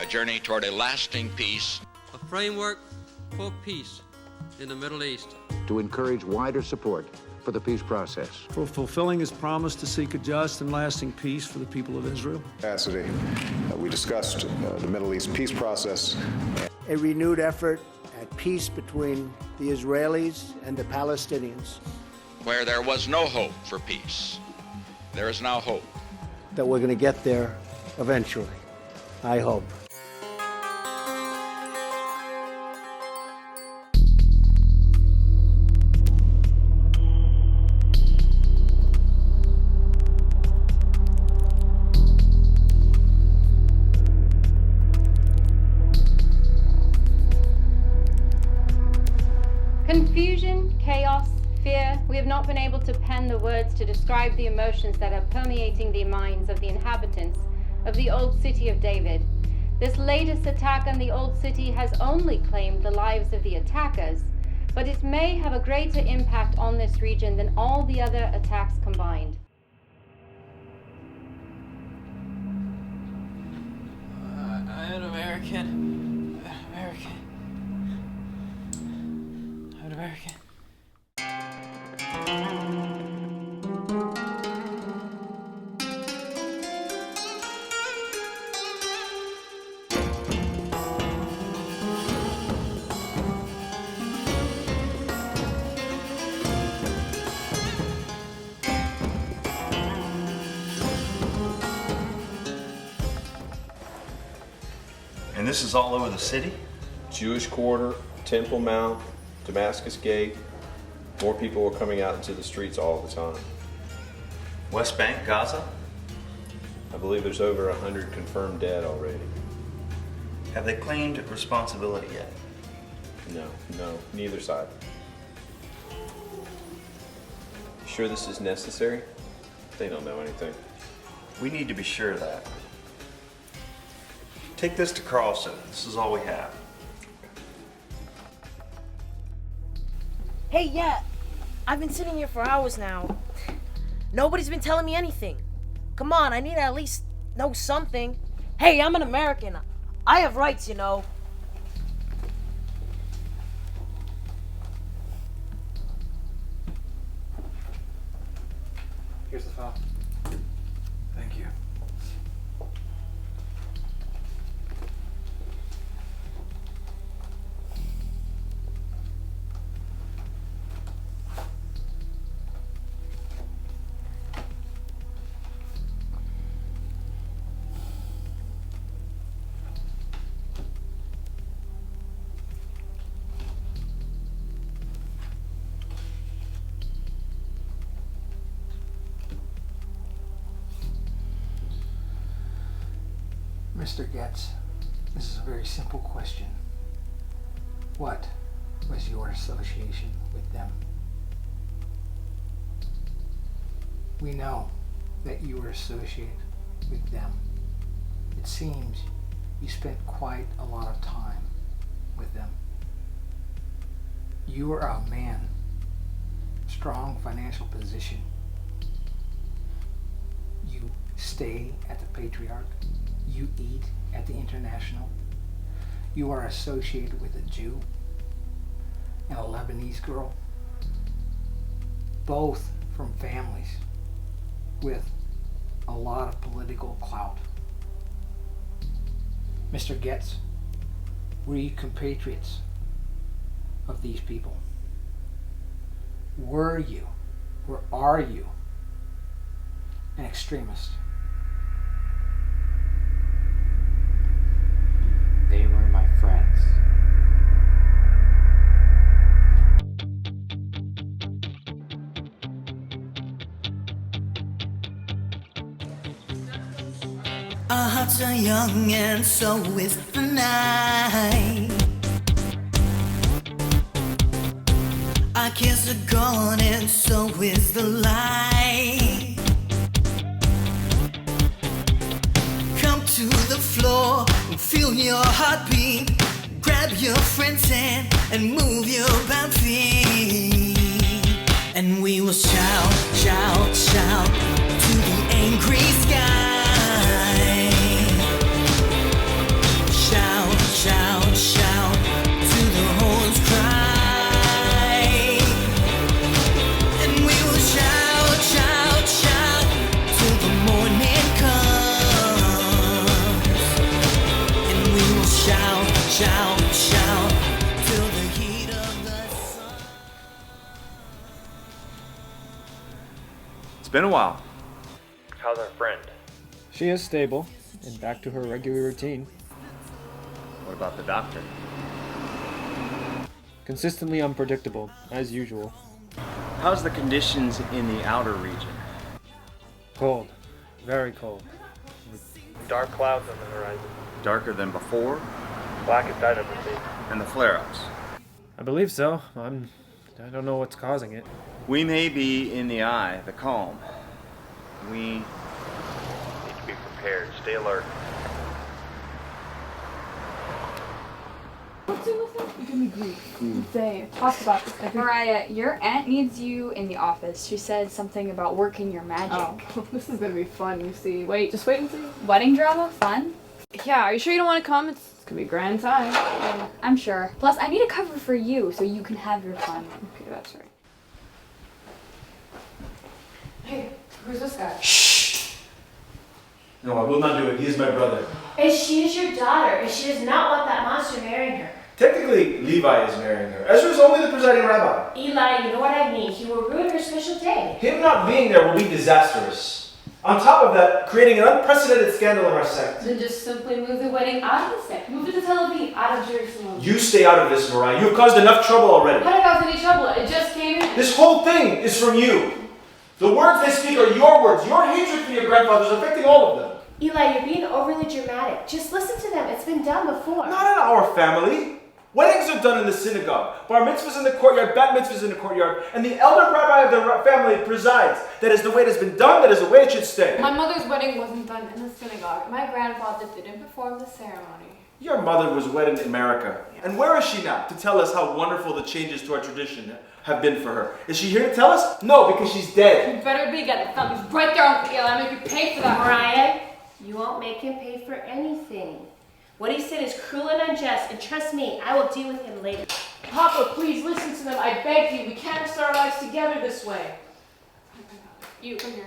a journey toward a lasting peace. A framework for peace in the Middle East. To encourage wider support for the peace process. For fulfilling his promise to seek a just and lasting peace for the people of Israel. Capacity. We discussed the Middle East peace process. A renewed effort at peace between the Israelis and the Palestinians. Where there was no hope for peace, there is now hope. That we're going to get there eventually, I hope. Confusion, chaos, fear. We have not been able to pen the words to describe the emotions that are permeating the minds of the inhabitants of the old city of David. This latest attack on the old city has only claimed the lives of the attackers, but it may have a greater impact on this region than all the other attacks combined. I'm an American. I'm an American. And this is all over the city? Jewish Quarter, Temple Mount, Damascus Gate. More people are coming out into the streets all the time. West Bank, Gaza? I believe there's over 100 confirmed dead already. Have they claimed responsibility yet? No, neither side. You sure this is necessary? They don't know anything. We need to be sure of that. Take this to Carlson. This is all we have. Hey, yeah, I've been sitting here for hours now. Nobody's been telling me anything. Come on, I need to at least know something. Hey, I'm an American. I have rights, you know. Here's the file. Thank you. Mr. Getz, this is a very simple question. What was your association with them? We know that you were associated with them. It seems you spent quite a lot of time with them. You are a man, strong financial position. You stay at the Patriarch. You eat at the International. You are associated with a Jew and a Lebanese girl, both from families with a lot of political clout. Mr. Getz, were you compatriots of these people? Were you, or are you, an extremist? They were my friends. Our hearts are young and so is the night. Our cares are gone and so is the light. Come to the floor and feel your heartbeat. Grab your friend's hand and move your bound feet. And we will shout, shout, shout to the angry sky. shout, shout, till the heat of the sun. It's been a while. How's our friend? She is stable and back to her regular routine. What about the doctor? Consistently unpredictable, as usual. How's the conditions in the outer region? Cold. Very cold. Dark clouds on the horizon. Darker than before? Blackest I've ever seen. And the flare-ups? I believe so. I don't know what's causing it. We may be in the eye, the calm. We Need to be prepared. Stay alert. What's it with it? You give me grief. They talked about this every... Moriah, your aunt needs you in the office. She said something about working your magic. Oh, this is gonna be fun, you see. Wait, just wait and see. Wedding drama? Fun? Yeah, are you sure you don't want to come? It's gonna be a grand time. Yeah, I'm sure. Plus, I need a cover for you so you can have your fun. Okay, that's right. Hey, who's this guy? No, I will not do it. He is my brother. And she is your daughter, and she does not want that monster marrying her. Technically, Levi is marrying her. Ezra is only the presiding rabbi. Eli, you know what I mean. He will ruin her special day. Him not being there will be disastrous. On top of that, creating an unprecedented scandal in our sect. Then just simply move the wedding out of the sect. Move it to Tel Aviv, out of Jerusalem. You stay out of this, Moriah. You've caused enough trouble already. How did I cause any trouble? It just came in. This whole thing is from you. The words they speak are your words. Your hatred for your grandfather is affecting all of them. Eli, you're being overly dramatic. Just listen to them. It's been done before. Not in our family. Weddings are done in the synagogue. Bar mitzvahs in the courtyard, bat mitzvahs in the courtyard, and the elder rabbi of the family presides. That is the way it has been done. That is the way it should stay. My mother's wedding wasn't done in the synagogue. My grandfather didn't perform the ceremony. Your mother was wedded in America. And where is she now to tell us how wonderful the changes to our tradition have been for her? Is she here to tell us? No, because she's dead. You better be getting the thumb. He's right there, Uncle Eli. I make you pay for that. Moriah, you won't make him pay for anything. What he said is cruel and unjust, and trust me, I will deal with him later. Papa, please listen to them. I beg you. We can't start our lives together this way. You, come here.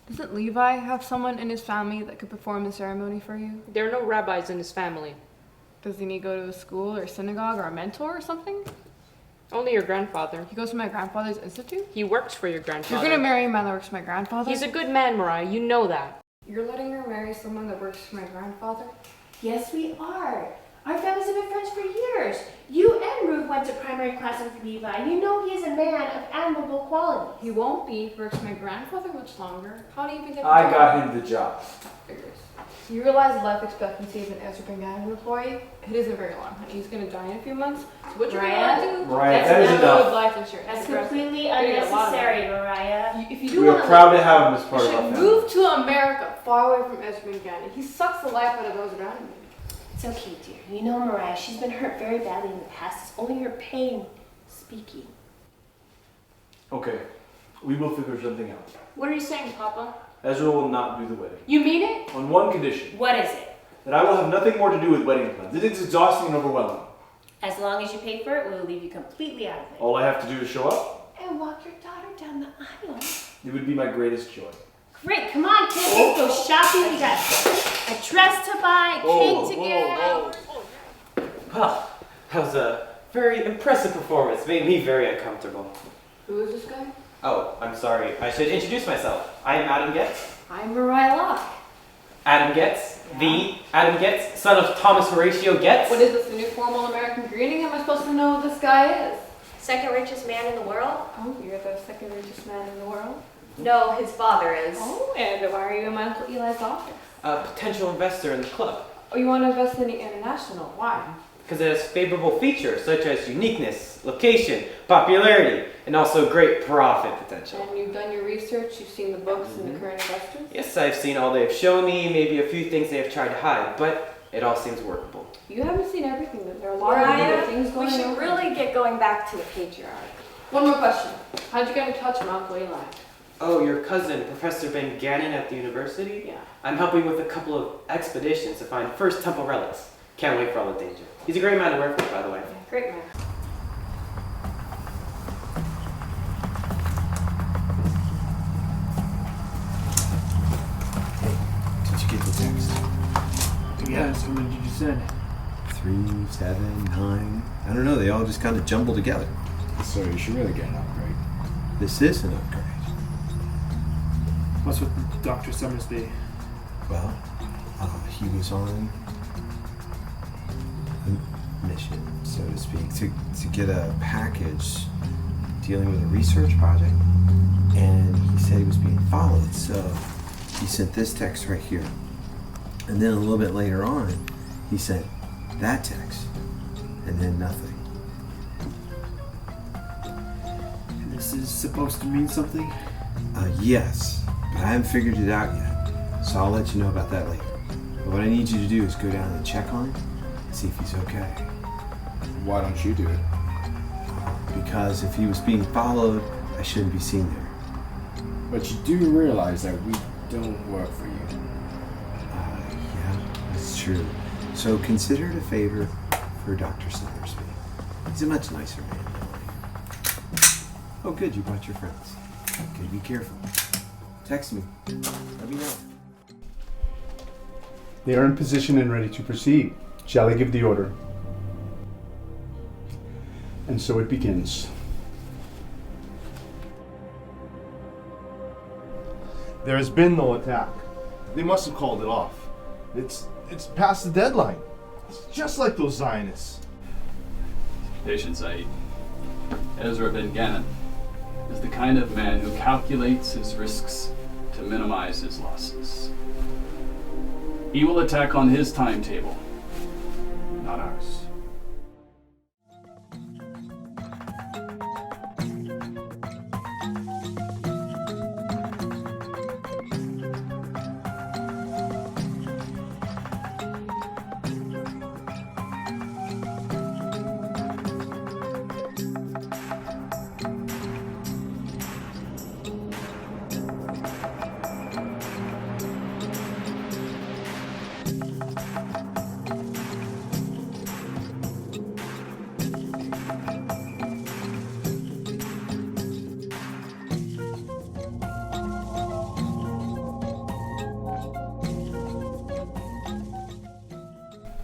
Doesn't Levi have someone in his family that could perform the ceremony for you? There are no rabbis in his family. Does he need to go to a school or synagogue or a mentor or something? Only your grandfather. He goes to my grandfather's institute? He works for your grandfather. You're gonna marry a man that works for my grandfather? He's a good man, Moriah. You know that. You're letting her marry someone that works for my grandfather? Yes, we are. Our families have been friends for years. You and Ruth went to primary class with Levi, and you know he is a man of admirable qualities. He won't be. He works for my grandfather much longer. How do you even get I got him the job. Figures. You realize the life expectancy of an Ezra Ben Gannon employee? It isn't very long, honey. He's gonna die in a few months. So what you're gonna do? Moriah, that is enough. Life insurance. That's completely unnecessary, Moriah. If you do We are want proud to have him as part you of our should family. move to America, far away from Ezra Ben Gannon. He sucks the life out of those around him. It's okay, dear. You know Moriah, she's been hurt very badly in the past. It's only her pain speaking. Okay, we will figure something out. What are you saying, Papa? Ezra will not do the wedding. You mean it? On one condition. What is it? That I will have nothing more to do with wedding plans. It is exhausting and overwhelming. As long as you pay for it, we will leave you completely out of it. All I have to do is show up. And walk your daughter down the aisle. It would be my greatest joy. Great, come on, kids, let's go shopping. We got a dress to buy, cake to get. Well, that was a very impressive performance. Made me very uncomfortable. Who is this guy? Oh, I'm sorry. I should introduce myself. I am Adam Getz. I'm Moriah Locke. Adam Getz, the Adam Getz, son of Thomas Horatio Getz. What is this, a new formal American greeting? Am I supposed to know who this guy is? Second richest man in the world? Oh, you're the second richest man in the world? No, his father is. Oh, and why are you in my Uncle Eli's office? A potential investor in the club. Oh, you want to invest in the international? Why? Because it has favorable features such as uniqueness, location, popularity, and also great profit potential. And you've done your research, you've seen the books and the current investors? Yes, I've seen all they've shown me, maybe a few things they have tried to hide, but it all seems workable. You haven't seen everything. There are a lot of good things going on. We should really get going back to the patriarch. One more question. How'd you get in touch with Uncle Eli? Oh, your cousin, Professor Ben Gannon at the university? Yeah. I'm helping with a couple of expeditions to find First Temple relics. Can't wait for all the danger. He's a great man to work with, by the way. Yeah, great man. Did you get the text? Yes, how many did you send? 3, 7, 9. I don't know, they all just kind of jumble together. So you should really get an upgrade. This is an upgrade. What's with Dr. Summersby? Well, he was on a mission, so to speak, to get a package dealing with a research project. And he said he was being followed, so he sent this text right here. And then a little bit later on, he sent that text, and then nothing. And this is supposed to mean something? Yes, but I haven't figured it out yet, so I'll let you know about that later. But what I need you to do is go down and check on him and see if he's okay. Why don't you do it? Because if he was being followed, I shouldn't be seen there. But you do realize that we don't work for you. Yeah, that's true. So consider it a favor for Dr. Summersby. He's a much nicer man than I am. Oh good, you brought your friends. Okay, be careful. Text me. Let me know. They are in position and ready to proceed. Shall I give the order? And so it begins. There has been no attack. They must have called it off. It's past the deadline. It's just like those Zionists. Patience, Said. Ezra Ben Gannon is the kind of man who calculates his risks to minimize his losses. He will attack on his timetable, not ours.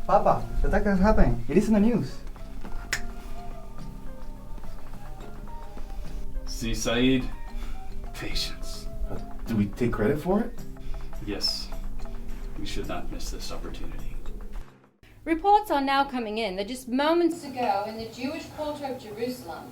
Papa, the attack has happened. It is in the news. See, Said? Patience. Do we take credit for it? Yes. We should not miss this opportunity. Reports are now coming in that just moments ago in the Jewish quarter of Jerusalem,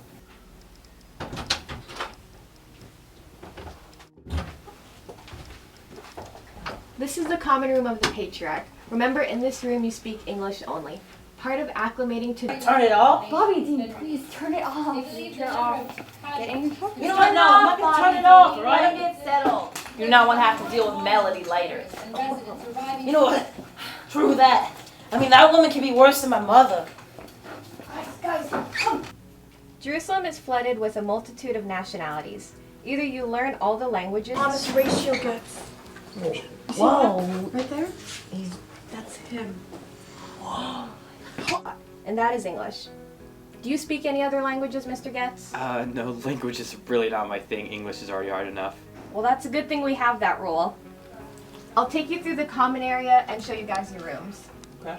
This is the common room of the Patriarch. Remember, in this room you speak English only. Part of acclimating to the... Turn it off? Bobby, Dean, please turn it off. Turn it off. Getting in trouble. You know what? No, I'm not gonna turn it off, alright? Get settled. You know I have to deal with Melody later. You know what? True that. I mean, that woman can be worse than my mother. Guys, come. Jerusalem is flooded with a multitude of nationalities. Either you learn all the languages... Honest ratio gets... Whoa. Right there? That's him. And that is English. Do you speak any other languages, Mr. Getz? No, language is really not my thing. English is already hard enough. Well, that's a good thing we have that rule. I'll take you through the common area and show you guys your rooms. Okay.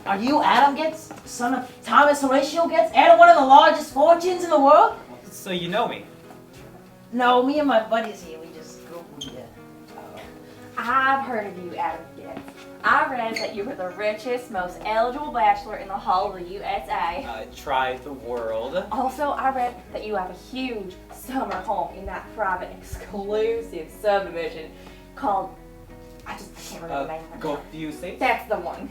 Are you Adam Getz, son of Thomas Horatio Getz, and one of the largest fortunes in the world? So you know me? No, me and my buddies here, we just Googled you. I've heard of you, Adam Getz. I read that you were the richest, most eligible bachelor in the whole of the USA. Try the world. Also, I read that you have a huge summer home in that private, exclusive subdivision called... I just can't remember the name of it. Gulfview Estates? That's the one.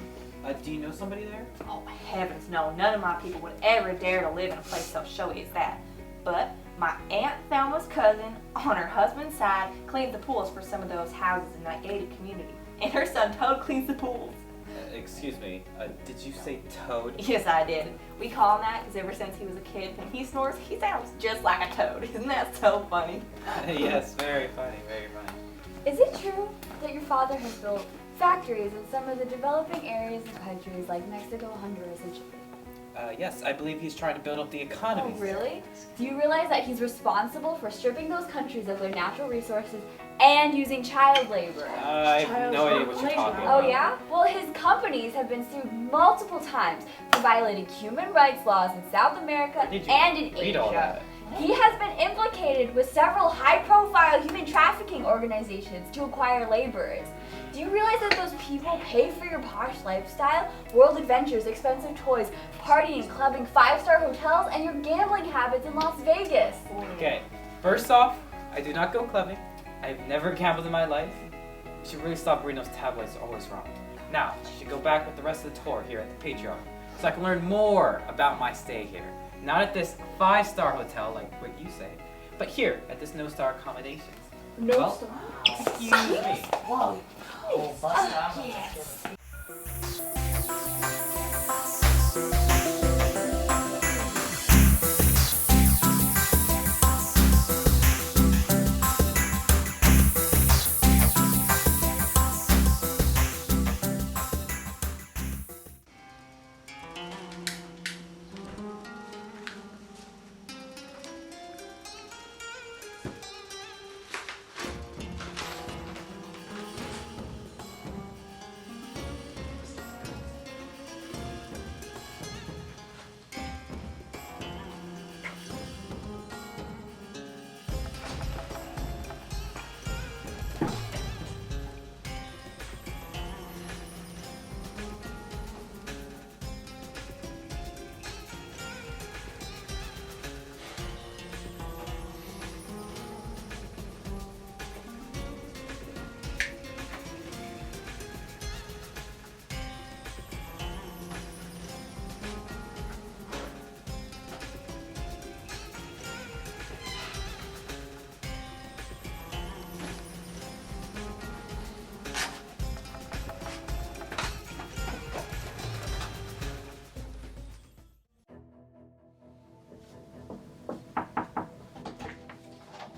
Do you know somebody there? Oh, heavens no. None of my people would ever dare to live in a place so showy as that. But my Aunt Thelma's cousin, on her husband's side, cleans the pools for some of those houses in that gated community. And her son Toad cleans the pools. Excuse me, did you say Toad? Yes, I did. We call him that because ever since he was a kid, when he snores, he sounds just like a toad. Isn't that so funny? Yes, very funny, very funny. Is it true that your father has built factories in some of the developing areas of countries like Mexico, Honduras, and Chile? Yes, I believe he's trying to build up the economy. Oh, really? Do you realize that he's responsible for stripping those countries of their natural resources and using child labor? I have no idea what you're talking about. Oh, yeah? Well, his companies have been sued multiple times for violating human rights laws in South America and in read all Asia. that? He has been implicated with several high-profile human trafficking organizations to acquire laborers. Do you realize that those people pay for your posh lifestyle, world adventures, expensive toys, partying, clubbing, 5-star hotels, and your gambling habits in Las Vegas? Okay, first off, I do not go clubbing. I've never gambled in my life. You should really stop reading those tabloids, they're always wrong. Now, you should go back with the rest of the tour here at the Patriarch, so I can learn more about my stay here. Not at this 5-star hotel like what you say, but here at this no-star accommodations. No-star? Excuse me. Whoa. Yes.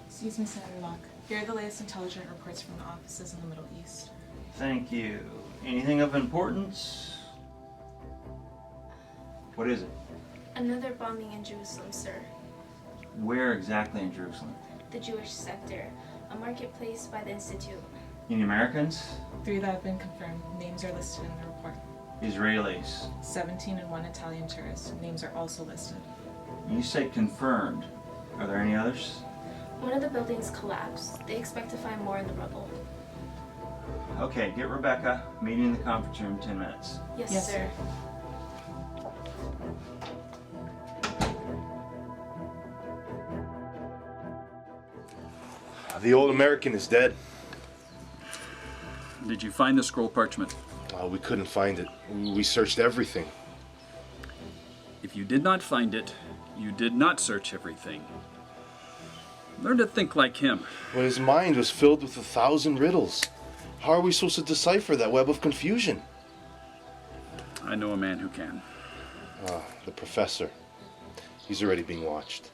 Excuse me, Senator Locke. Here are the latest intelligence reports from the offices in the Middle East. Thank you. Anything of importance? What is it? Another bombing in Jerusalem, sir. Where exactly in Jerusalem? The Jewish sector. A marketplace by the Institute. Any Americans? 3 that have been confirmed. Names are listed in the report. Israelis? 17 and 1 Italian tourists. Names are also listed. You say confirmed. Are there any others? One of the buildings collapsed. They expect to find more in the rubble. Okay, get Rebecca. Meeting in the conference room in 10 minutes. Yes, sir. The old American is dead. Did you find the scroll parchment? We couldn't find it. We searched everything. If you did not find it, you did not search everything. Learn to think like him. Well, his mind was filled with 1,000 riddles. How are we supposed to decipher that web of confusion? I know a man who can. The professor. He's already being watched.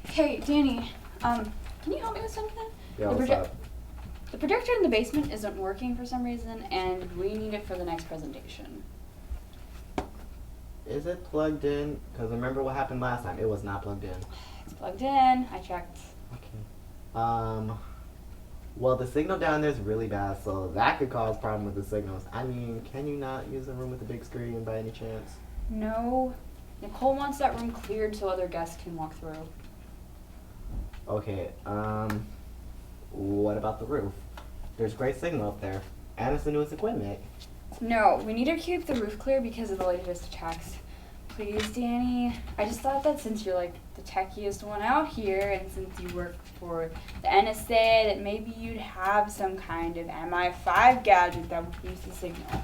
Hey, Danny, can you help me with something? Yeah, what's up? The projector in the basement isn't working for some reason, and we need it for the next presentation. Is it plugged in? Because remember what happened last time? It was not plugged in. It's plugged in. I checked. Okay. Well, the signal down there is really bad, so that could cause problem with the signals. I mean, can you not use a room with a big screen by any chance? No. Nicole wants that room cleared so other guests can walk through. Okay, what about the roof? There's great signal up there, and it's the newest equipment. No, we need to keep the roof clear because of the latest attacks. Please, Danny. I just thought that since you're like the techiest one out here, and since you work for the NSA, that maybe you'd have some kind of MI5 gadget that would boost the signal.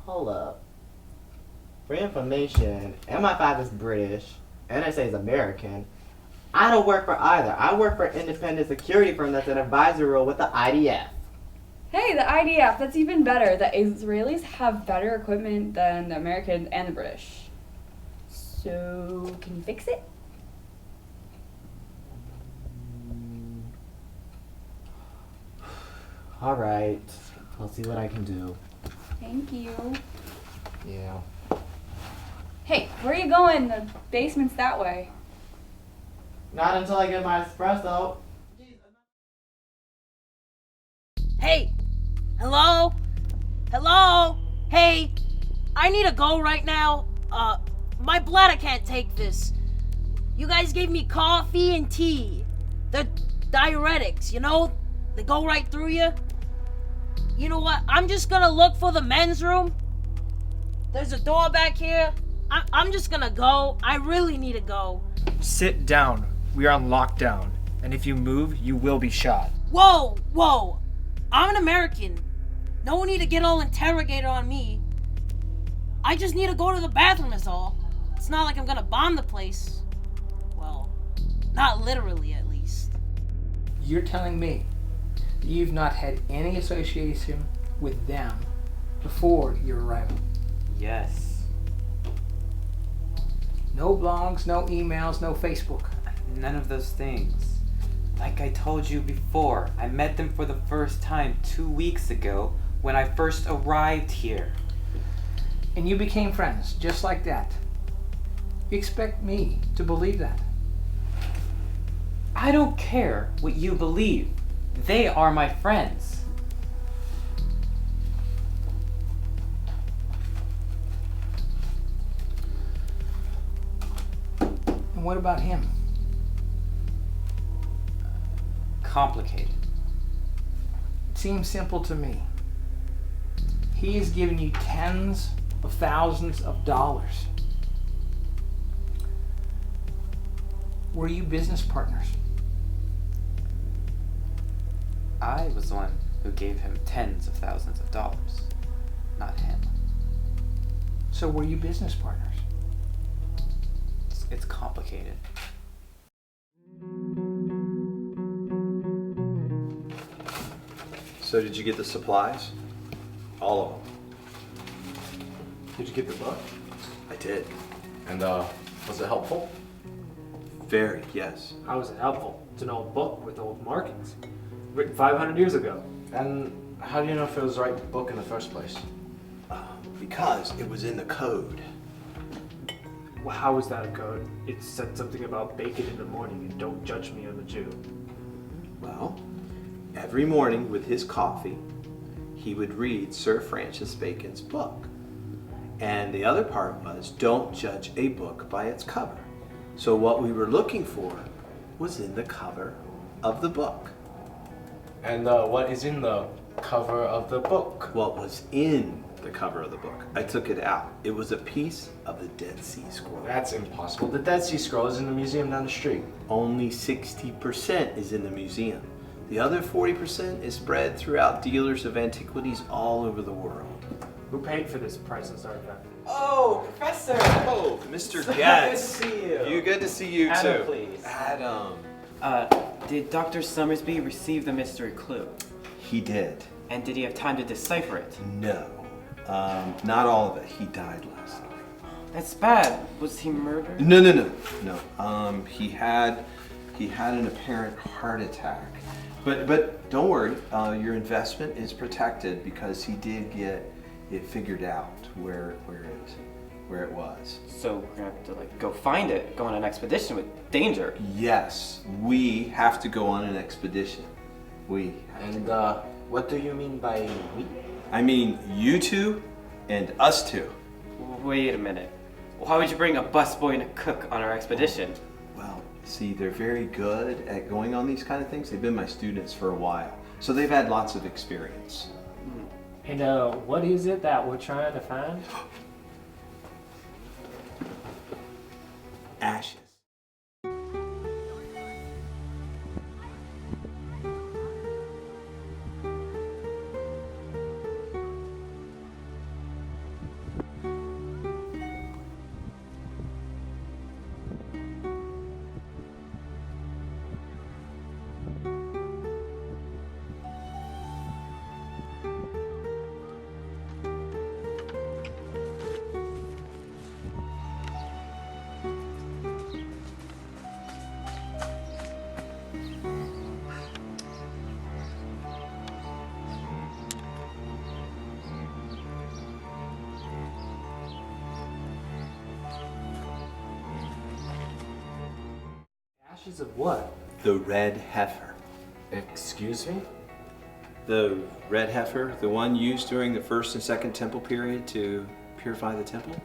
Hold up. For information, MI5 is British, NSA is American. I don't work for either. I work for an independent security firm that's an advisory role with the IDF. Hey, the IDF, that's even better. The Israelis have better equipment than the Americans and the British. So, can you fix it? Alright, I'll see what I can do. Thank you. Yeah. Hey, where are you going? The basement's that way. Not until I get my espresso. Hey! Hello? Hello? Hey! I need to go right now. My bladder can't take this. You guys gave me coffee and tea. They're diuretics, you know? They go right through you. You know what? I'm just gonna look for the men's room. There's a door back here. I'm just gonna go. I really need to go. Sit down. We are on lockdown. And if you move, you will be shot. Whoa, whoa. I'm an American. No need to get all interrogated on me. I just need to go to the bathroom is all. It's not like I'm gonna bomb the place. Well, not literally at least. You're telling me that you've not had any association with them before your arrival? Yes. No blogs, no emails, no Facebook? None of those things. Like I told you before, I met them for the first time 2 weeks ago when I first arrived here. And you became friends, just like that. You expect me to believe that? I don't care what you believe. They are my friends. And what about him? Complicated. It seems simple to me. He has given you tens of thousands of dollars. Were you business partners? I was the one who gave him tens of thousands of dollars, not him. So were you business partners? It's complicated. So did you get the supplies? All of them. Did you get the book? I did. And was it helpful? Very, yes. How was it helpful? It's an old book with old markings. Written 500 years ago. And how do you know if it was the right book in the first place? Because it was in the code. Well, how was that a code? It said something about bacon in the morning and don't judge me, I'm a Jew. Well, every morning with his coffee, he would read Sir Francis Bacon's book. And the other part was, don't judge a book by its cover. So what we were looking for was in the cover of the book. And what is in the cover of the book? What was in the cover of the book? I took it out. It was a piece of the Dead Sea Scroll. That's impossible. The Dead Sea Scroll is in the museum down the street. Only 60% is in the museum. The other 40% is spread throughout dealers of antiquities all over the world. Who paid for this priceless artifact? Oh, Professor! Oh, Mr. Getz. Good to see you. Good to see you Adam, too. please. Adam. Did Dr. Summersby receive the mystery clue? He did. And did he have time to decipher it? No. Not all of it. He died last night. That's bad. Was he murdered? No. He had an apparent heart attack. But don't worry. Your investment is protected because he did get it figured out where it was. So we're gonna have to go find it, go on an expedition with danger. Yes, we have to go on an expedition. We. And what do you mean by we? I mean you two and us two. Wait a minute. Why would you bring a busboy and a cook on our expedition? Well, see, they're very good at going on these kind of things. They've been my students for a while, so they've had lots of experience. And what is it that we're trying to find? Ashes. Ashes of what? The red heifer. Excuse me? The red heifer, the one used during the first and second temple period to purify the temple?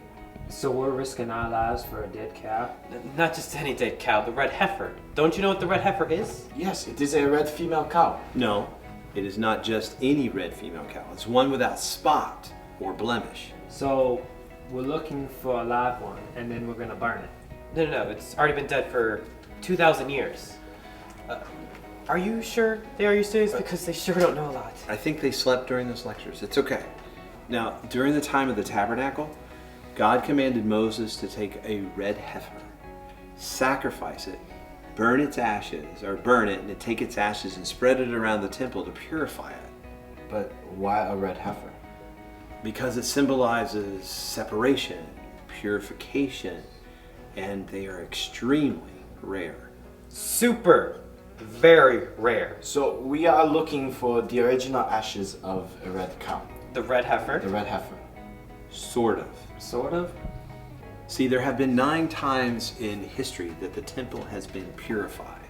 So we're risking our lives for a dead cow? Not just any dead cow, the red heifer. Don't you know what the red heifer is? Yes, it is a red female cow. No, it is not just any red female cow. It's one without spot or blemish. So we're looking for a live one, and then we're gonna burn it. No, it's already been dead for 2,000 years. Are you sure they are your students? Because they sure don't know a lot. I think they slept during those lectures. It's okay. Now, during the time of the tabernacle, God commanded Moses to take a red heifer, sacrifice it, burn its ashes, or burn it, and to take its ashes and spread it around the temple to purify it. But why a red heifer? Because it symbolizes separation, purification, and they are extremely rare. Super, very rare. So we are looking for the original ashes of a red cow. The red heifer? The red heifer. Sort of. Sort of? See, there have been 9 times in history that the temple has been purified.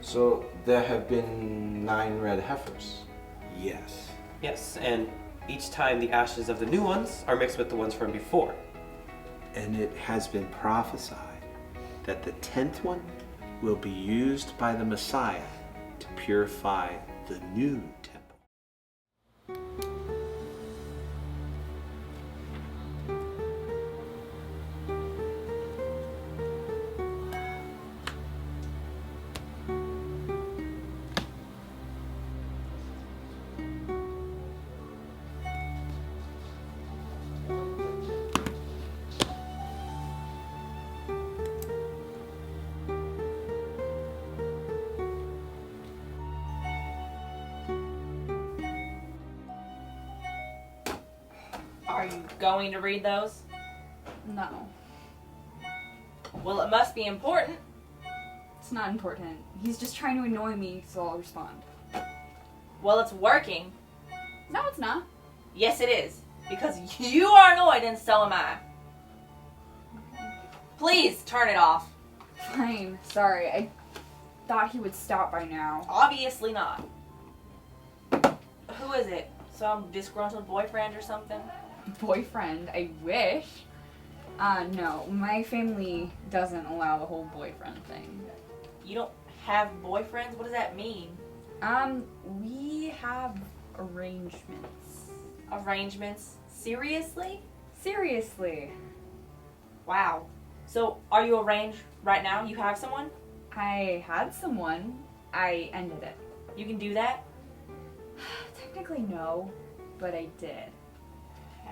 So there have been 9 red heifers? Yes. Yes, and each time the ashes of the new ones are mixed with the ones from before. And it has been prophesied that the 10th one will be used by the Messiah to purify the new temple. Are you going to read those? No. Well, it must be important. It's not important. He's just trying to annoy me, so I'll respond. Well, it's working. No, it's not. Yes, it is. Because you are annoyed and so am I. Please turn it off. Fine. Sorry. I thought he would stop by now. Obviously not. Who is it? Some disgruntled boyfriend or something? Boyfriend? I wish. No. My family doesn't allow the whole boyfriend thing. You don't have boyfriends? What does that mean? We have arrangements. Arrangements? Seriously? Seriously. Wow. So, are you arranged right now? You have someone? I had someone. I ended it. You can do that? Technically no, but I did.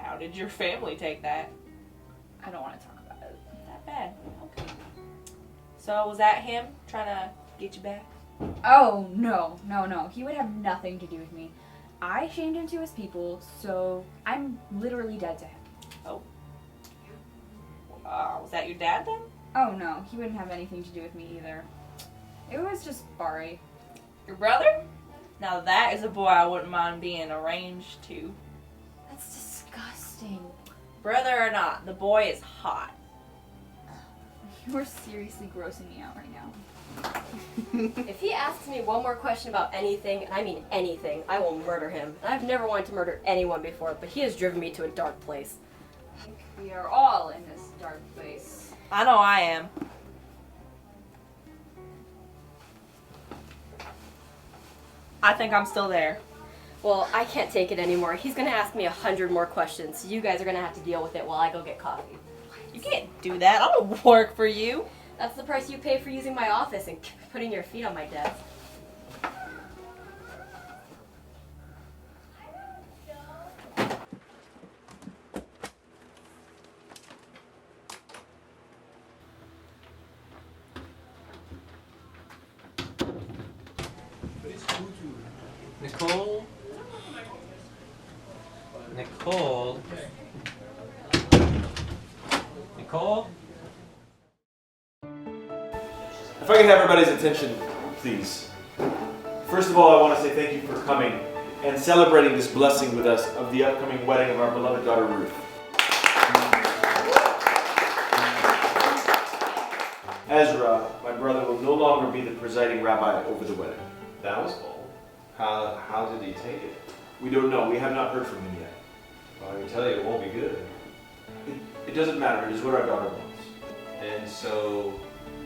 How did your family take that? I don't want to talk about it. Not bad. Okay. So, was that him trying to get you back? Oh, no. He would have nothing to do with me. I shamed him to his people, so I'm literally dead to him. Oh. Was that your dad then? Oh, no. He wouldn't have anything to do with me either. It was just Bari. Your brother? Now that is a boy I wouldn't mind being arranged to. That's disgusting. Brother or not, the boy is hot. You're seriously grossing me out right now. If he asks me one more question about anything, and I mean anything, I will murder him. And I've never wanted to murder anyone before, but he has driven me to a dark place. We are all in this dark place. I know I am. I think I'm still there. Well, I can't take it anymore. He's gonna ask me 100 more questions, so you guys are gonna have to deal with it while I go get coffee. You can't do that. I don't work for you. That's the price you pay for using my office and putting your feet on my desk. Nicole? Nicole? Nicole? If I can have everybody's attention, please. First of all, I want to say thank you for coming and celebrating this blessing with us of the upcoming wedding of our beloved daughter Ruth. Ezra, my brother, will no longer be the presiding rabbi over the wedding. That was bold. How did he take it? We don't know. We have not heard from him yet. Well, I can tell you it won't be good. It doesn't matter. It is what our daughter wants. And so,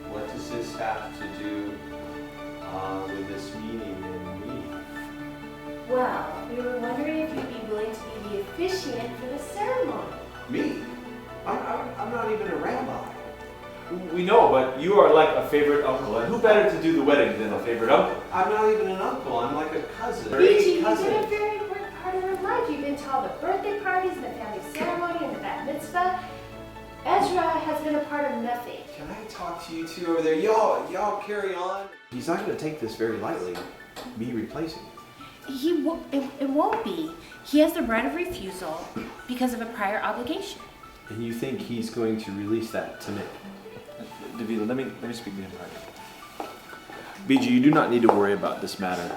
what does this have to do with this meeting and me? Well, we were wondering if you'd be willing to be the officiant for the ceremony. Me? I'm not even a rabbi. We know, but you are like a favorite uncle, and who better to do the wedding than a favorite uncle? I'm not even an uncle. I'm like a cousin. Beachy, you've been a very important part of her life. You've been to all the birthday parties and the family ceremony and the bat mitzvah. Ezra has been a part of nothing. Can I talk to you two over there? Y'all carry on. He's not going to take this very lightly, me replacing him. It won't be. He has the right of refusal because of a prior obligation. And you think he's going to release that to me? Davila, let me speak to him privately. BG, you do not need to worry about this matter.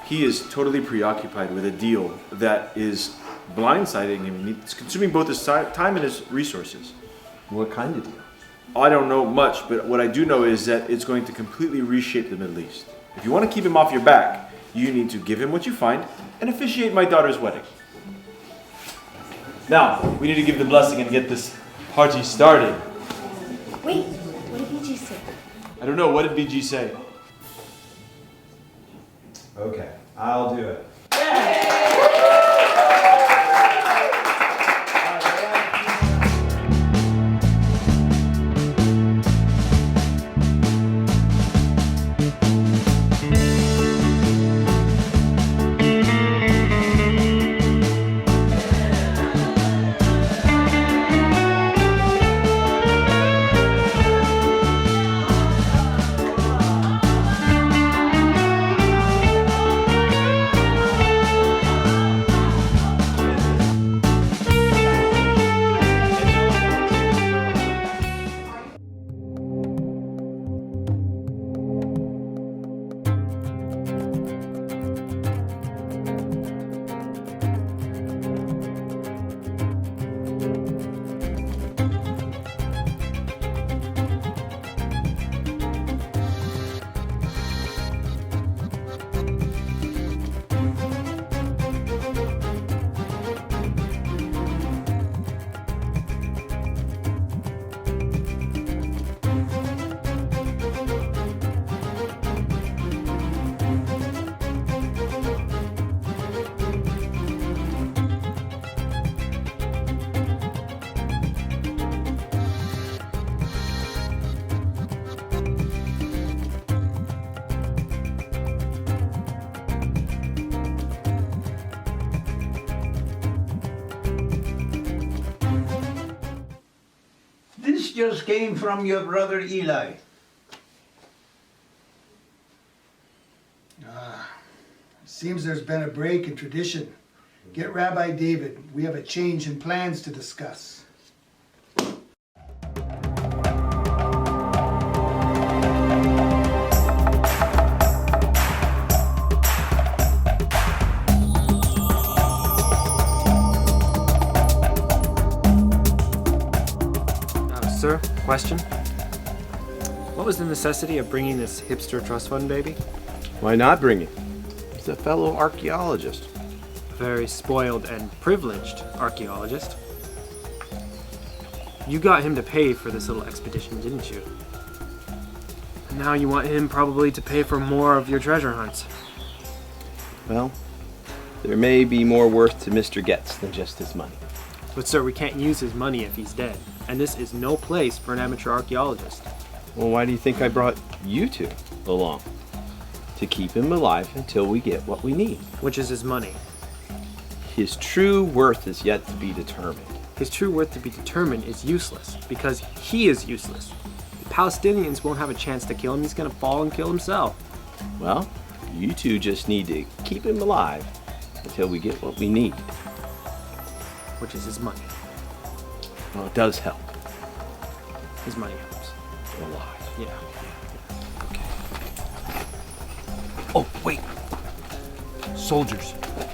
He is totally preoccupied with a deal that is blindsiding him. It's consuming both his time and his resources. What kind of deal? I don't know much, but what I do know is that it's going to completely reshape the Middle East. If you want to keep him off your back, you need to give him what you find and officiate my daughter's wedding. Now, we need to give the blessing and get this party started. Wait, what did BG say? I don't know, what did BG say? Okay, I'll do it. This just came from your brother Eli. Seems there's been a break in tradition. Get Rabbi David. We have a change in plans to discuss. Sir, question? What was the necessity of bringing this hipster trust fund baby? Why not bring him? He's a fellow archaeologist. A very spoiled and privileged archaeologist. You got him to pay for this little expedition, didn't you? Now you want him probably to pay for more of your treasure hunts. Well, there may be more worth to Mr. Getz than just his money. But sir, we can't use his money if he's dead. And this is no place for an amateur archaeologist. Well, why do you think I brought you two along? To keep him alive until we get what we need. Which is his money. His true worth is yet to be determined. His true worth to be determined is useless, because he is useless. The Palestinians won't have a chance to kill him. He's gonna fall and kill himself. Well, you two just need to keep him alive until we get what we need. Which is his money. Well, it does help. His money helps. Alive. Yeah. Oh, wait. Soldiers.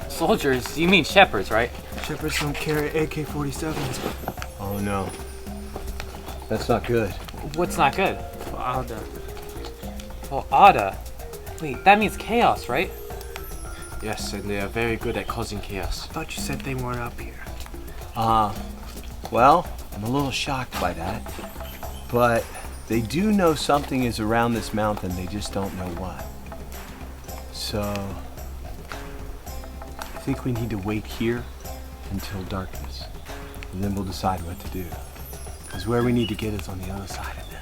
Soldiers? You mean shepherds, right? Shepherds don't carry AK-47s. Oh no. That's not good. What's not good? Ada. Oh, Ada. Wait, that means chaos, right? Yes, and they are very good at causing chaos. I thought you said they weren't up here. Well, I'm a little shocked by that. But they do know something is around this mountain, they just don't know what. So, I think we need to wait here until darkness. And then we'll decide what to do. Because where we need to get is on the other side of them.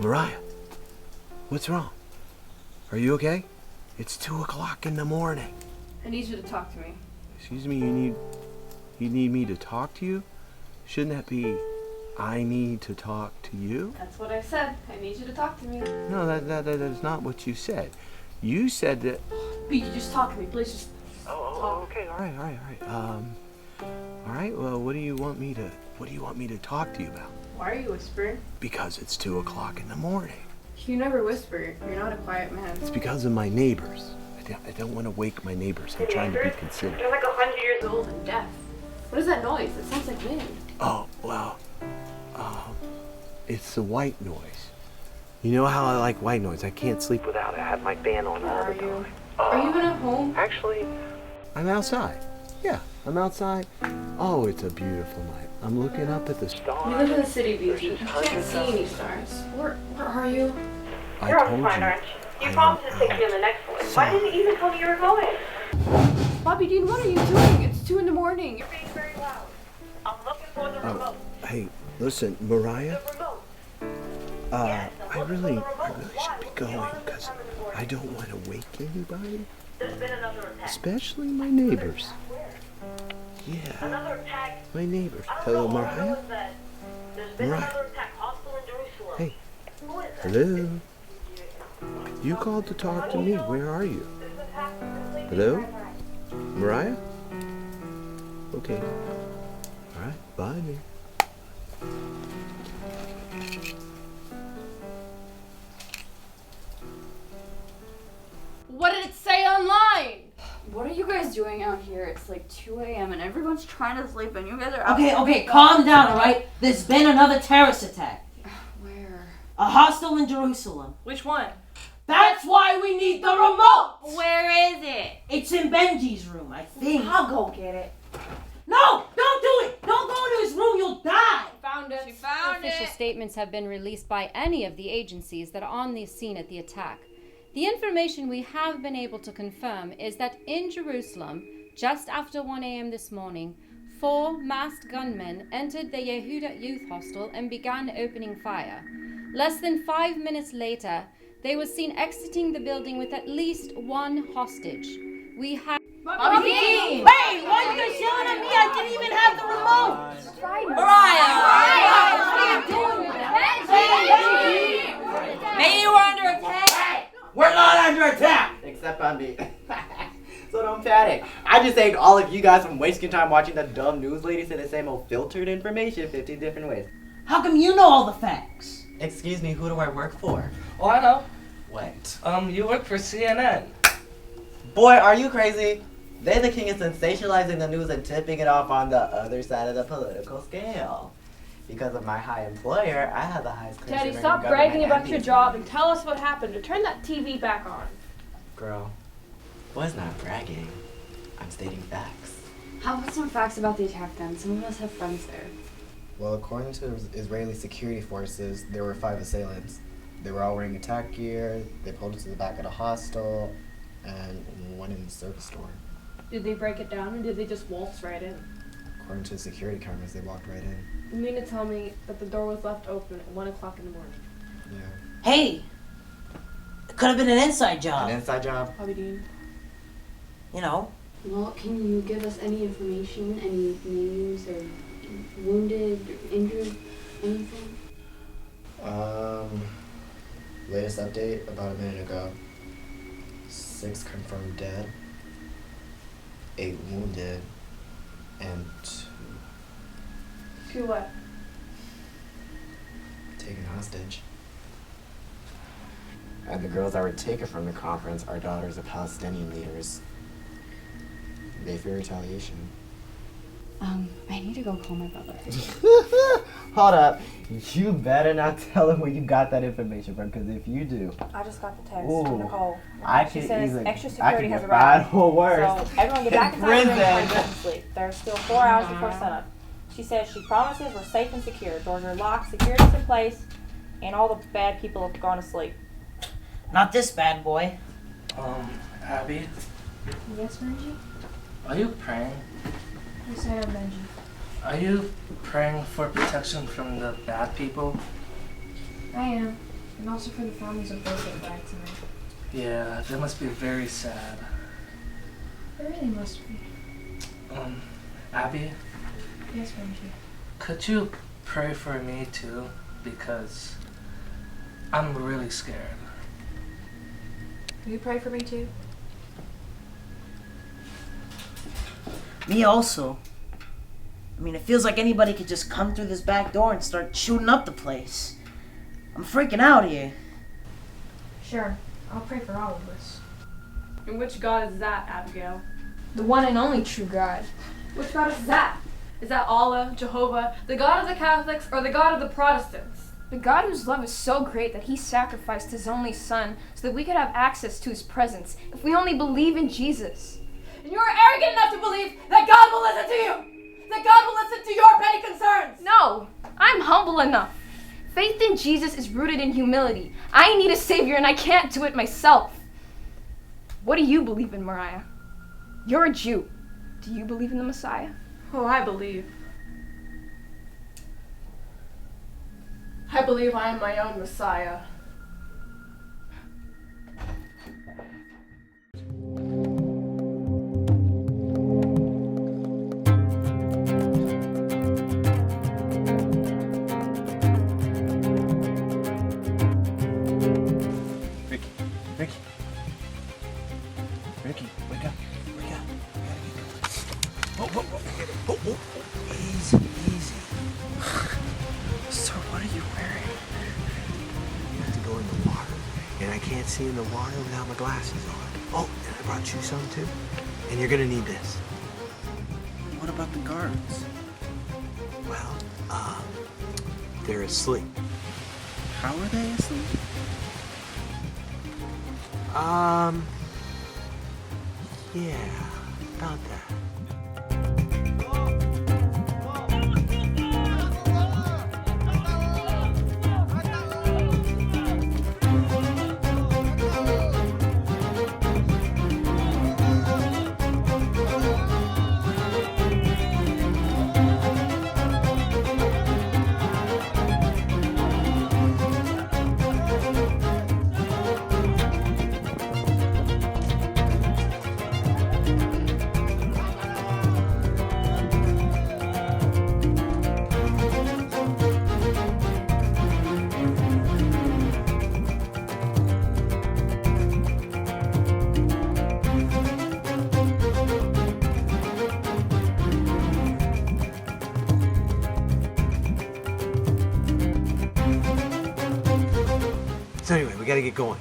Moriah, what's wrong? Are you okay? It's 2 o'clock in the morning. I need you to talk to me. Excuse me, you need me to talk to you? Shouldn't that be, I need to talk to you? That's what I said. I need you to talk to me. No, that is not what you said. You said that... B, just talk to me, please. Just talk. Okay, all right. All right, well, what do you want me to talk to you about? Why are you whispering? Because it's 2 o'clock in the morning. You never whisper. You're not a quiet man. It's because of my neighbors. I don't want to wake my neighbors. I'm trying to be considerate. You're like 100 years old and deaf. What is that noise? It sounds like wind. Oh, well, it's the white noise. You know how I like white noise. I can't sleep without it. I have my fan on all the time. Are you even at home? Actually, I'm outside. Yeah, I'm outside. Oh, it's a beautiful night. I'm looking up at the stars. You live in the city, BG. You can't see any stars. Where are you? You're on fine, aren't you? You promised to take me on the next one. Why didn't you even tell me you were going? Bobby Dean, what are you doing? It's 2 in the morning. You're being very loud. I'm looking for the remote. Hey, listen, Moriah. The remote. I really should be going because I don't want to wake anybody. There's been another attack. Especially my neighbors. Yeah. Another attack. My neighbors. Hello, Moriah. There's been Moriah. another attack hostile in Jerusalem. Hey. Who is that? Hello. You called to talk to me. Where are you? Hello? Moriah? Okay. All right. Bye, man. What did it say online? What are you guys doing out here? It's like 2 a.m. and everyone's trying to sleep and you guys are out Okay, calm down, alright? There's been another terrorist attack. Where? A hostel in Jerusalem. Which one? That's why we need the remote! Where is it? It's in Benji's room, I think. I'll go get it. No! Don't do it! Don't go into his room, you'll die! Found it. She found Official it. statements have been released by any of the agencies that are on the scene at the attack. The information we have been able to confirm is that in Jerusalem, just after 1 a.m. this morning, 4 masked gunmen entered the Yehuda youth hostel and began opening fire. Less than 5 minutes later, they were seen exiting the building with at least 1 hostage. We have... Bobby Dean! Hey, why are you guys yelling at me? I didn't even have the remote! Mariah! Maybe you were under attack. We're not under attack! Except by me. So don't panic. I just saved all of you guys from wasting time watching the dumb news lady say the same old filtered information 50 different ways. How come you know all the facts? Excuse me, who do I work for? Oh, I know. What? You work for CNN. Boy, are you crazy? They the king is sensationalizing the news and tipping it off on the other side of the political scale. Because of my high employer, I have the highest clearance Daddy, rating stop in bragging government about and your these job and tell us what happened. To turn that TV back on. Girl, was not bragging. I'm stating facts. How about some facts about the attack then? Some of us have friends there. Well, according to Israeli security forces, there were 5 assailants. They were all wearing attack gear, they pulled us to the back of the hostel, and one in the service store. Did they break it down or did they just waltz right in? According to the security cameras, they walked right in. You mean to tell me that the door was left open at 1 o'clock in the morning? Yeah. Hey! It could have been an inside job. An inside job? Bobby Dean. You know. Well, can you give us any information, any names or wounded, injured, anything? Latest update about a minute ago. 6 confirmed dead, 8 wounded, and 2 what? taken hostage. And the girls that were taken from the conference are daughters of Palestinian leaders. They fear retaliation. I need to go call my brother. Hold up. You better not tell him where you got that information from, because if you do, I just got the text Ooh, from Nicole. I She could says either- extra I security could has get arrived. bad or worse. So everyone get back In inside the room prison. and get some sleep. There's still 4 hours before sunup. She says she promises we're safe and secure. Doors are locked, security's in place, and all the bad people have gone to sleep. Not this bad boy. Abby, Yes, Benji? are you praying? Yes, I am, Benji. Are you praying for protection from the bad people? I am. And also for the families of those that died tonight. Yeah, that must be very sad. It really must be. Abby, Yes, Benji. could you pray for me too? Because I'm really scared. Will you pray for me too? Me also. I mean, it feels like anybody could just come through this back door and start shooting up the place. I'm freaking out here. Sure. I'll pray for all of us. And which God is that, Abigail? The one and only true God. Which God is that? Is that Allah, Jehovah, the God of the Catholics, or the God of the Protestants? The God whose love is so great that he sacrificed his only son so that we could have access to his presence if we only believe in Jesus. And you are arrogant enough to believe that God will listen to you! That God will listen to your petty concerns! No! I'm humble enough. Faith in Jesus is rooted in humility. I need a savior and I can't do it myself. What do you believe in, Moriah? You're a Jew. Do you believe in the Messiah? Oh, I believe. I believe I am my own Messiah. Ricky, Ricky, Ricky, wake up, wake up. We gotta get going. Oh, easy, easy. So what are you wearing? You have to go in the water, and I can't see in the water without my glasses on. Oh, and I brought you some too. And you're gonna need this. What about the guards? Well, they're asleep. How are they asleep? Yeah, about that. So anyway, we gotta get going.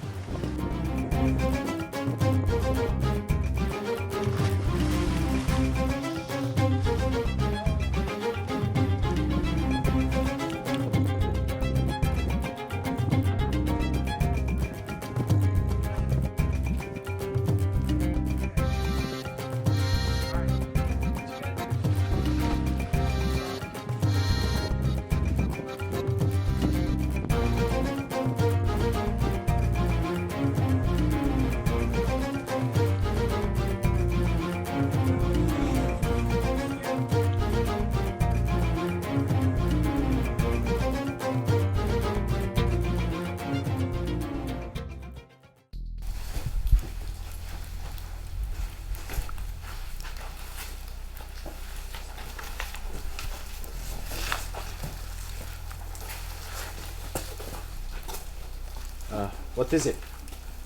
What is it?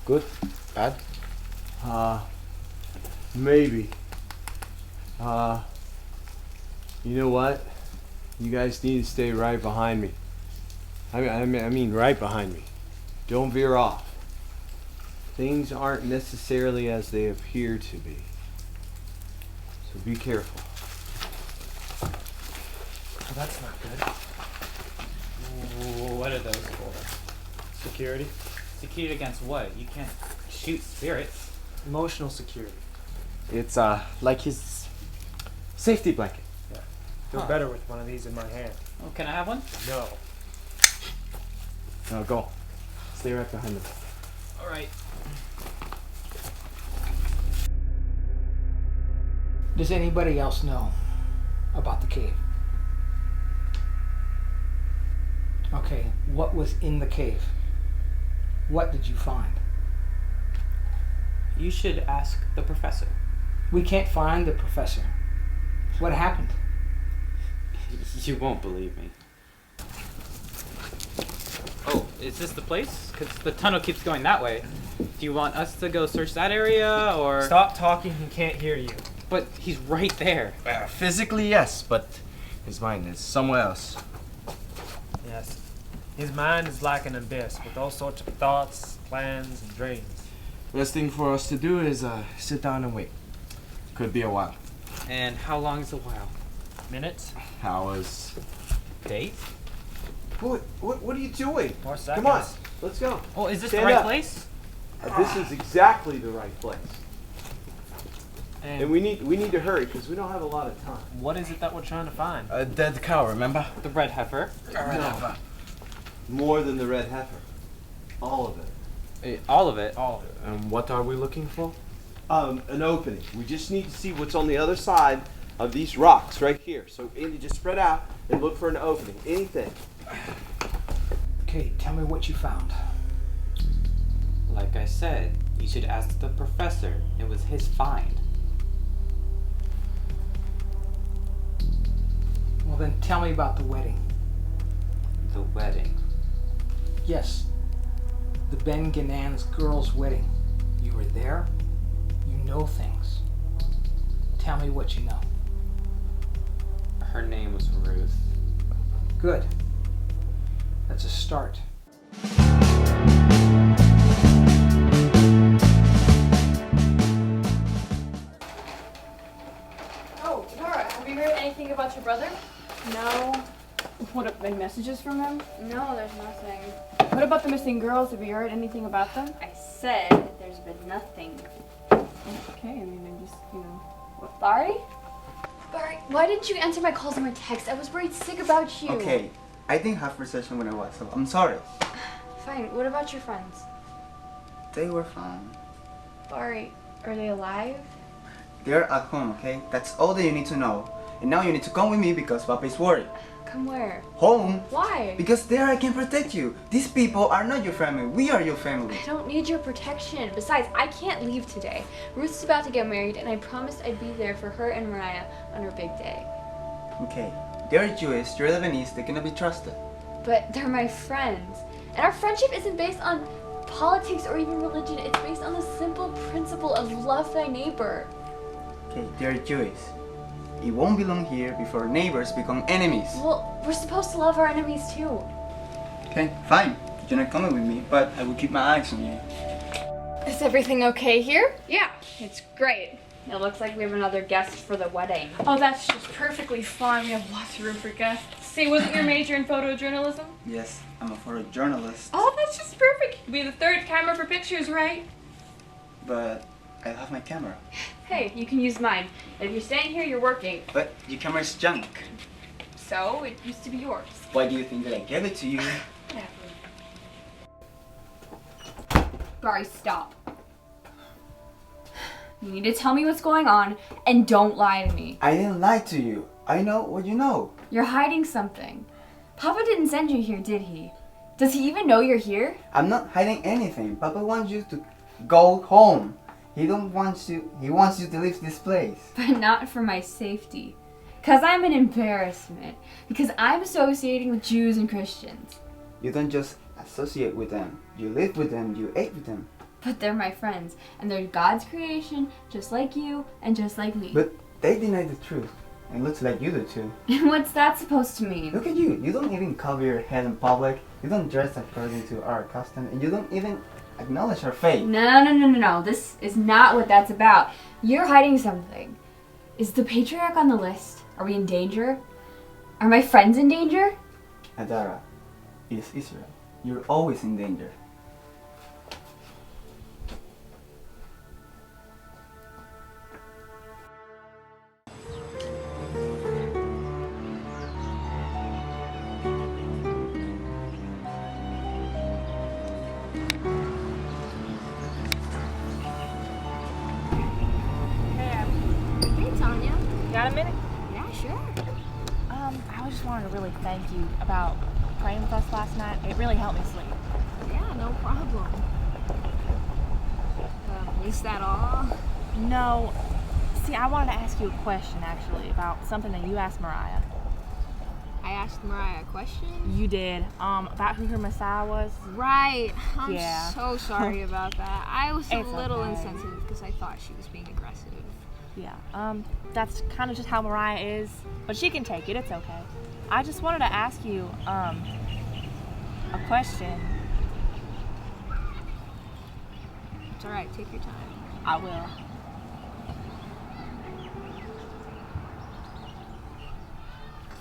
Good? Bad? Maybe. You know what? You guys need to stay right behind me. I mean right behind me. Don't veer off. Things aren't necessarily as they appear to be. So be careful. Oh, that's not good. What are those for? Security? Security against what? You can't shoot spirits. Emotional security. It's like his safety blanket. Yeah. Feel better with one of these in my hand. Oh, can I have one? No. No, go. Stay right behind him. All right. Does anybody else know about the cave? Okay, what was in the cave? What did you find? You should ask the professor. We can't find the professor. What happened? You won't believe me. Oh, is this the place? Because the tunnel keeps going that way. Do you want us to go search that area, or...? Stop talking, he can't hear you. But he's right there. Physically, yes, but his mind is somewhere else. Yes. His mind is like an abyss with all sorts of thoughts, plans, and dreams. Best thing for us to do is sit down and wait. Could be a while. And how long is a while? Minutes? Hours. Days? What are you doing? More seconds. Come on, let's go. Oh, is this Stand the right up. place? This is exactly the right place. And And we need to hurry because we don't have a lot of time. what is it that we're trying to find? A dead cow, remember? The red heifer. No. More than the red heifer. All of it. All of it? All of it. And what are we looking for? An opening. We just need to see what's on the other side of these rocks right here. So Andy, just spread out and look for an opening. Anything. Okay, tell me what you found. Like I said, you should ask the professor. It was his find. Well then tell me about the wedding. The wedding. Yes, the Ben Ganan's girl's wedding. You were there. You know things. Tell me what you know. Her name was Ruth. Good. That's a start. Oh, Nora, have you heard anything about your brother? No. What, any messages from him? No, there's nothing. What about the missing girls? Have you heard anything about them? I said there's been nothing. Okay, I mean, I'm just, you know. What, Barry? Barry, why didn't you answer my calls and my texts? I was worried sick about you. Okay, I didn't have recession when I was, so I'm sorry. Fine, what about your friends? They were fine. Barry, are they alive? They're at home, okay? That's all that you need to know. And now you need to come with me because Papa is worried. Come where? Home? Why? Because there I can protect you. These people are not your family. We are your family. I don't need your protection. Besides, I can't leave today. Ruth's about to get married, and I promised I'd be there for her and Moriah on her big day. Okay, they're Jewish, you're Lebanese, they cannot be trusted. But they're my friends. And our friendship isn't based on politics or even religion. It's based on the simple principle of love thy neighbor. Okay, they're Jewish. It won't be long here before neighbors become enemies. Well, we're supposed to love our enemies too. Okay, fine. You're not coming with me, but I will keep my eyes on you. Is everything okay here? Yeah, it's great. It looks like we have another guest for the wedding. Oh, that's just perfectly fine. We have lots of room for guests. Say, wasn't your major in photojournalism? Yes, I'm a photojournalist, Oh, that's just perfect. You'll be the third camera for pictures, right? but I have my camera. Hey, you can use mine. If you're staying here, you're working. But your camera is junk. So, it used to be yours. Why do you think that I gave it to you? Barry, stop. You need to tell me what's going on and don't lie to me. I didn't lie to you. I know what you know. You're hiding something. Papa didn't send you here, did he? Does he even know you're here? I'm not hiding anything. Papa wants you to go home. He wants you to leave this place. But not for my safety. Because I'm an embarrassment. Because I'm associating with Jews and Christians. You don't just associate with them. You live with them, you ate with them. But they're my friends, and they're God's creation, just like you and just like me. But they deny the truth. It looks like you do too. And what's that supposed to mean? Look at you. You don't even cover your head in public. You don't dress according to our custom. And you don't even acknowledge our faith. No. This is not what that's about. You're hiding something. Is the patriarch on the list? Are we in danger? Are my friends in danger? Adara is Israel. You're always in danger. Got a minute? Yeah, sure. I just wanted to really thank you about praying with us last night. It really helped me sleep. Yeah, no problem. Is that all? No. See, I wanted to ask you a question, actually, about something that you asked Moriah. I asked Moriah a question? You did. About who her Messiah was. Right. I'm Yeah. so sorry about that. I was a It's little okay. insensitive because I thought she was being aggressive. Yeah, that's kind of just how Moriah is, but she can take it, it's okay. I just wanted to ask you, a question. It's alright, take your time. I will.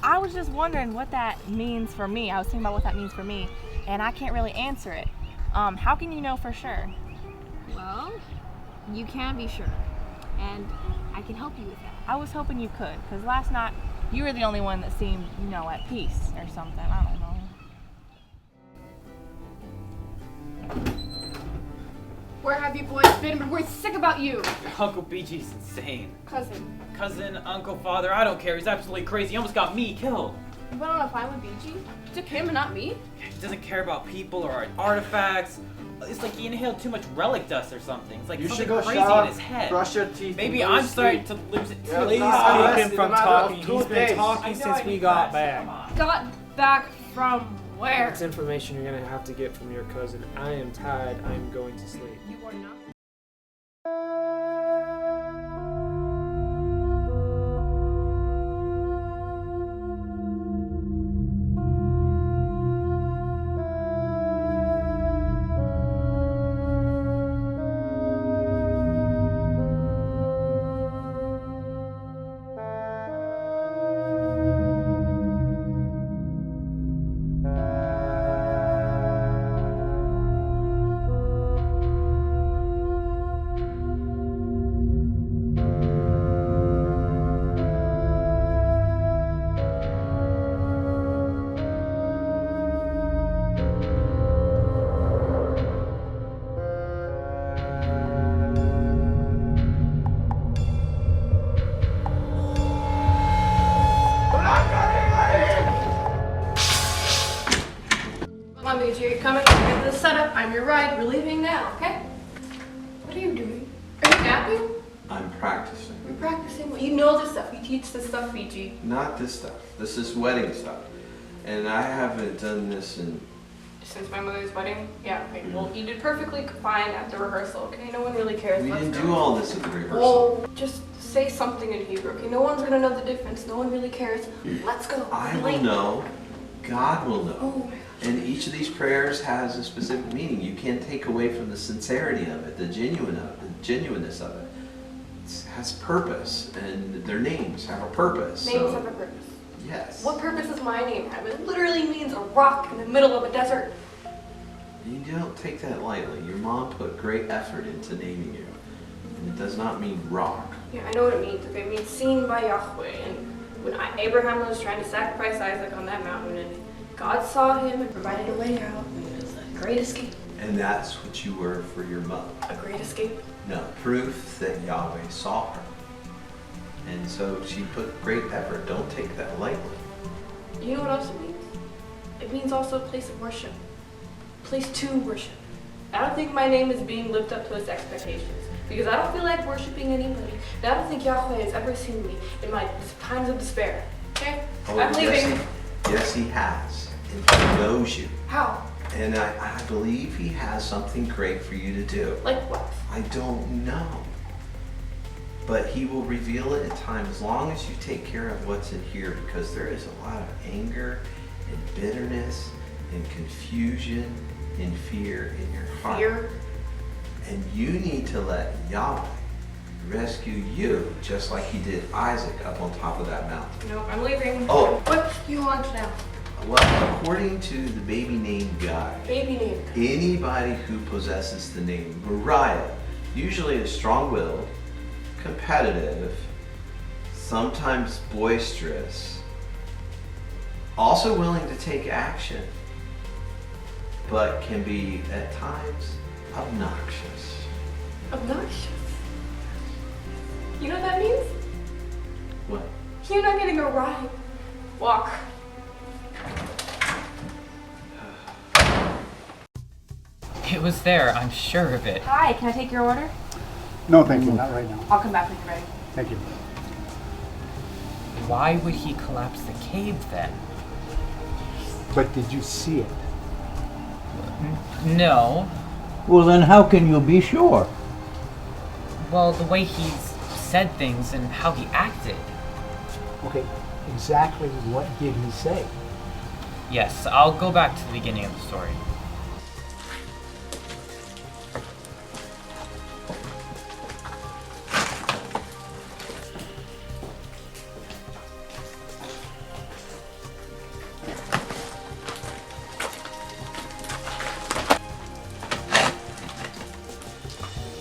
I was just wondering what that means for me. I was thinking about what that means for me, and I can't really answer it. How can you know for sure? Well, you can be sure, and I can help you with that. I was hoping you could, because last night you were the only one that seemed, at peace or something. I don't know. Where have you boys been? We're sick about you. Uncle BG's insane. Cousin. Cousin, uncle, father, I don't care. He's absolutely crazy. He almost got me killed. You went on a fight with BG? You took him and not me? He doesn't care about people or artifacts. It's like he inhaled too much relic dust or something. It's like You something should go crazy shower, in his head. brush your teeth, Maybe and go I'm to starting to sleep. lose it. Yeah, Please please keep him from talking. He's been talking since we got back. Got back from where? That's information you're gonna have to get from your cousin. I am tired. I am going to sleep. You are not. Come on, BG, are you coming? Get this set up. I'm your ride. We're leaving now, okay? What are you doing? Are you napping? I'm practicing. You're practicing. Well, you know this stuff. You teach this stuff, BG. Not this stuff. This is wedding stuff. And I haven't done this in... Since my mother's wedding? Yeah, okay. Well, you did perfectly fine at the rehearsal, okay? No one really cares. We Let's didn't go. do all this at the rehearsal. Well, just say something in Hebrew, okay? No one's gonna know the difference. No one really cares. Let's go. I will Late. know. God will know. Oh my gosh. And each of these prayers has a specific meaning. You can't take away from the sincerity of it, the genuineness of it. It has purpose, and their names have a purpose. Names have a purpose. Yes. What purpose does my name have? It literally means a rock in the middle of a desert. You don't take that lightly. Your mom put great effort into naming you. And it does not mean rock. Yeah, I know what it means. Okay, it means seen by Yahweh. And when Abraham was trying to sacrifice Isaac on that mountain, and God saw him and provided a way out, and it was a great escape. And that's what you were for your mother. A great escape. No, proof that Yahweh saw her. And so she put great effort. Don't take that lightly. You know what else it means? It means also a place of worship. Place to worship. I don't think my name is being lived up to its expectations. Because I don't feel like worshiping anybody. And I don't think Yahweh has ever seen me in my times of despair. Okay? Oh, I'm leaving. Yes, he has. And he knows you. How? And I believe he has something great for you to do. Like what? I don't know. But he will reveal it in time as long as you take care of what's in here, because there is a lot of anger and bitterness and confusion and fear in your heart. Fear? And you need to let Yahweh rescue you just like he did Isaac up on top of that mountain. No, I'm leaving. Oh. What do you want now? Well, according to the baby name guide, Baby name. anybody who possesses the name Moriah usually is strong-willed, competitive, sometimes boisterous, also willing to take action, but can be at times obnoxious. Obnoxious? You know what that means? What? You're not getting a ride. Walk. It was there, I'm sure of it. Hi, can I take your order? No, thank you. Not right now. I'll come back when you're ready. Thank you. Why would he collapse the cave then? But did you see it? No. Well, then how can you be sure? Well, the way he's said things and how he acted. Okay, exactly what did he say? Yes, I'll go back to the beginning of the story.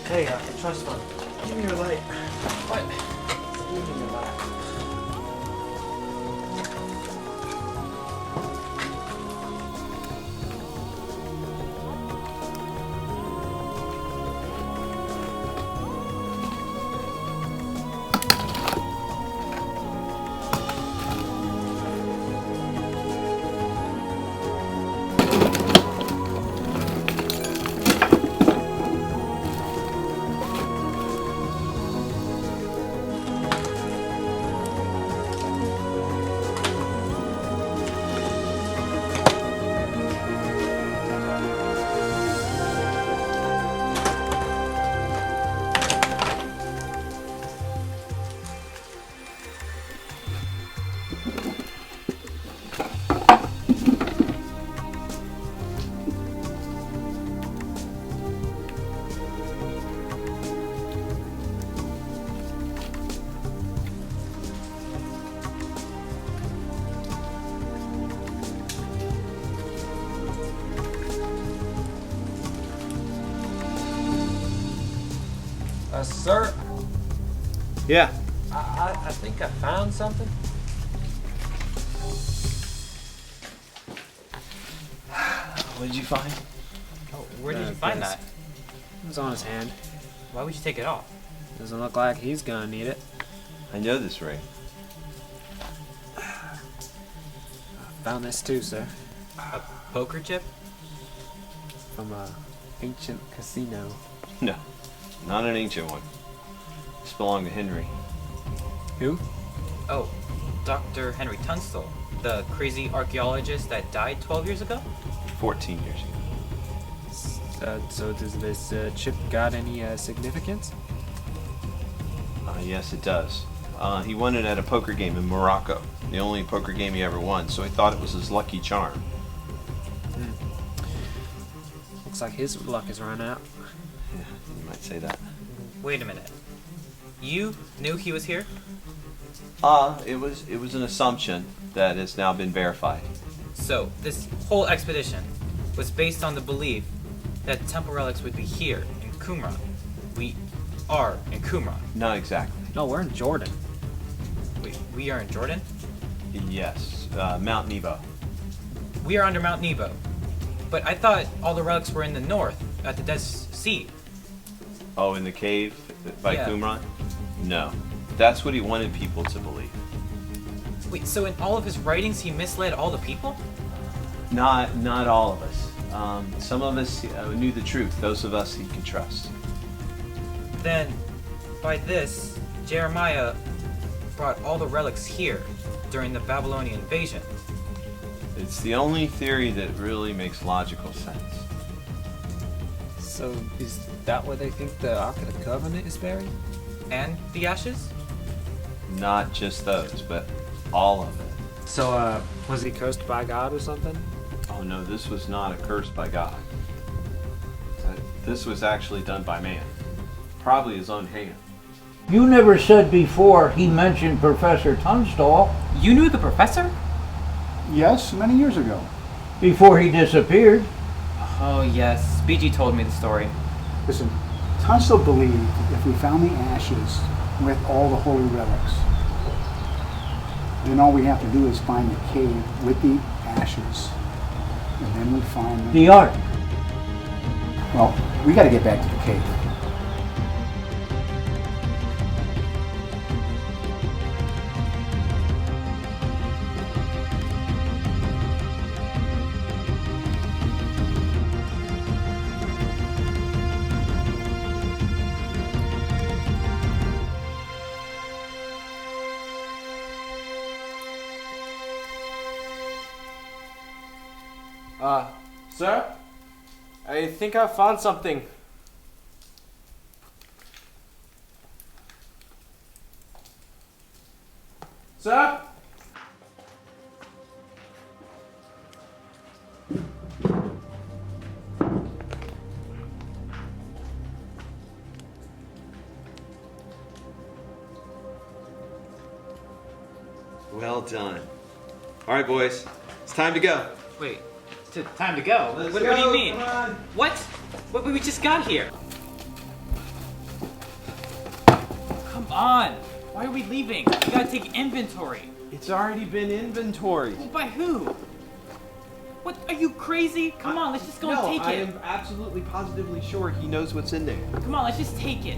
Hey, trust fund. Give me your light. What? Give me your light. Sir? Yeah. I think I found something. What did you find? Oh, where did you find this. that? It was on his hand. Why would you take it off? Doesn't look like he's gonna need it. I know this ring. Found this too, sir. A poker chip? From a ancient casino. No, not an ancient one. This belonged to Henry. Who? Oh, Dr. Henry Tunstall, the crazy archaeologist that died 12 years ago? 14 years ago. So does this chip got any significance? Yes, it does. He won it at a poker game in Morocco, the only poker game he ever won, so he thought it was his lucky charm. Looks like his luck has run out. Yeah, you might say that. Wait a minute. You knew he was here? It was an assumption that has now been verified. So, this whole expedition was based on the belief that temple relics would be here in Qumran. We are in Qumran. Not exactly. No, we're in Jordan. Wait, we are in Jordan? Yes, Mount Nebo. We are under Mount Nebo. But I thought all the relics were in the north, at the Dead Sea. Oh, in the cave by Yeah. Qumran? No. That's what he wanted people to believe. Wait, so in all of his writings he misled all the people? Not all of us. Some of us knew the truth. Those of us he could trust. Then, by this, Jeremiah brought all the relics here during the Babylonian invasion. It's the only theory that really makes logical sense. So, is that where they think the Ark of the Covenant is buried? And the ashes? Not just those, but all of it. So, was he cursed by God or something? Oh no, this was not a curse by God. This was actually done by man. Probably his own hand. You never said before he mentioned Professor Tunstall. You knew the professor? Yes, many years ago. Before he disappeared. Oh yes, BG told me the story. Listen, Tunstall believed if we found the ashes with all the holy relics, then all we have to do is find the cave with the ashes, and then we find the Ark. Well, we got to get back to the cave. Sir? I think I found something. Sir? Well done. All right, boys, it's time to go. Wait, time to go? Let's What go, do you mean? come on. What? What? We just got here. Come on. Why are we leaving? We gotta take inventory. It's already been inventoried. Well, by who? What? Are you crazy? Come on, let's just go and take I it. am absolutely positively sure he knows what's in there. Come on, let's just take it.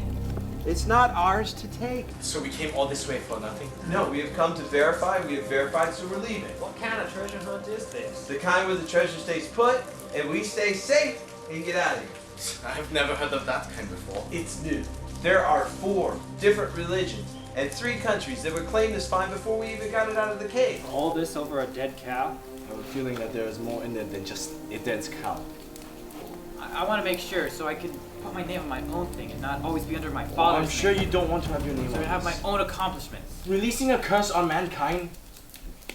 It's not ours to take. So we came all this way for nothing? No, we have come to verify. We have verified, so we're leaving. What kind of treasure hunt is this? The kind where the treasure stays put, and we stay safe and get out of here. I've never heard of that kind before. It's new. There are 4 different religions and 3 countries that would claim this find before we even got it out of the cave. All this over a dead cow? I have a feeling that there is more in it than just a dead cow. I want to make sure so I can put my name on my own thing and not always be under my father's I'm sure name. you don't want to have your name So on I have my this. own accomplishments. Releasing a curse on mankind?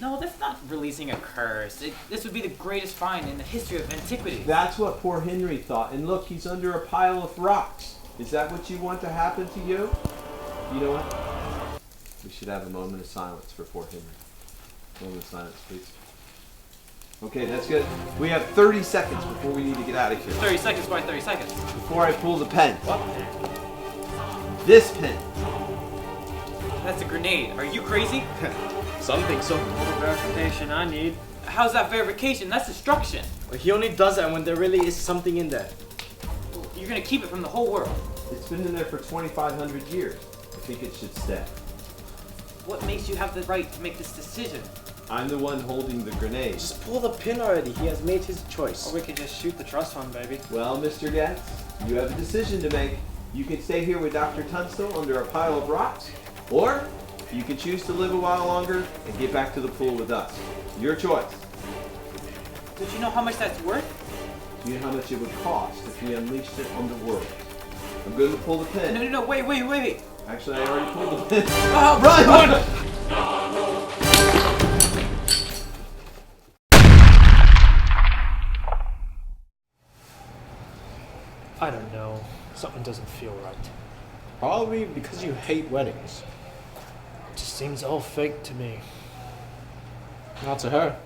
No, that's not releasing a curse. This would be the greatest find in the history of antiquity. That's what poor Henry thought. And look, he's under a pile of rocks. Is that what you want to happen to you? You know what? We should have a moment of silence for poor Henry. Moment of silence, please. Okay, that's good. We have 30 seconds before we need to get out of here. 30 seconds, why 30 seconds? Before I pull the pen. What? This pen. That's a grenade. Are you crazy? Something so. What verification I need. How's that verification? That's destruction. He only does that when there really is something in there. You're gonna keep it from the whole world. It's been in there for 2,500 years. I think it should stay. What makes you have the right to make this decision? I'm the one holding the grenade. Just pull the pin already. He has made his choice. Or we can just shoot the trust fund, baby. Well, Mr. Getz, you have a decision to make. You can stay here with Dr. Tunstall under a pile of rocks, or you can choose to live a while longer and get back to the pool with us. Your choice. Don't you know how much that's worth? Do you know how much it would cost if we unleashed it on the world? I'm going to pull the pin. No, wait. Actually, I already pulled the pin. Oh, Run! I don't know. Something doesn't feel right. Probably because you hate weddings. It just seems all fake to me. Not to her.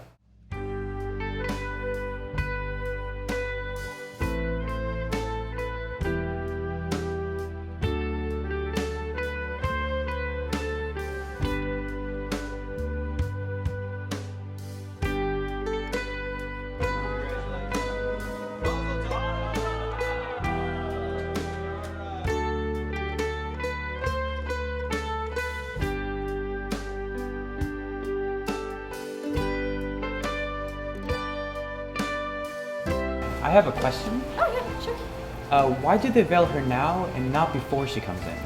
I have a question. Oh, yeah, sure. Why do they veil her now and not before she comes in?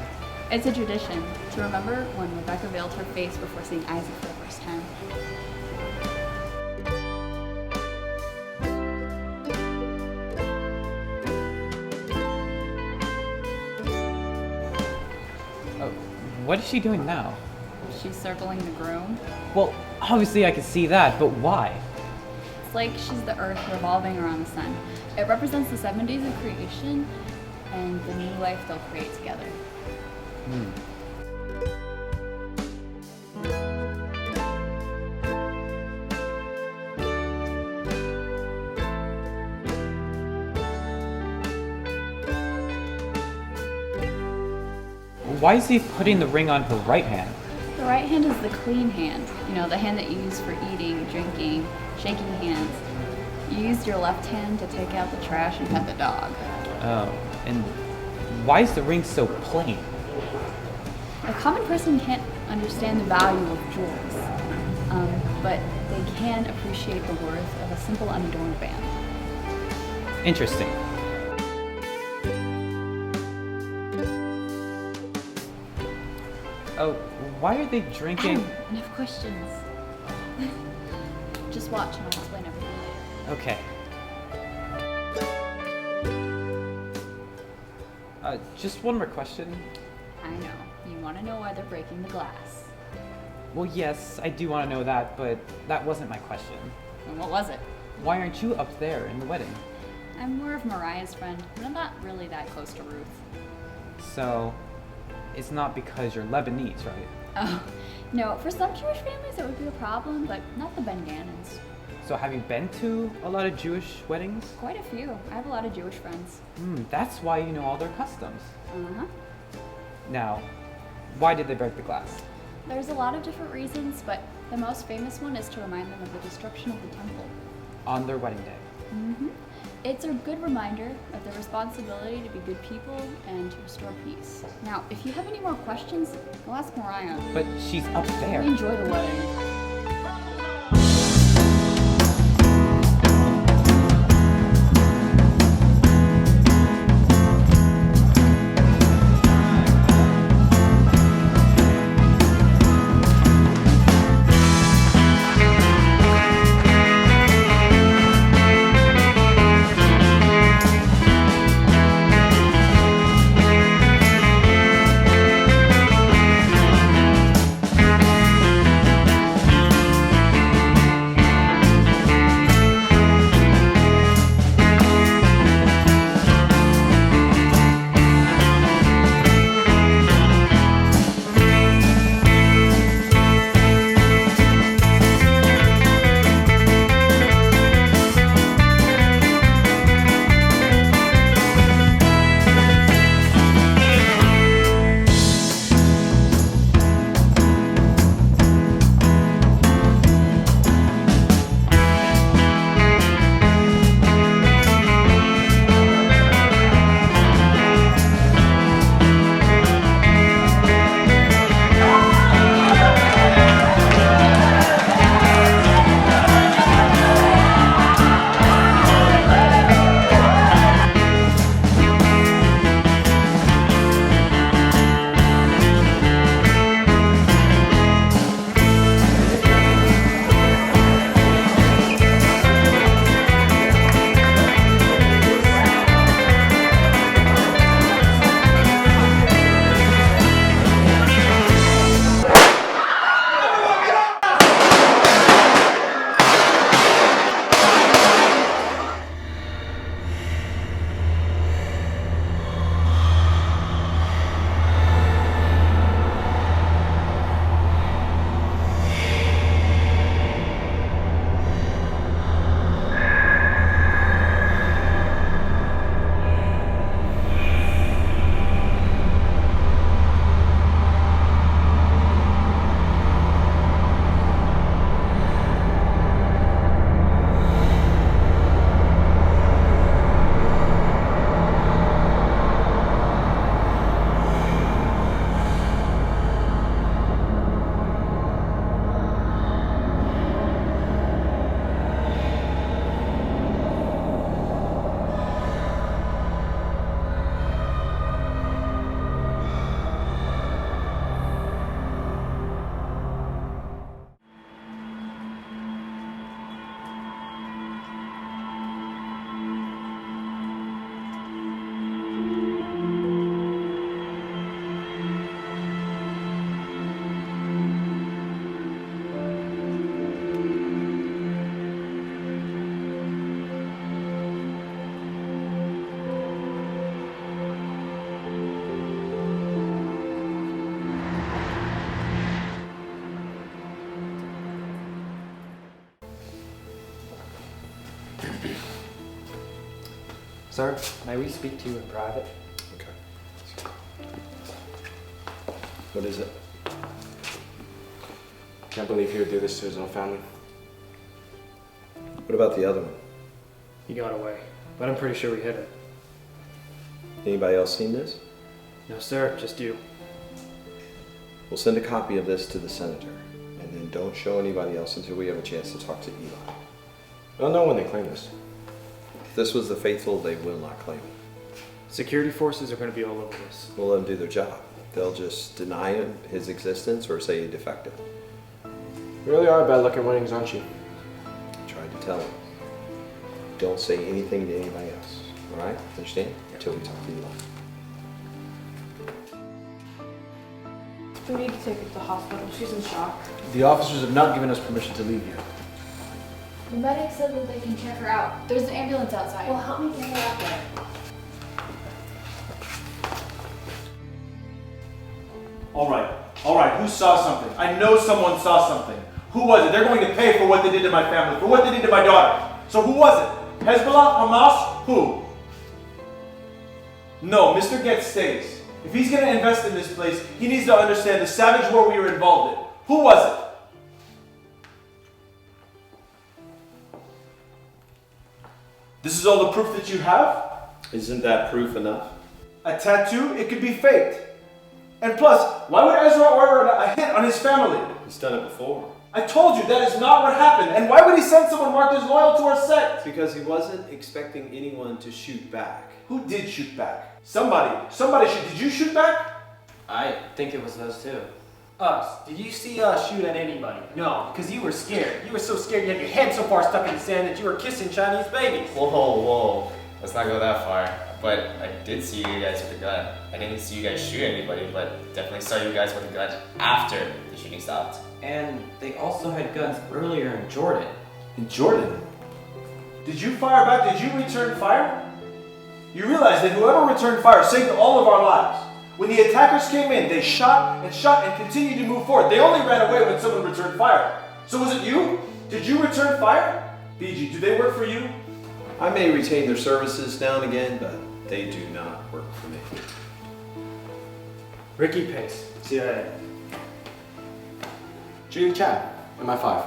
It's a tradition to remember when Rebecca veiled her face before seeing Isaac for the first time. What is she doing now? She's circling the groom. Well, obviously I can see that, but why? It's like she's the earth revolving around the sun. It represents the 7 days of creation and the new life they'll create together. Why is he putting the ring on her right hand? The right hand is the clean hand. You know, the hand that you use for eating, drinking, shaking hands. You used your left hand to take out the trash and pet the dog. Oh, and why is the ring so plain? A common person can't understand the value of jewels, but they can appreciate the worth of a simple unadorned band. Interesting. Oh, why are they drinking? Enough questions. Just watch and I'll explain everything. Okay. Just one more question. I know. You want to know why they're breaking the glass. Well, yes, I do want to know that, but that wasn't my question. And what was it? Why aren't you up there in the wedding? I'm more of Mariah's friend, but I'm not really that close to Ruth. So, it's not because you're Lebanese, right? Oh, no. For some Jewish families, it would be a problem, but not the Ben Gannons. So have you been to a lot of Jewish weddings? Quite a few. I have a lot of Jewish friends. That's why you know all their customs. Uh-huh. Now, why did they break the glass? There's a lot of different reasons, but the most famous one is to remind them of the destruction of the temple. On their wedding day. Mm-hmm. It's a good reminder of their responsibility to be good people and to restore peace. Now, if you have any more questions, go ask Moriah. But she's up there. Enjoy the wedding. Sir, may we speak to you in private? Okay. What is it? Can't believe he would do this to his own family. What about the other one? He got away, but I'm pretty sure we hit it. Anybody else seen this? No, sir, just you. We'll send a copy of this to the senator, and then don't show anybody else until we have a chance to talk to Eli. They'll know when they claim this. If this was the faithful, they will not claim it. Security forces are going to be all over this. We'll let them do their job. They'll just deny him his existence or say he's defective. You really are bad luck at winnings, aren't you? I tried to tell him. Don't say anything to anybody else. All right? Understand? Until we talk to Eli. We need to take her to the hospital. She's in shock. The officers have not given us permission to leave yet. The medic said that they can check her out. There's an ambulance outside. Well, help me get her out there. All right, who saw something? I know someone saw something. Who was it? They're going to pay for what they did to my family, for what they did to my daughter. So who was it? Hezbollah? Hamas? Who? No, Mr. Getz stays. If he's going to invest in this place, he needs to understand the savage war we were involved in. Who was it? This is all the proof that you have? Isn't that proof enough? A tattoo? It could be faked. And plus, why would Ezra order a hit on his family? He's done it before. I told you that is not what happened. And why would he send someone marked as loyal to our sect? Because he wasn't expecting anyone to shoot back. Who did shoot back? Somebody shoot. Did you shoot back? I think it was those two. Us. Did you see us shoot at anybody? No, because you were scared. You were so scared you had your head so far stuck in the sand that you were kissing Chinese babies. Whoa. Let's not go that far. But I did see you guys with a gun. I didn't see you guys shoot anybody, but definitely saw you guys with a gun after the shooting stopped. And they also had guns earlier in Jordan. In Jordan? Did you fire back? Did you return fire? You realize that whoever returned fire saved all of our lives. When the attackers came in, they shot and continued to move forward. They only ran away when someone returned fire. So was it you? Did you return fire? BG, do they work for you? I may retain their services now and again, but they do not work for me. Ricky Pace, CIA. Julie Chad, MI5.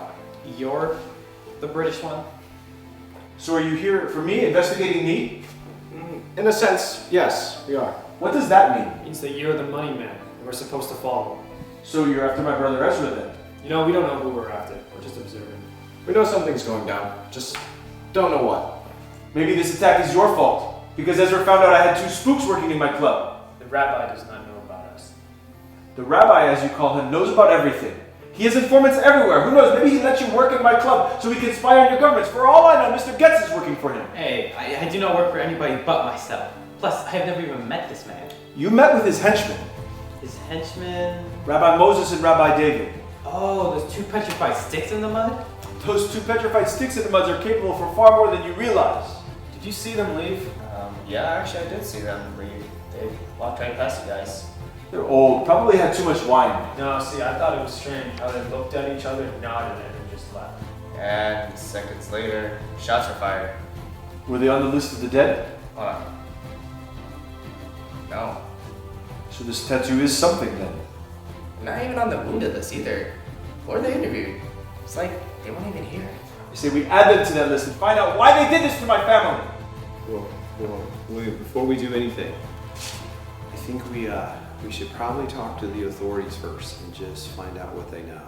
You're the British one? So are you here for me, investigating me? In a sense, yes, we are. What does that mean? It means that you're the money man and we're supposed to follow. So you're after my brother Ezra then? You know, we don't know who we're after. We're just observing. We know something's going down. Just don't know what. Maybe this attack is your fault, because Ezra found out I had two spooks working in my club. The rabbi does not know about us. The rabbi, as you call him, knows about everything. He has informants everywhere. Who knows? Maybe he let you work in my club so he can spy on your governments. For all I know, Mr. Getz is working for him. Hey, I do not work for anybody but myself. Plus, I have never even met this man. You met with his henchmen. His henchmen? Rabbi Moses and Rabbi David. Oh, those two petrified sticks in the mud? Those two petrified sticks in the mud are capable for far more than you realize. Did you see them leave? Yeah, actually I did see them leave. They walked right past you guys. They're old, probably had too much wine. No, see, I thought it was strange how they looked at each other, nodded, and just left. And seconds later, shots were fired. Were they on the list of the dead? Hold on. No. So this tattoo is something then? Not even on the wounded list either. Or the interview. It's like they weren't even here. I say we add them to that list and find out why they did this to my family. Well, before we do anything, I think we should probably talk to the authorities first and just find out what they know.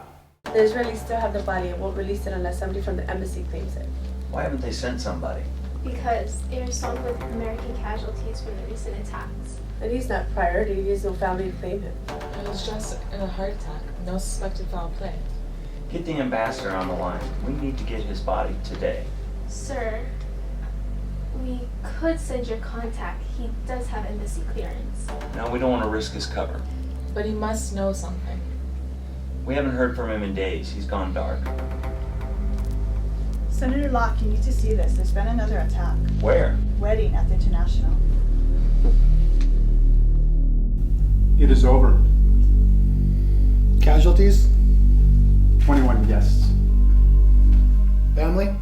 The Israelis still have the body and won't release it unless somebody from the embassy claims it. Why haven't they sent somebody? Because they are sold with American casualties from the recent attacks. And he's not priority, he has no family to claim him. He was just in a heart attack, no suspected foul play. Get the ambassador on the line. We need to get his body today. Sir, we could send your contact. He does have embassy clearance. No, we don't want to risk his cover. But he must know something. We haven't heard from him in days. He's gone dark. Senator Locke, you need to see this. There's been another attack. Where? Wedding at the International. It is over. Casualties? 21 guests. Family?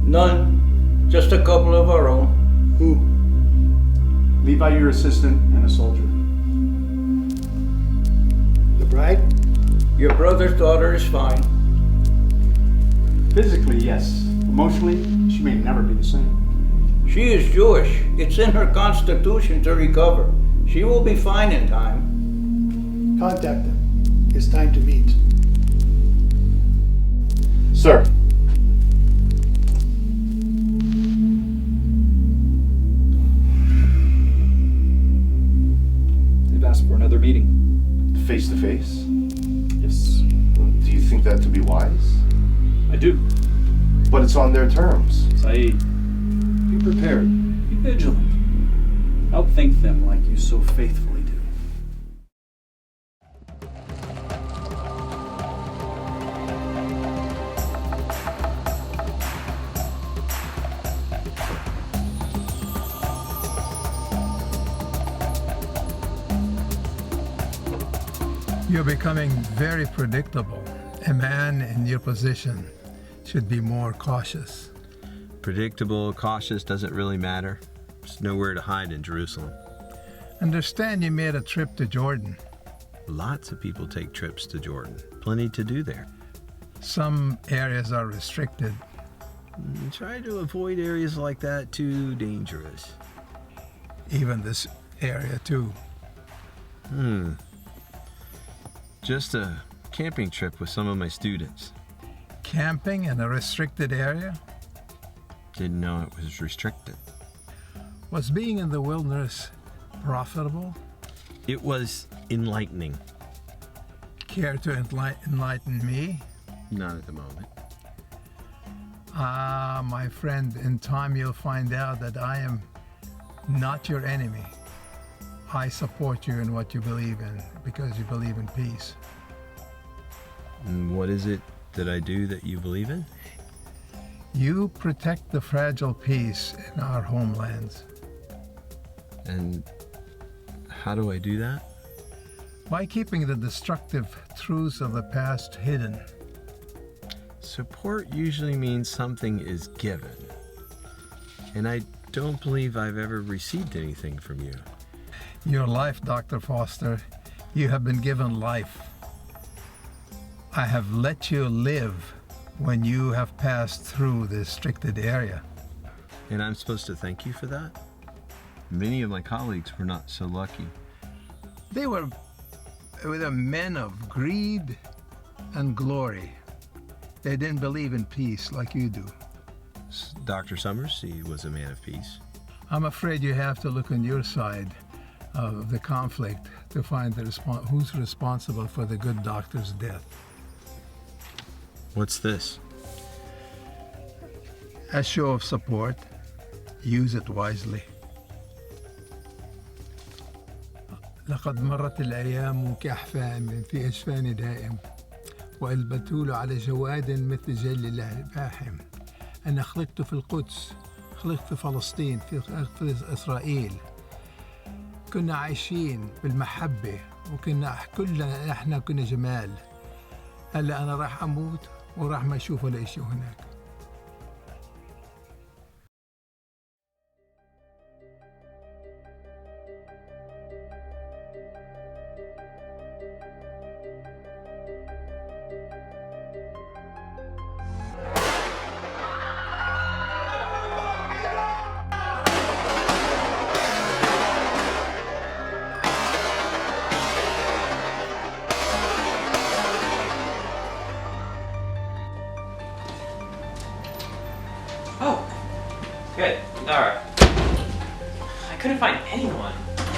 None. Just a couple of our own. Who? accompanied by your assistant and a soldier. The bride? Your brother's daughter is fine. Physically, yes. Emotionally, she may never be the same. She is Jewish. It's in her constitution to recover. She will be fine in time. Contact them. It's time to meet. Sir. They've asked for another meeting. Face to face? Yes. Do you think that to be wise? I do. But it's on their terms. Saeed, be prepared. Be vigilant. Outthink them like you so faithfully do. You're becoming very predictable. A man in your position should be more cautious. Predictable, cautious doesn't really matter. There's nowhere to hide in Jerusalem. Understand you made a trip to Jordan. Lots of people take trips to Jordan. Plenty to do there. Some areas are restricted. Try to avoid areas like that, too dangerous. Even this area, too. Just a camping trip with some of my students. Camping in a restricted area? Didn't know it was restricted. Was being in the wilderness profitable? It was enlightening. Care to enlighten me? Not at the moment. Ah, my friend, in time you'll find out that I am not your enemy. I support you in what you believe in because you believe in peace. And what is it that I do that you believe in? You protect the fragile peace in our homelands. And how do I do that? By keeping the destructive truths of the past hidden. Support usually means something is given. And I don't believe I've ever received anything from you. Your life, Dr. Foster, you have been given life. I have let you live when you have passed through the restricted area. And I'm supposed to thank you for that? Many of my colleagues were not so lucky. They were men of greed and glory. They didn't believe in peace like you do. Dr. Summers, he was a man of peace. I'm afraid you have to look on your side of the conflict to find who's responsible for the good doctor's death. What's this? A show of support. Use it wisely. لقد مرت الأيام كأحفام في أجفان دائم والبتول على جواد مثل جل الله باحم. أنا خلقت في القدس، خلقت في فلسطين، في إسرائيل. كنا عايشين بالمحبة وكنا كلنا احنا كنا جمال. هلا أنا راح أموت وراح ما أشوف ولا إشي هناك. Good. Alright. I couldn't find anyone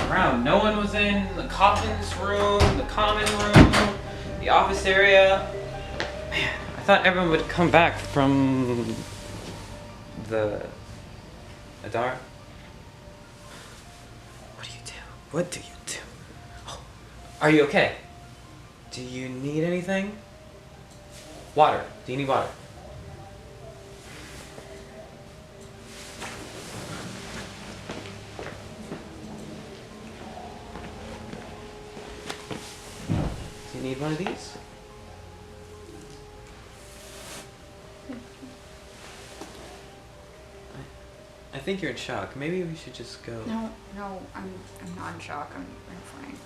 around. No one was in the coffins room, the common room, the office area. Man, I thought everyone would come back from the Adar. What do you do? What do you do? Oh, are you okay? Do you need anything? Water. Do you need water? Do you need one of these? I think you're in shock. Maybe we should just go. No, I'm not in shock. I'm fine.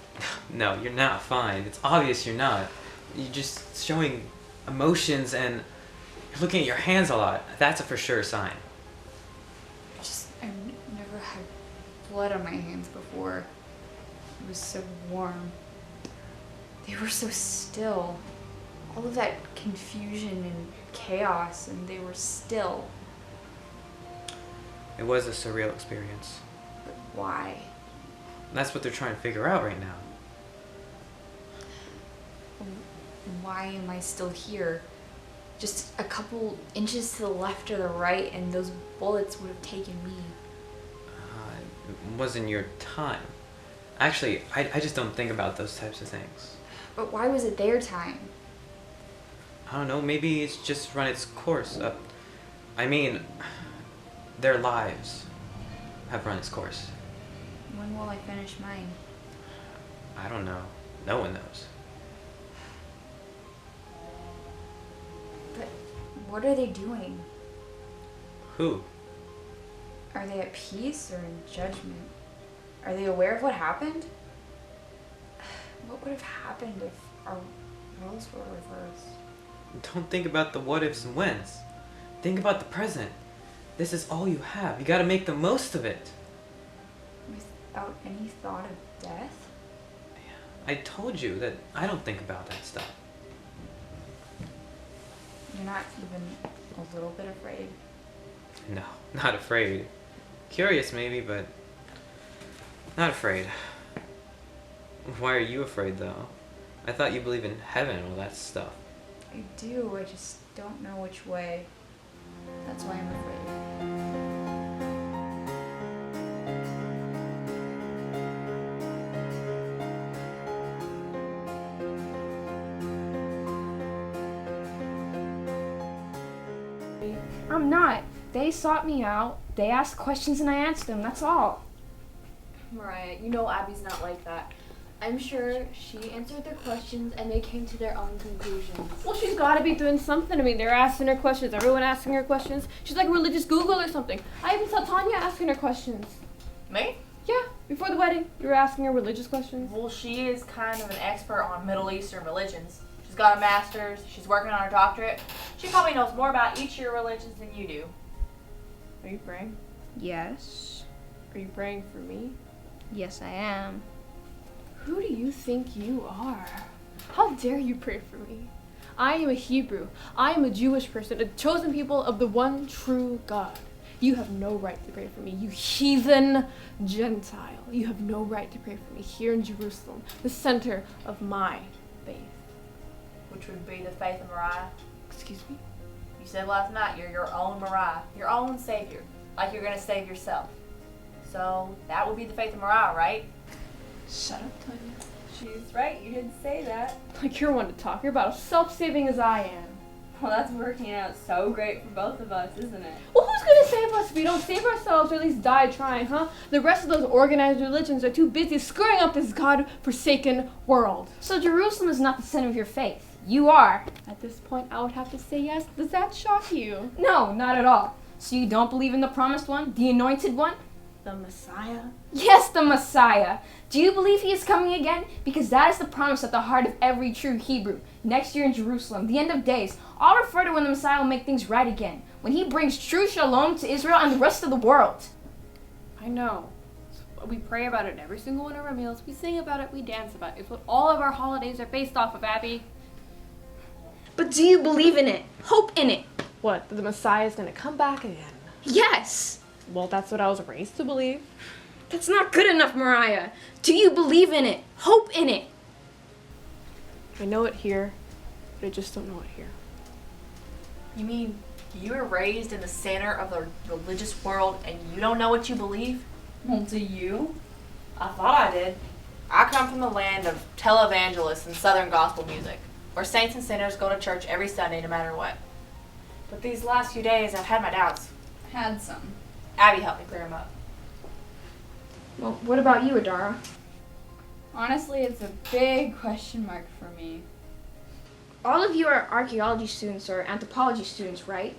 No, you're not fine. It's obvious you're not. You're just showing emotions and you're looking at your hands a lot. That's a for sure sign. I've never had blood on my hands before. It was so warm. They were so still. All of that confusion and chaos, and they were still. It was a surreal experience. But why? That's what they're trying to figure out right now. Why am I still here? Just a couple inches to the left or the right, and those bullets would have taken me. It wasn't your time. Actually, I just don't think about those types of things. But why was it their time? I don't know, maybe it's just run its course. I mean, their lives have run its course. When will I finish mine? I don't know. No one knows. But what are they doing? Who? Are they at peace or in judgment? Are they aware of what happened? What would have happened if our roles were reversed? Don't think about the what ifs and whens. Think about the present. This is all you have. You gotta make the most of it. Without any thought of death? I told you that I don't think about that stuff. You're not even a little bit afraid? No, not afraid. Curious maybe, but not afraid. Why are you afraid though? I thought you believe in heaven and all that stuff. I do, I just don't know which way. That's why I'm afraid. I'm not. They sought me out. They asked questions and I answered them. That's all. Moriah, you know Abby's not like that. I'm sure she answered their questions and they came to their own conclusions. Well, she's got to be doing something. I mean, they're asking her questions. Everyone asking her questions. She's like religious Google or something. I even saw Tanya asking her questions. Me? Yeah, before the wedding, you were asking her religious questions. Well, she is kind of an expert on Middle Eastern religions. She's got a master's. She's working on her doctorate. She probably knows more about each of your religions than you do. Are you praying? Yes. Are you praying for me? Yes, I am. Who do you think you are? How dare you pray for me? I am a Hebrew. I am a Jewish person, a chosen people of the one true God. You have no right to pray for me, you heathen Gentile. You have no right to pray for me here in Jerusalem, the center of my faith. Which would be the faith of Moriah. Excuse me? You said last night you're your own Moriah, your own savior, like you're going to save yourself. So that would be the faith of Moriah, right? Shut up, Tanya. She's right, you did say that. Like you're one to talk. You're about as self-saving as I am. Well, that's working out so great for both of us, isn't it? Well, who's gonna save us if we don't save ourselves or at least die trying, huh? The rest of those organized religions are too busy screwing up this God-forsaken world. So Jerusalem is not the center of your faith. You are. At this point, I would have to say yes. Does that shock you? No, not at all. So you don't believe in the promised one? The anointed one? The Messiah? Yes, the Messiah. Do you believe he is coming again? Because that is the promise at the heart of every true Hebrew. Next year in Jerusalem, the end of days, all refer to when the Messiah will make things right again. When he brings true shalom to Israel and the rest of the world. I know. We pray about it in every single one of our meals. We sing about it. We dance about it. It's what all of our holidays are based off of, Abby. But do you believe in it? Hope in it? What? That the Messiah is going to come back again? Yes. Well, that's what I was raised to believe. That's not good enough, Moriah. Do you believe in it? Hope in it? I know it here, but I just don't know it here. You mean you were raised in the center of the religious world and you don't know what you believe? Well, do you? I thought I did. I come from the land of televangelists and southern gospel music, where saints and sinners go to church every Sunday no matter what. But these last few days I've had my doubts. Had some. Abby helped me clear them up. Well, what about you, Adara? Honestly, it's a big question mark for me. All of you are archaeology students or anthropology students, right?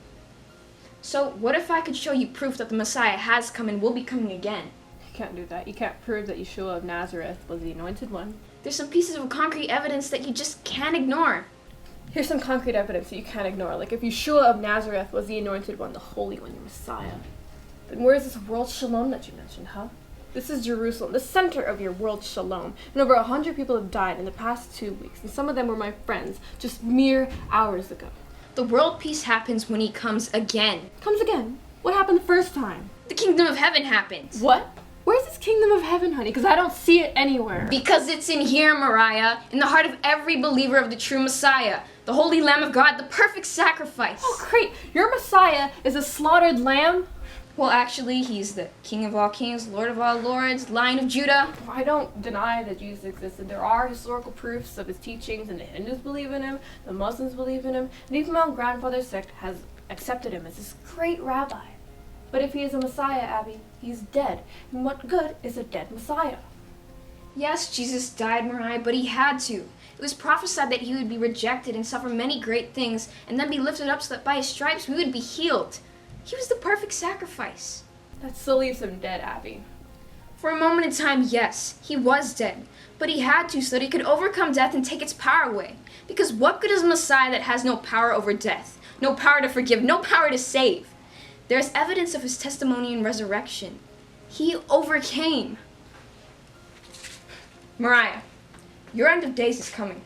So what if I could show you proof that the Messiah has come and will be coming again? You can't do that. You can't prove that Yeshua of Nazareth was the anointed one. There's some pieces of concrete evidence that you just can't ignore. Here's some concrete evidence that you can't ignore. Like if Yeshua of Nazareth was the anointed one, the Holy One, the Messiah, then where's this world shalom that you mentioned, huh? This is Jerusalem, the center of your world shalom. And over 100 people have died in the past 2 weeks, and some of them were my friends just mere hours ago. The world peace happens when he comes again. Comes again? What happened the first time? The kingdom of heaven happens. What? Where's this kingdom of heaven, honey? Because I don't see it anywhere. Because it's in here, Moriah, in the heart of every believer of the true Messiah, the Holy Lamb of God, the perfect sacrifice. Oh, great. Your Messiah is a slaughtered lamb? Well, actually, he's the King of all kings, Lord of all lords, Lion of Judah. I don't deny that Jesus existed. There are historical proofs of his teachings, and the Hindus believe in him, the Muslims believe in him, and even my own grandfather's sect has accepted him as this great rabbi. But if he is a Messiah, Abby, he's dead. And what good is a dead Messiah? Yes, Jesus died, Moriah, but he had to. It was prophesied that he would be rejected and suffer many great things, and then be lifted up so that by his stripes we would be healed. He was the perfect sacrifice. That still leaves him dead, Abby. For a moment in time, yes, he was dead. But he had to so that he could overcome death and take its power away. Because what good is a Messiah that has no power over death? No power to forgive, no power to save? There's evidence of his testimony and resurrection. He overcame. Moriah, your end of days is coming.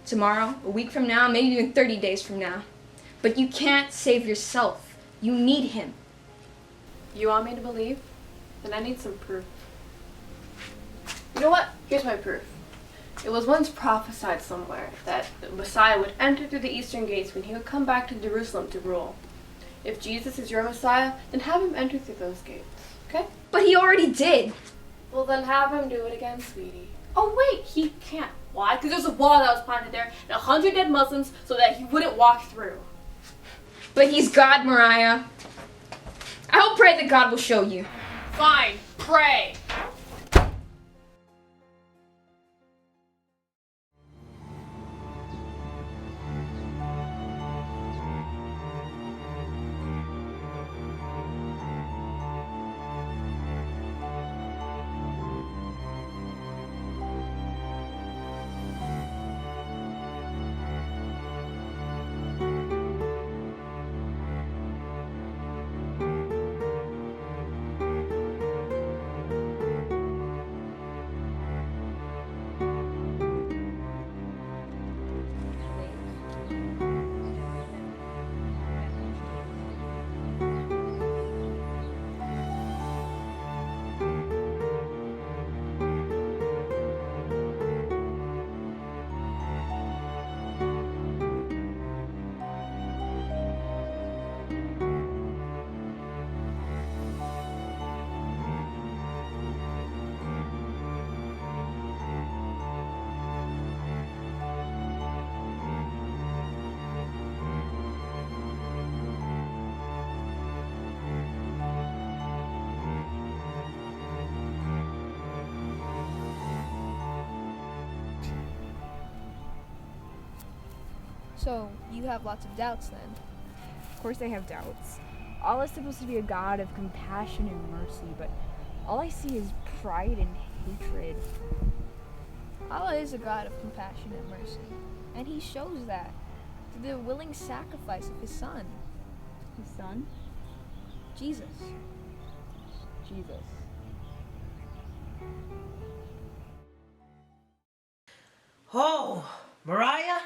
Tomorrow, a week from now, maybe even 30 days from now. But you can't save yourself. You need him. You want me to believe? Then I need some proof. You know what? Here's my proof. It was once prophesied somewhere that the Messiah would enter through the eastern gates when he would come back to Jerusalem to rule. If Jesus is your Messiah, then have him enter through those gates, okay? But he already did. Well, then have him do it again, sweetie. Oh, wait, he can't. Why? Because there's a wall that was planted there and 100 dead Muslims so that he wouldn't walk through. But he's God, Moriah. I will pray that God will show you. Fine, pray. So, you have lots of doubts then? Of course I have doubts. Allah is supposed to be a God of compassion and mercy, but all I see is pride and hatred. Allah is a God of compassion and mercy, and he shows that through the willing sacrifice of his son. His son? Jesus. Jesus. Oh, Moriah?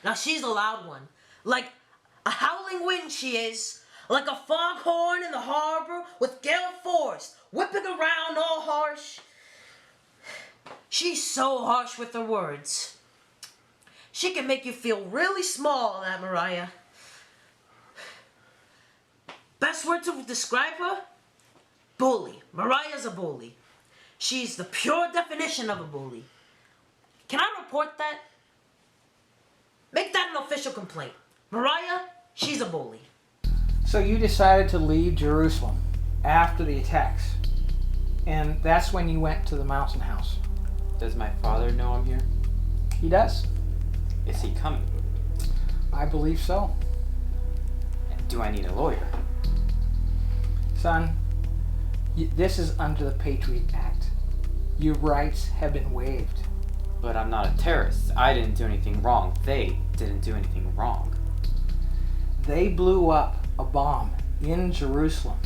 Now she's a loud one. Like a howling wind she is. Like a foghorn in the harbor with gale force, whipping around all harsh. She's so harsh with her words. She can make you feel really small, that Moriah. Best word to describe her? Bully. Mariah's a bully. She's the pure definition of a bully. Can I report that? Make that an official complaint. Moriah, she's a bully. So you decided to leave Jerusalem after the attacks, and that's when you went to the mountain house. Does my father know I'm here? He does. Is he coming? I believe so. Do I need a lawyer? Son, this is under the Patriot Act. Your rights have been waived. But I'm not a terrorist. I didn't do anything wrong. They didn't do anything wrong. They blew up a bomb in Jerusalem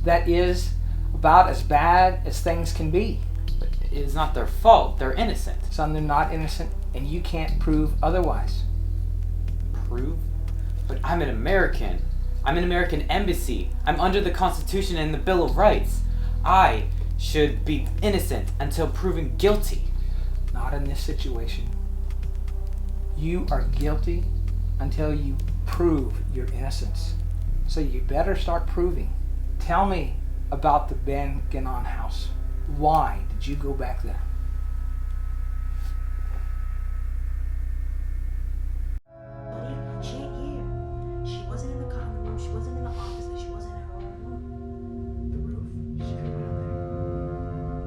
that is about as bad as things can be. But it is not their fault. They're innocent. Son, they're not innocent, and you can't prove otherwise. Prove? But I'm an American. I'm an American embassy. I'm under the Constitution and the Bill of Rights. I should be innocent until proven guilty. Not in this situation. You are guilty until you prove your innocence. So you better start proving. Tell me about the Ben Gannon house. Why did you go back there? She ain't here. She wasn't in the common room. She wasn't in the office. And she wasn't in her own room. The roof. She couldn't go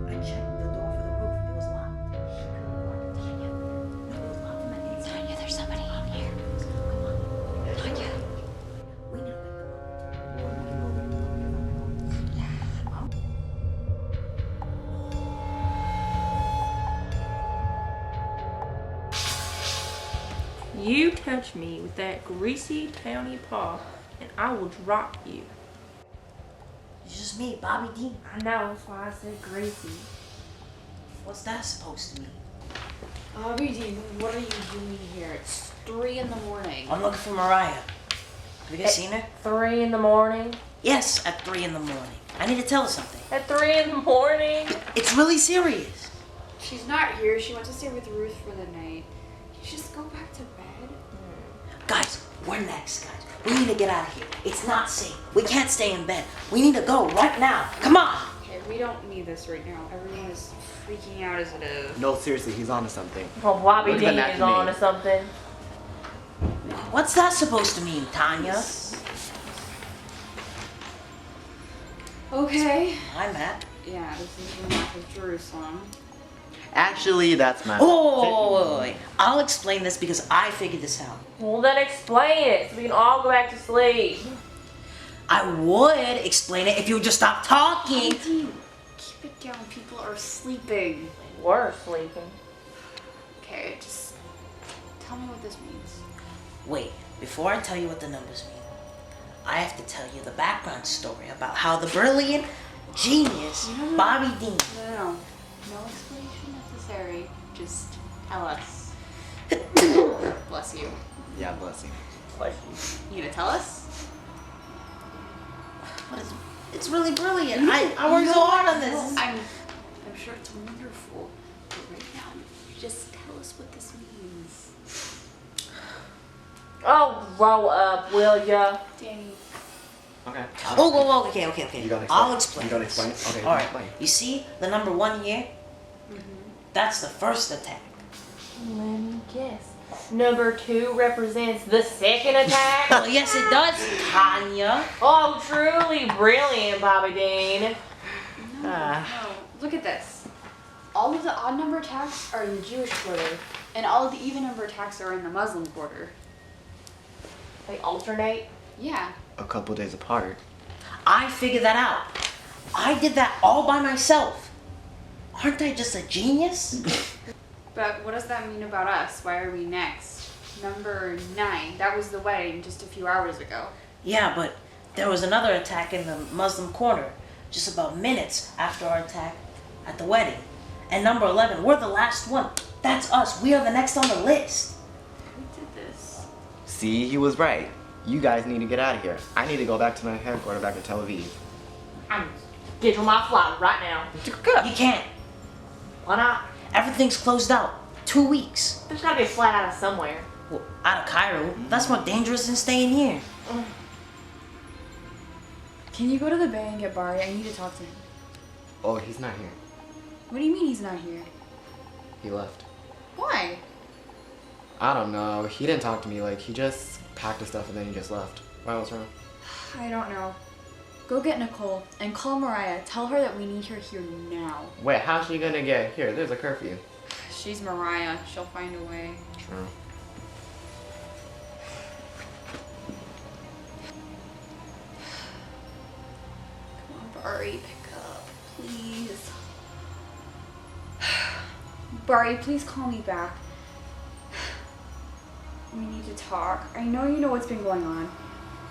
there. I checked the door for the roof. It was locked. She couldn't go up. Tanya. No, it was locked from the inside. Tanya, there's somebody in here. Come on. Tanya. We need to wake them up. You touch me with that greasy towny paw, and I will drop you. It's just me, Bobby D. I know, that's why I said greasy. What's that supposed to mean? Bobby D, what are you doing here? It's 3 in the morning. I'm looking for Moriah. Have you guys seen her? 3 in the morning? Yes, at 3 in the morning. I need to tell her something. At 3 in the morning? It's really serious. She's not here. She went to stay with Ruth for the night. You just go back to bed. Guys, we're next, guys. We need to get out of here. It's not safe. We can't stay in bed. We need to go right now. Come on. Okay, we don't need this right now. Everyone is freaking out as it is. No, seriously, he's on to something. Oh, Bobby Look D at that is to me. on to something. What's that supposed to mean, Tanya? Okay. Hi, Matt. Yeah, this is the map of Jerusalem. Actually, that's my. Oh, wait. I'll explain this because I figured this out. Well, then explain it so we can all go back to sleep. I would explain it if you would just stop talking. Keep it down. People are sleeping. We're sleeping. Okay, just tell me what this means. Wait, before I tell you what the numbers mean, I have to tell you the background story about how the brilliant genius Bobby Dean. No. No explanation necessary. Just tell us. Bless you. Yeah, bless you. Bless you. You gonna tell us? What is it? It's really brilliant. I worked so hard on this. No, I'm sure it's wonderful. But right now, just tell us what this means. Oh, grow up, will ya? Danny. Okay. Okay. You don't explain. I'll explain. You don't this. explain? Okay, All right. explain. You see the number 1 here? That's the first attack. Let me guess. Number 2 represents the second attack? Well, yes, it does, Tanya. Oh, truly brilliant, Bobby Dean. No. Look at this. All of the odd number attacks are in the Jewish quarter, and all of the even number attacks are in the Muslim quarter. They alternate? Yeah. A couple days apart. I figured that out. I did that all by myself. Aren't I just a genius? But what does that mean about us? Why are we next? Number 9. That was the wedding just a few hours ago. Yeah, but there was another attack in the Muslim corner just about minutes after our attack at the wedding. And number 11, we're the last one. That's us. We are the next on the list. Who did this? See, he was right. You guys need to get out of here. I need to go back to my headquarters back in Tel Aviv. I'm scheduling my flight right now. You can't. Why not? Everything's closed out. 2 weeks. There's gotta be a flight out of somewhere. Well, out of Cairo. That's more dangerous than staying here. Can you go to the bay and get Barry? I need to talk to him. Oh, he's not here. What do you mean he's not here? He left. Why? I don't know. He didn't talk to me. Like, he just packed his stuff and then he just left. Why, what's wrong? I don't know. Go get Nicole and call Moriah. Tell her that we need her here now. Wait, how's she gonna get here? There's a curfew. She's Moriah. She'll find a way. True. Come Bari, pick up, please. Bari, please call me back. We need to talk. I know you know what's been going on.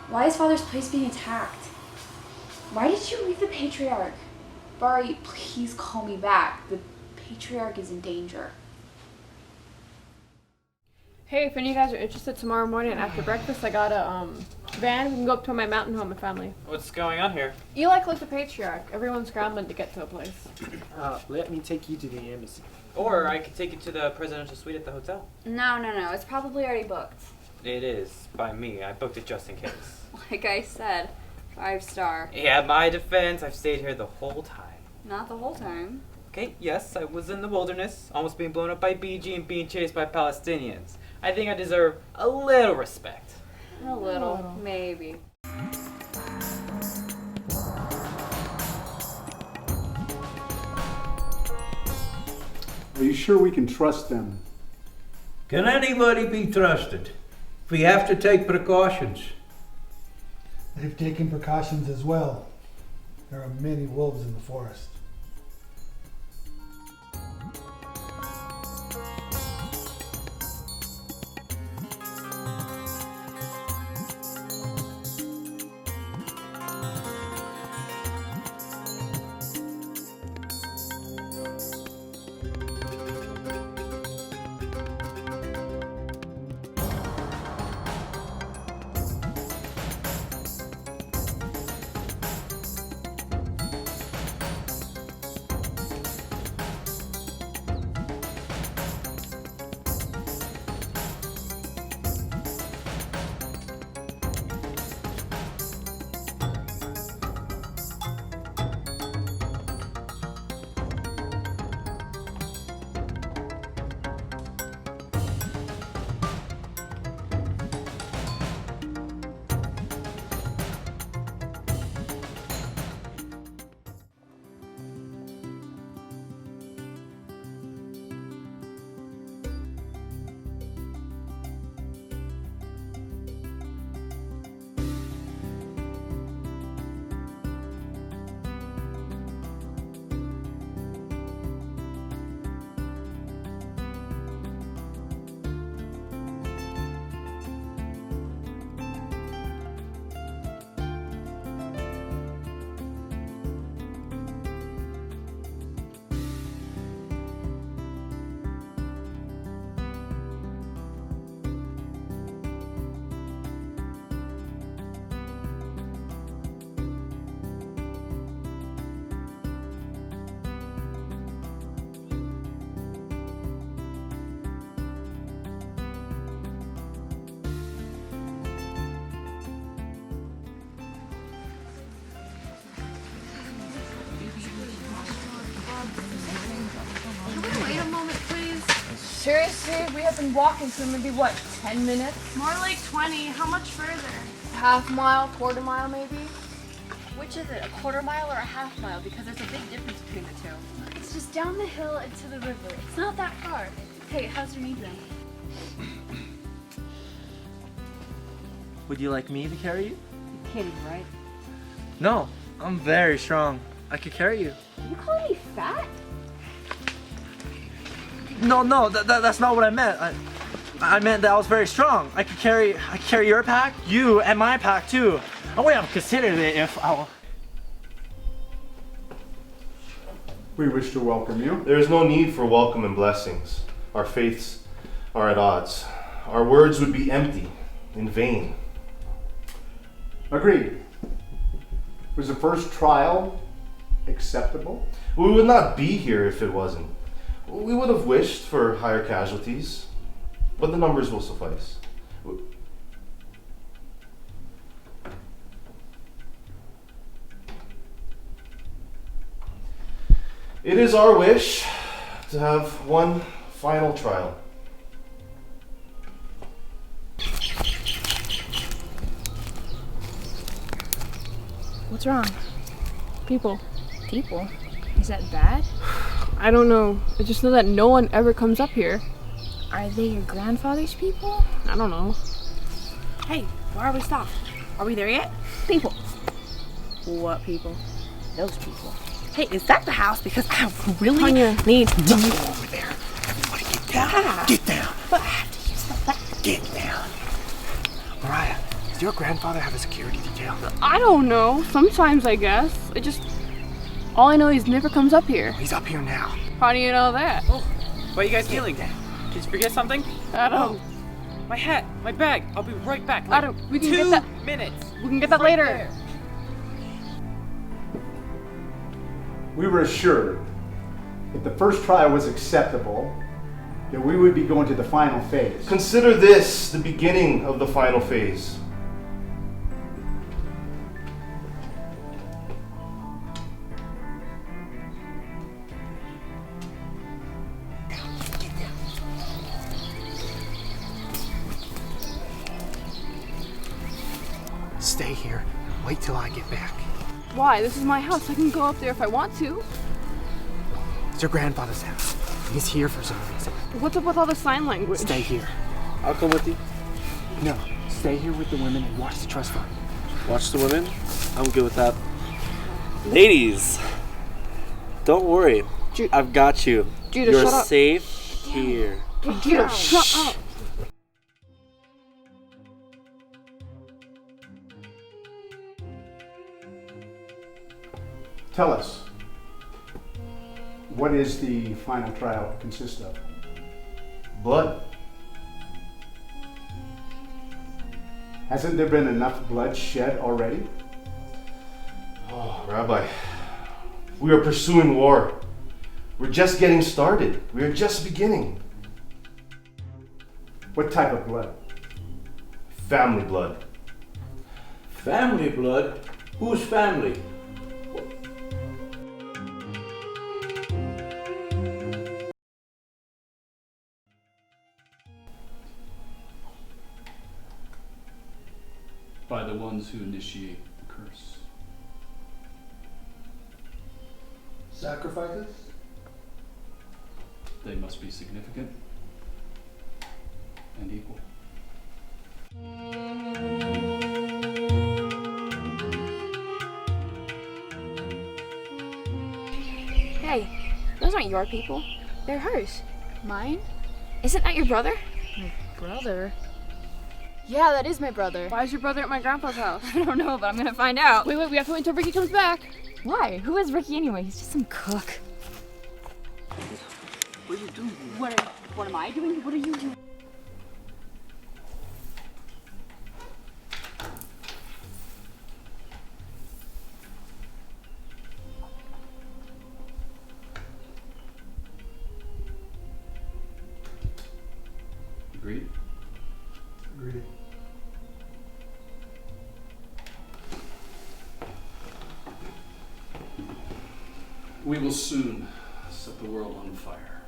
Why is Father's place being attacked? Why did you leave the Patriarch? Bari, please call me back. The Patriarch is in danger. Hey, if any of you guys are interested, tomorrow morning after breakfast, I got a van. We can go up to my mountain home and family. What's going on here? Eli like the Patriarch. Everyone's scrambling to get to a place. Let me take you to the embassy. Or I could take you to the presidential suite at the hotel. No. It's probably already booked. It is, by me. I booked it just in case. Like I said, 5-star. Yeah, my defense, I've stayed here the whole time. Not the whole time. Okay, yes, I was in the wilderness, almost being blown up by BG and being chased by Palestinians. I think I deserve a little respect. A little. Maybe. Are you sure we can trust them? Can anybody be trusted? We have to take precautions. They've taken precautions as well. There are many wolves in the forest. Seriously, we have been walking for maybe, what, 10 minutes? More like 20. How much further? Half mile, quarter mile maybe? Which is it, a quarter mile or a half mile? Because there's a big difference between the two. It's just down the hill and to the river. It's not that far. Hey, how's your knee been? Would you like me to carry you? You're kidding, right? No, I'm very strong. I could carry you. You calling me fat? No, that's not what I meant. I meant that I was very strong. I could carry your pack, you, and my pack too. I wouldn't have considered it if I. We wish to welcome you. There is no need for welcome and blessings. Our faiths are at odds. Our words would be empty, in vain. Agreed. Was the first trial acceptable? We would not be here if it wasn't. We would have wished for higher casualties, but the numbers will suffice. It is our wish to have one final trial. What's wrong? People. People? Is that bad? I don't know. I just know that no one ever comes up here. Are they your grandfather's people? I don't know. Hey, why are we stopped? Are we there yet? People. What people? those people. Hey, is that the house? Because I really need to go over there. Everybody get down. Get down. But I have to use the back. Get down. Moriah, does your grandfather have a security detail? I don't know. Sometimes, I guess. All I know, he never comes up here. He's up here now. How do you know that? Oh, why are you guys feeling? Did you forget something? I don't. My hat, my bag. I'll be right back. I don't. We can 2 get that. minutes. We can get that later. There. We were assured that the first trial was acceptable, that we would be going to the final phase. Consider this the beginning of the final phase. Stay here. Wait till I get back. Why? This is my house. I can go up there if I want to. It's your grandfather's house. He's here for some reason. What's up with all the sign language? Stay here. I'll come with you. No, stay here with the women and watch the trust fund. Watch the women? I'm good with that. Ladies, don't worry. I've got you. Judah, You're shut up. safe here. Judah, shut up. Tell us, what is the final trial consist of? Blood. Hasn't there been enough blood shed already? Oh, Rabbi, we are pursuing war. We're just getting started. We are just beginning. What type of blood? Family blood. Family blood? Whose family? By the ones who initiate the curse. Sacrifices? They must be significant and equal. Hey, those aren't your people. They're hers. Mine? Isn't that your brother? My brother? Yeah, that is my brother. Why is your brother at my grandpa's house? I don't know, but I'm gonna find out. Wait, we have to wait until Ricky comes back. Why? Who is Ricky anyway? He's just some cook. What are you doing? What am I doing? What are you doing? Agreed? Agreed. We will soon set the world on fire.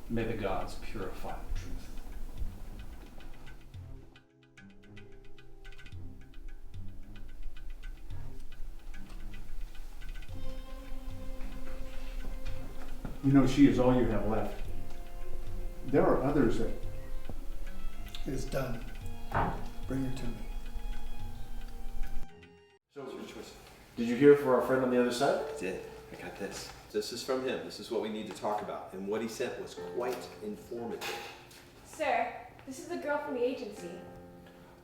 May the gods purify the truth. You know, she is all you have left. There are others that... It is done. Bring her to me. So, did you hear from our friend on the other side? I did. I got this. This is from him. This is what we need to talk about. And what he said was quite informative. Sir, this is the girl from the agency.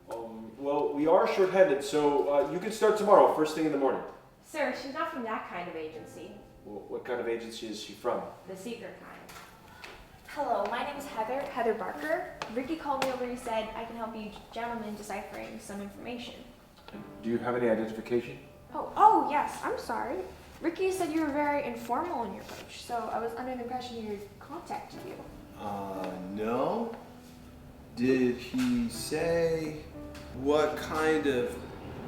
Well, we are short-handed, so you can start tomorrow, first thing in the morning. Sir, she's not from that kind of agency. Well, what kind of agency is she from? The secret kind. Hello, my name is Heather Barker. Ricky called me over and said I can help you gentlemen deciphering some information. Do you have any identification? Oh, yes, I'm sorry. Ricky said you were very informal in your approach, so I was under the impression he contacted you. No. Did he say what kind of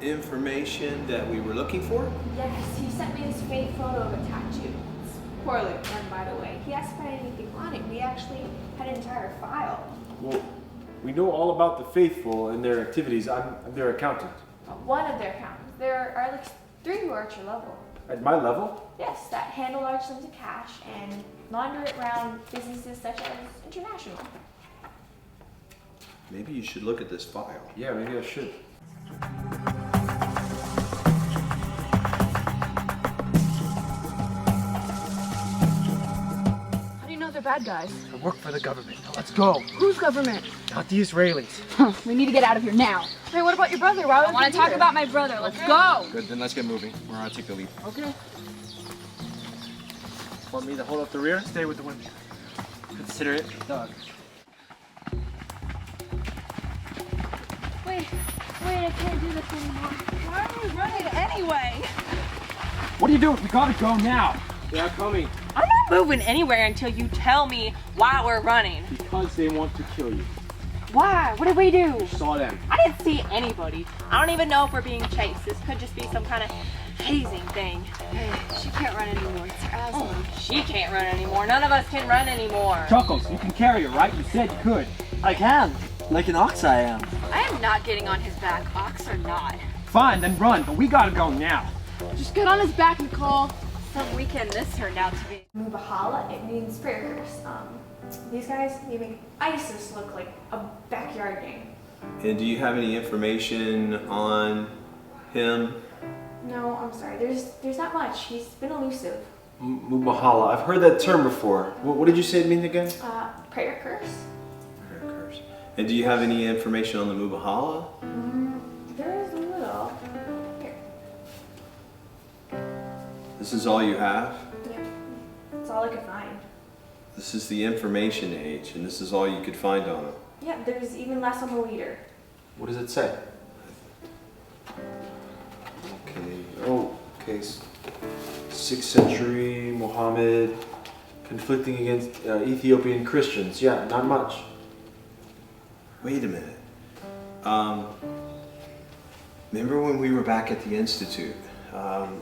information that we were looking for? Yes, he sent me this fake photo of a tattoo. It's poorly done, by the way. He asked if I had anything on it. We actually had an entire file. Well, we know all about the faithful and their activities. I'm their accountant. One of their accountants. There are like 3 who are at your level. At my level? Yes, that handle large sums of cash and launder it around businesses such as international. Maybe you should look at this file. Yeah, maybe I should. How do you know they're bad guys? I work for the government. Now let's go. Whose government? Not the Israelis. We need to get out of here now. Hey, what about your brother? Why I want to talk about my brother. Let's go. Good, then let's get moving. We're gonna take the lead. Okay. Want me to hold up the rear? Stay with the women. Consider it done. Wait, I can't do this anymore. Why are we running anyway? What are you doing? We gotta go now. They are coming. I'm not moving anywhere until you tell me why we're running. Because they want to kill you. Why? What did we do? Saw them. I didn't see anybody. I don't even know if we're being chased. This could just be some kind of hazing thing. She can't run anymore. It's her asthma. Oh, she can't run anymore. None of us can run anymore. Chuckles, you can carry her, right? You said you could. I can. Like an ox I am. I am not getting on his back, ox or not. Fine, then run, but we gotta go now. Just get on his back, Nicole. Some weekend this turned out to be. Mubahala, it means prayer curse. These guys, they make ISIS look like a backyard game. And do you have any information on him? No, I'm sorry. There's not much. He's been elusive. Mubahala. I've heard that term before. What did you say it means again? Prayer curse. Prayer curse. And do you have any information on the Mubahala? There is a little. Here. This is all you have? Yeah. That's all I could find. This is the information age, and this is all you could find on him. Yeah, there's even less on the leader. What does it say? Okay. Oh, okay. 6th century Muhammad conflicting against Ethiopian Christians. Yeah, not much. Wait a minute. Remember when we were back at the Institute?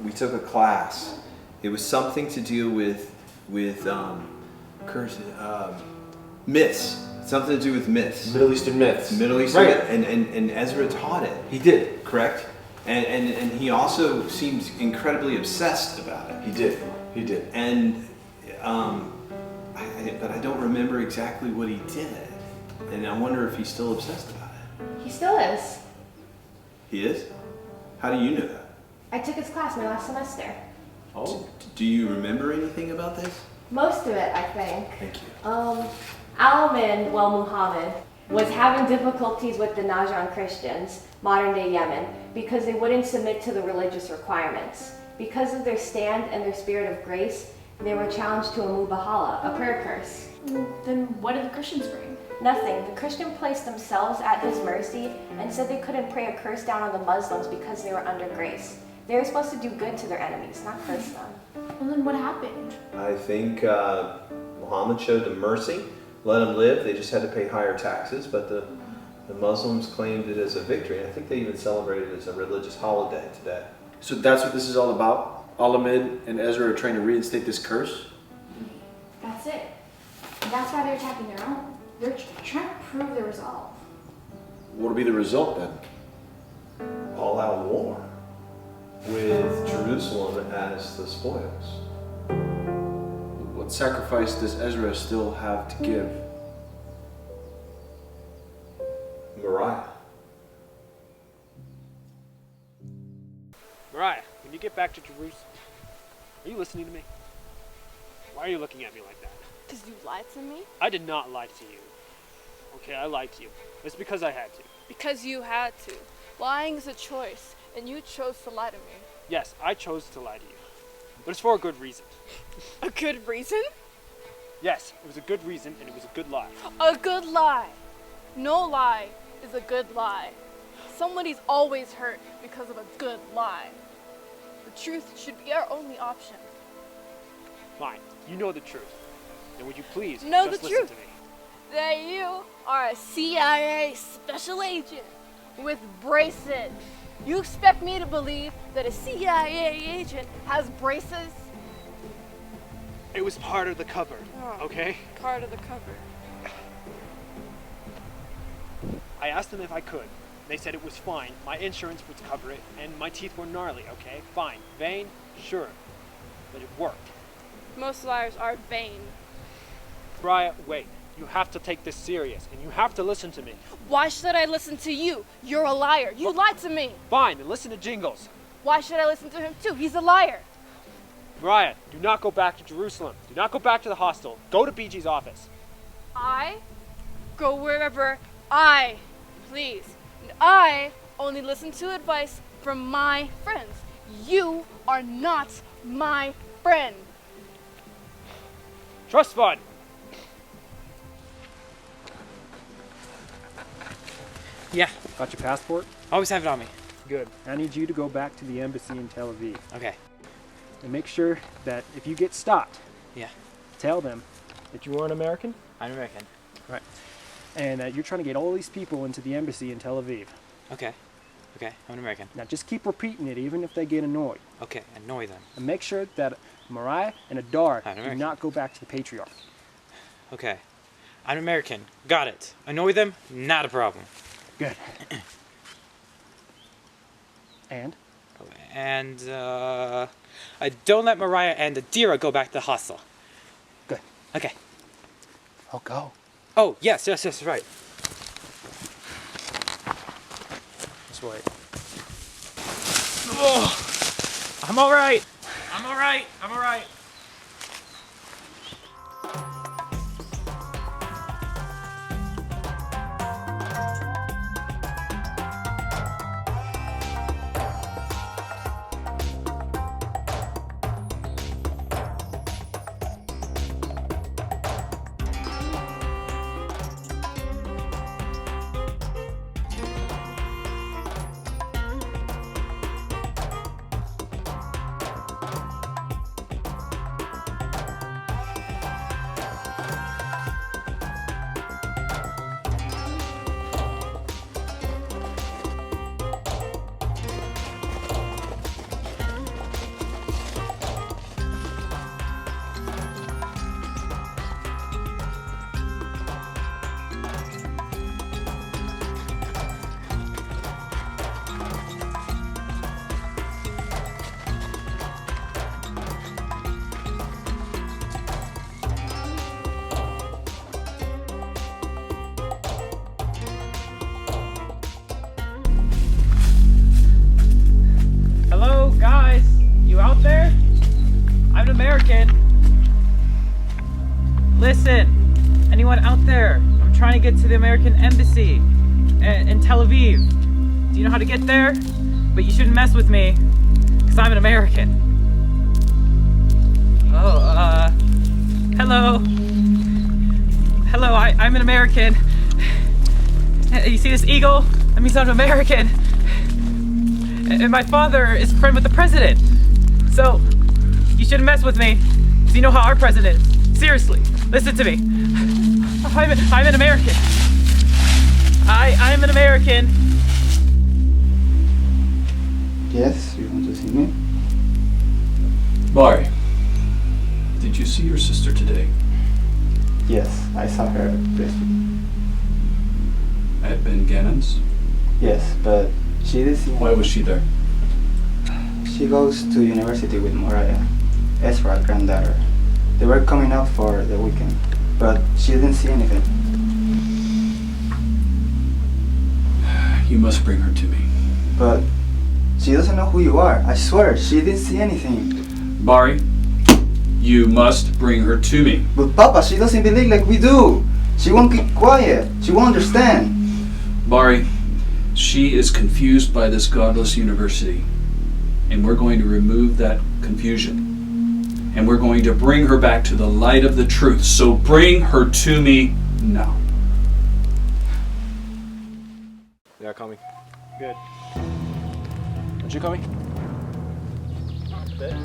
We took a class. It was something to do with myths. Something to do with myths. Middle Eastern myths. Middle Eastern Right. myths. And Ezra taught it. He did. Correct? And he also seems incredibly obsessed about it. He did. He did. And but I don't remember exactly what he did. And I wonder if he's still obsessed about it. He still is. He is? How do you know that? I took his class my last semester. Oh. Do you remember anything about this? Most of it, I think. Thank you. Alamin, Muhammad, was having difficulties with the Najran Christians, modern day Yemen, because they wouldn't submit to the religious requirements. Because of their stand and their spirit of grace, they were challenged to a mubahala, a prayer curse. Then what did the Christians bring? Nothing. The Christian placed themselves at his mercy and said they couldn't pray a curse down on the Muslims because they were under grace. They were supposed to do good to their enemies, not curse them. Well, then what happened? I think Muhammad showed them mercy, let them live. They just had to pay higher taxes, but the Muslims claimed it as a victory. I think they even celebrated it as a religious holiday today. So that's what this is all about? Alamid and Ezra are trying to reinstate this curse? That's it. And that's why they're attacking their own. They're trying to prove their resolve. What'll be the result then? All-out war with Jerusalem as the spoils. What sacrifice does Ezra still have to give? Moriah. Moriah, when you get back to Jerusalem, are you listening to me? Why are you looking at me like that? Because you lied to me? I did not lie to you. Okay, I lied to you. It's because I had to. Because you had to. Lying is a choice, and you chose to lie to me. Yes, I chose to lie to you. But it's for a good reason. A good reason? Yes, it was a good reason, and it was a good lie. A good lie. No lie is a good lie. Somebody's always hurt because of a good lie. The truth should be our only option. Fine, you know the truth. Then would you please Know just the listen truth. to me? That you are a CIA special agent with braces. You expect me to believe that a CIA agent has braces? It was part of the cover, Oh, okay? Part of the cover. I asked them if I could. They said it was fine. My insurance would cover it, and my teeth were gnarly, okay? Fine. Vain? Sure. But it worked. Most liars are vain. Moriah, wait. You have to take this serious, and you have to listen to me. Why should I listen to you? You're a liar. You lied to me. Fine, then listen to Jingles. Why should I listen to him too? He's a liar. Moriah, do not go back to Jerusalem. Do not go back to the hostel. Go to BG's office. I go wherever I please. And I only listen to advice from my friends. You are not my friend. Trust fund. Yeah. Got your passport? Always have it on me. Good. I need you to go back to the embassy in Tel Aviv. Okay. And make sure that if you get stopped, Yeah. tell them that you are an American. I'm American. Right. And that you're trying to get all these people into the embassy in Tel Aviv. Okay. Okay, I'm an American. Now just keep repeating it even if they get annoyed. Okay, annoy them. And make sure that Moriah and Adar I'm do American. not go back to the patriarch. Okay. I'm American. Got it. Annoy them? Not a problem. Good. And? And, I don't let Moriah and Adira go back to the hostel. Good. Okay. I'll go. Oh, yes, right. This way. Oh, I'm alright. I'm alright. Hello, guys. You out there? I'm an American. Listen, anyone out there? I'm trying to get to the American embassy in Tel Aviv. Do you know how to get there? But you shouldn't mess with me, because I'm an American. Oh, hello. Hello, I'm an American. You see this eagle? That means I'm American. And my father is a friend with the president. So, you shouldn't mess with me, because you know how our president is. Seriously, listen to me. I'm an American. I'm an American. Yes, you want to see me? Mari, did you see your sister today? Yes, I saw her briefly. At Ben Gannon's? Yes, but she didn't see me. Why was she there? She goes to university with Moriah, Ezra's granddaughter. They were coming out for the weekend, but she didn't see anything. You must bring her to me. But she doesn't know who you are. I swear, she didn't see anything. Mari, you must bring her to me. But Papa, she doesn't believe like we do. She won't keep quiet. She won't understand. Mari, she is confused by this godless university. And we're going to remove that confusion. And we're going to bring her back to the light of the truth. So bring her to me now. They are coming. Good. Aren't you coming? Good.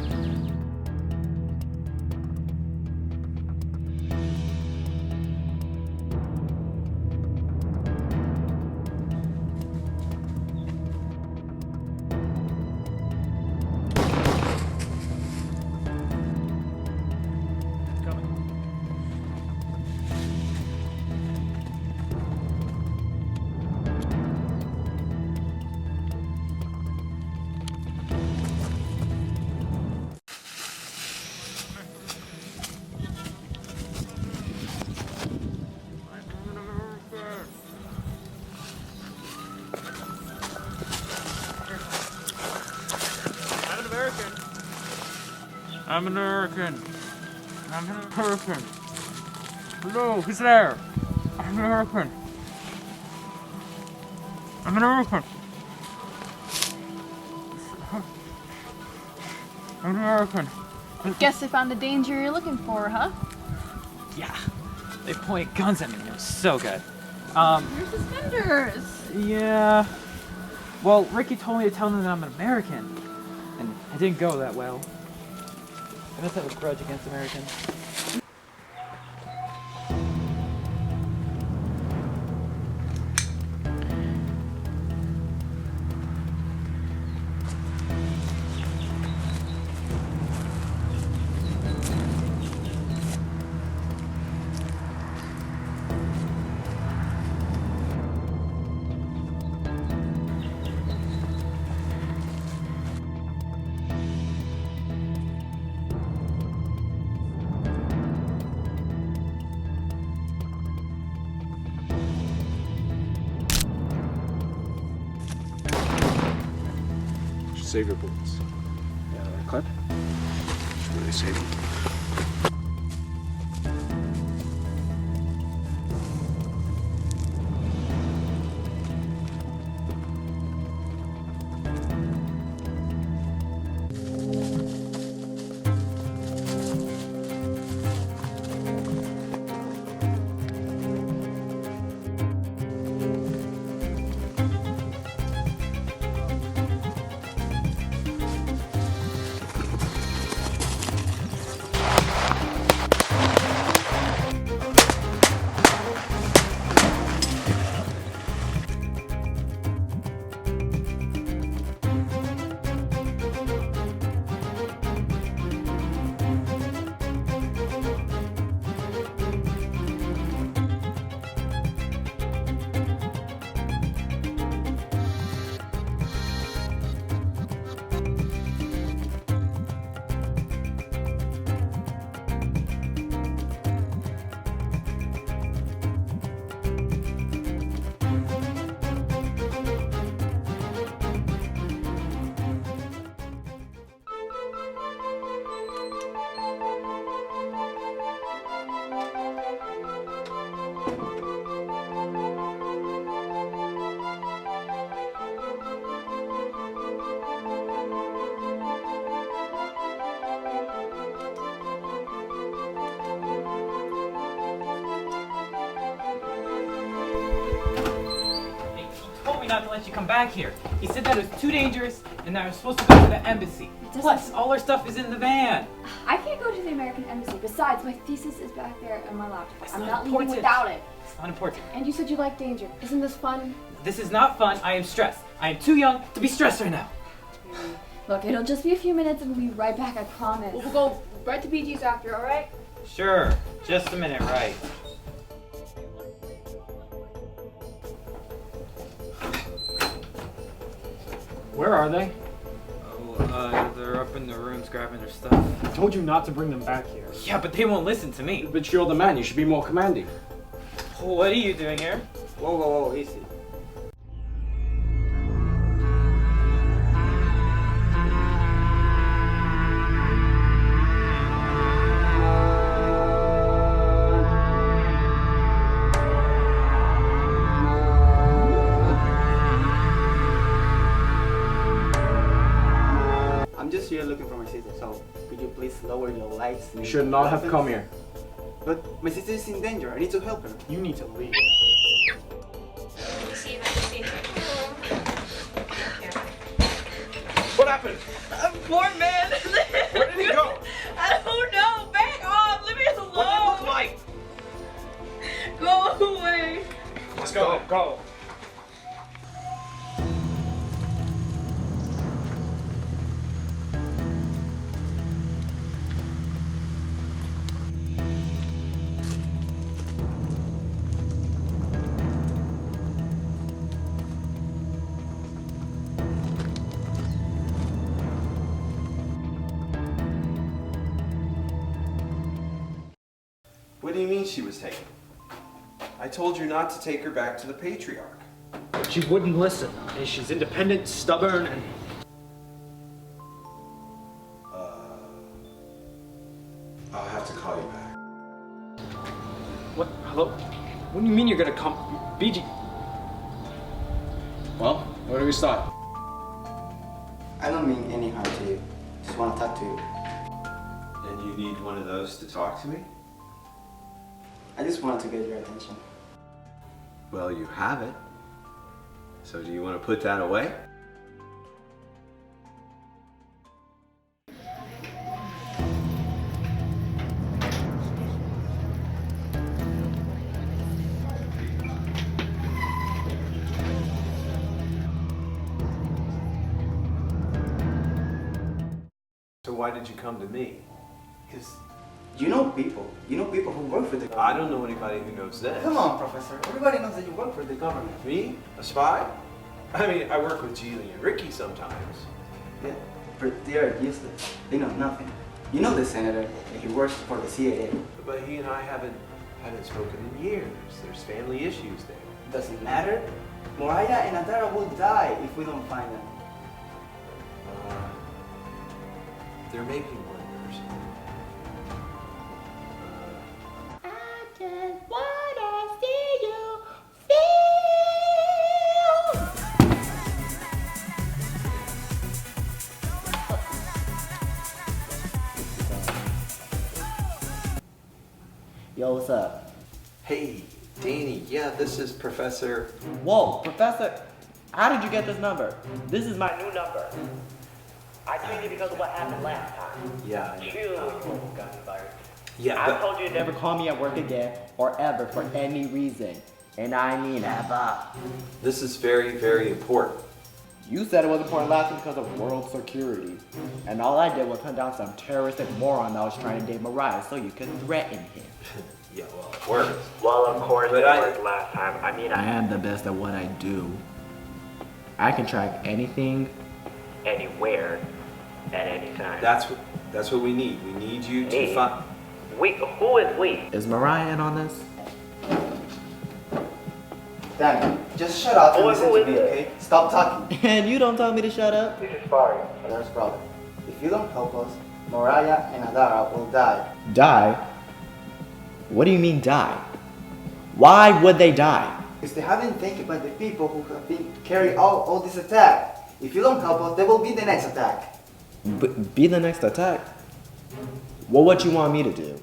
I'm an American. I'm an American. Hello, who's there? I'm an American. I'm an American. I'm an American. Guess they found the danger you're looking for, huh? Yeah. They point guns at me. It was so good. Your suspenders. Yeah. Well, Ricky told me to tell them that I'm an American, and it didn't go that well. I must have a grudge against Americans. Save your bullets. Yeah, that clip? Really save them. Not to let you come back here. He said that it was too dangerous and that I was supposed to go to the embassy. Plus, all our stuff is in the van. I can't go to the American embassy. Besides, my thesis is back there on my laptop. It's I'm not not important. leaving without it. It's not important. And you said you like danger. Isn't this fun? This is not fun. I am stressed. I am too young to be stressed right now. Look, it'll just be a few minutes and we'll be right back, I promise. We'll go right to BG's after, alright? Sure. Just a minute, right. Where are they? Oh, they're up in the rooms grabbing their stuff. I told you not to bring them back here. Yeah, but they won't listen to me. But you're the man. You should be more commanding. What are you doing here? Whoa, whoa, whoa, easy. I'm just here looking for my sister, so could you please lower your lights? You should not have come here. But my sister is in danger. I need to help her. You need to leave. What happened? Poor man. Where did he go? I don't know. Back off. Leave me alone. What did it look like? Go away. Let's go. Go. What do you mean she was taken? I told you not to take her back to the Patriarch. But she wouldn't listen. And she's independent, stubborn, and... I'll have to call you back. What? Hello? What do you mean you're gonna come? BG. Well, where do we start? I don't mean any harm to you. Just want to talk to you. And you need one of those to talk to me? I just wanted to get your attention. Well, you have it. So do you want to put that away? So why did you come to me? Because you know people. You know people who work for the government. I don't know anybody who knows this. Come on, Professor. Everybody knows that you work for the government. Me? A spy? I mean, I work with Geely and Ricky sometimes. Yeah, but they are useless. They know nothing. You know the senator. He works for the CIA. But he and I haven't spoken in years. There's family issues there. Doesn't matter. Moriah and Adara will die if we don't find them. They're making blenders. I just wanna see you Yo, what's up? Hey, Danny. Yeah, this is Professor. Whoa, Professor, how did you get this number? This is my new number. I changed it because of what happened last time. Yeah. You got fired. Yeah, I but- told you to never call me at work again or ever for any reason. And I mean ever. This is very, very important. You said it was important last time because of world security. And all I did was hunt down some terroristic moron that was trying to date Moriah so you could threaten him. Yeah, well, it worked. Well, of course But it I- worked last time. I mean, I am the best at what I do. I can track anything, anywhere, at any time. That's what we need. We need you to Me? find. We? Who is we? Is Moriah in on this? Danny, just shut up and Who listen is to me, it? okay? Stop talking. And you don't tell me to shut up? This is Barry, Adara's brother. If you don't help us, Moriah and Adara will die. Die? What do you mean die? Why would they die? Because they haven't think about the people who have been carrying out all this attack. If you don't help us, there will be the next attack. Be the next attack? Well, what you want me to do?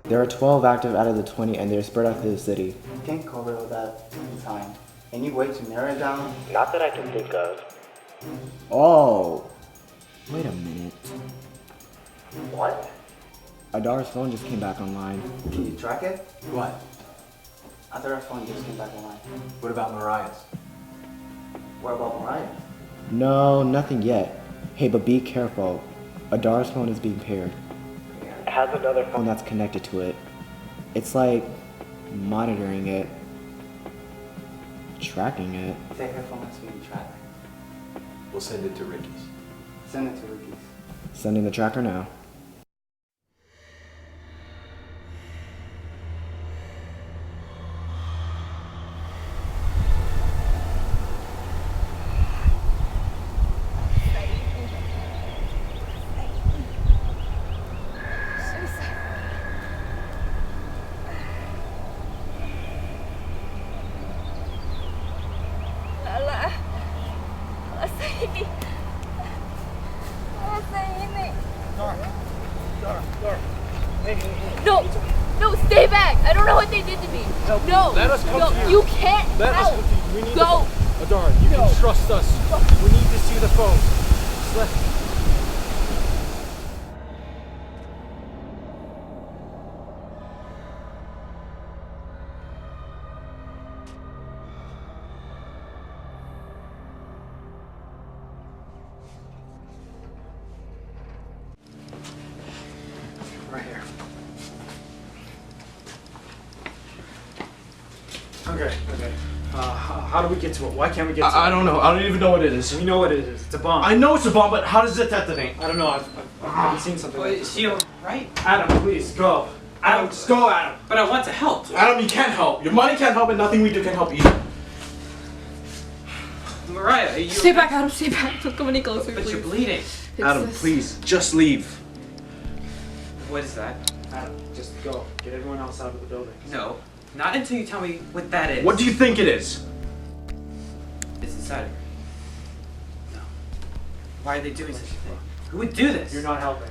There are 12 active out of the 20 and they're spread out through the city. You can't cover all that in time. Any way to narrow it down? Not that I can think of. Oh, wait a minute. What? Adara's phone just came back online. Can you track it? What? Adara's phone just came back online. What about Mariah's? What about Moriah? No, nothing yet. Hey, but be careful. Adara's phone is being paired. It has another phone that's connected to it. It's like monitoring it, tracking it. Say her phone is being tracked. We'll send it to Ricky's. Send it to Ricky's. Sending the tracker now. No, no, stay back. I don't know what they did to me. No, Let us come no, to you. you can't Let us help. come to you. We need Go. Adara, you can trust us. We need to see the phone. Just let- Okay. How do we get to it? Why can't we get to it? I don't know. I don't even know what it is. We know what it is. It's a bomb. I know it's a bomb, but how does it detonate? I don't know. I've seen something. Well, is she alright? Adam, please, go. Adam, just go, Adam. But I want to help. Adam, you can't help. Your money can't help, and nothing we do can help either. Mariah, are you... Stay back, Adam, stay back. Don't come any closer, But please. you're bleeding. Adam, please, just leave. What is that? Adam, just go. Get everyone else out of the building. No, not until you tell me what that is. What do you think it is? It's inside of her. No. Why are they doing such a thing? Who would do this? You're not helping.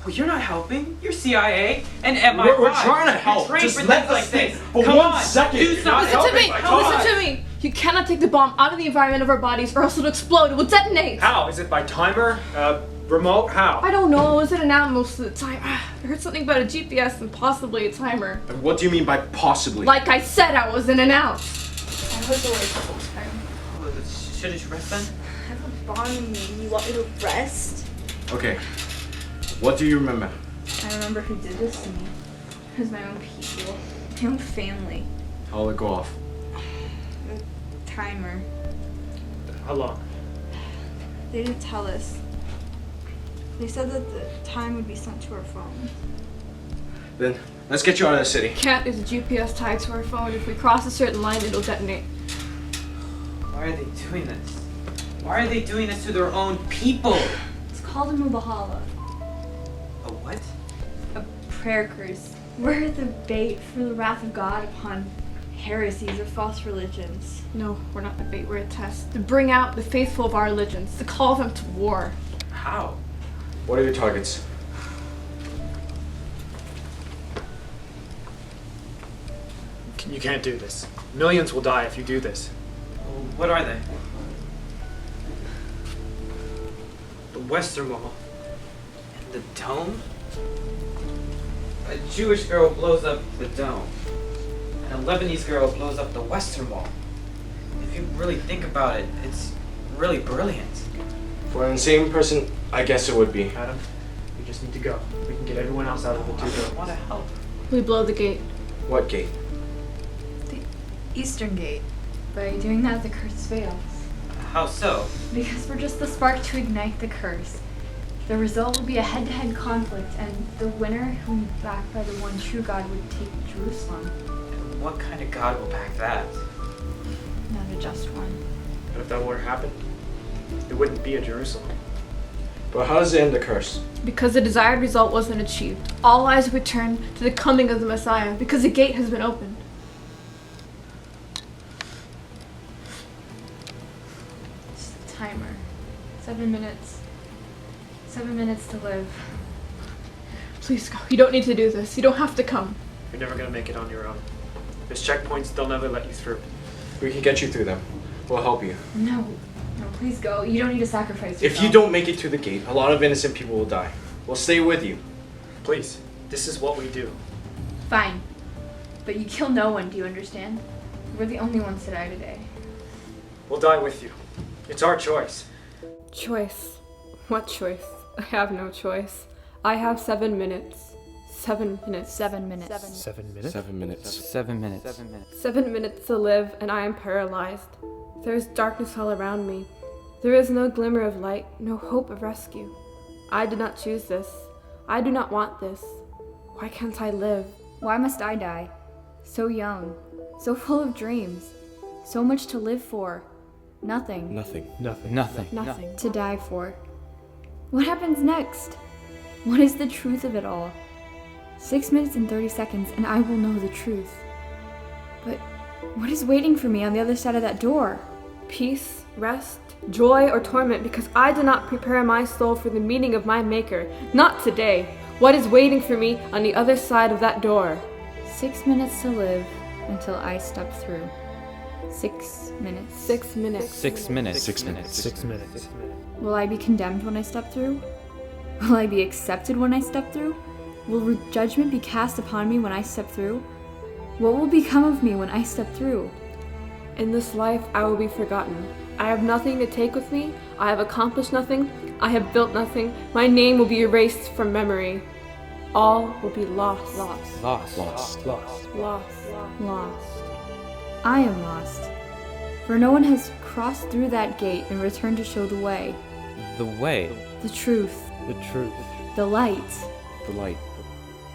Well, you're not helping. You're CIA and MI5. We're trying to help. You're trained Just for let things like us think this. for Come 1 on, second. do You're not something. Listen to me! helping. My Listen to me! You cannot take the bomb out of the environment of our bodies or else it'll explode. It will detonate. How? Is it by timer? Remote? How? I don't know. Is it an app most of the time? I heard something about a GPS and possibly a timer. And what do you mean by possibly? Like I said, I was in and out. I was awake the whole time. Shouldn't you rest then? I have a bomb in me. You want me to rest? Okay. What do you remember? I remember who did this to me. It was my own people. My own family. How will it go off? The timer. How long? They didn't tell us. They said that the time would be sent to our phone. Then let's get you out of the city. Can't. There's a GPS tied to our phone. If we cross a certain line, it'll detonate. Why are they doing this? Why are they doing this to their own people? It's called a mubahala. A what? A prayer curse. We're the bait for the wrath of God upon heresies or false religions. No, we're not the bait. We're a test to bring out the faithful of our religions, to call them to war. How? What are your targets? You can't do this. Millions will die if you do this. What are they? The Western Wall. And the dome? A Jewish girl blows up the dome. And a Lebanese girl blows up the Western Wall. If you really think about it, it's really brilliant. For an insane person, I guess it would be. Adam, we just need to go. We can get everyone else out of the two buildings. I want to help. We blow the gate. What gate? Eastern Gate. By doing that, the curse fails. How so? Because we're just the spark to ignite the curse. The result will be a head-to-head conflict, and the winner, whom backed by the one true God, would take Jerusalem. And what kind of God will back that? Not a just one. But if that were to happen, it wouldn't be a Jerusalem. But how does it end the curse? Because the desired result wasn't achieved. All eyes would turn to the coming of the Messiah, because the gate has been opened. Timer. 7 minutes. 7 minutes to live. Please go. You don't need to do this. You don't have to come. You're never gonna make it on your own. There's checkpoints, they'll never let you through. We can get you through them. We'll help you. No, please go. You don't need to sacrifice yourself. If you don't make it to the gate, a lot of innocent people will die. We'll stay with you. Please, this is what we do. Fine. But you kill no one, do you understand? We're the only ones to die today. We'll die with you. It's our choice. Choice? What choice? I have no choice. I have 7 minutes. 7 minutes. 7 minutes. 7 minutes? 7 minutes. 7 minutes. 7 minutes. 7 minutes to live, and I am paralyzed. There is darkness all around me. There is no glimmer of light, no hope of rescue. I did not choose this. I do not want this. Why can't I live? Why must I die? So young, so full of dreams, so much to live for. Nothing. Nothing. Nothing. To die for. What happens next? What is the truth of it all? 6 minutes and 30 seconds, and I will know the truth. But what is waiting for me on the other side of that door? Peace, rest, joy, or torment, because I did not prepare my soul for the meeting of my Maker. Not today. What is waiting for me on the other side of that door? 6 minutes to live until I step through. 6 minutes. 6 minutes. 6 minutes. 6 minutes. 6 minutes. Will I be condemned when I step through? Will I be accepted when I step through? Will judgment be cast upon me when I step through? What will become of me when I step through? In this life, I will be forgotten. I have nothing to take with me. I have accomplished nothing. I have built nothing. My name will be erased from memory. All will be lost. Lost. Lost. I am lost. For no one has crossed through that gate and returned to show the way. The way. The truth. The truth. The light. The light.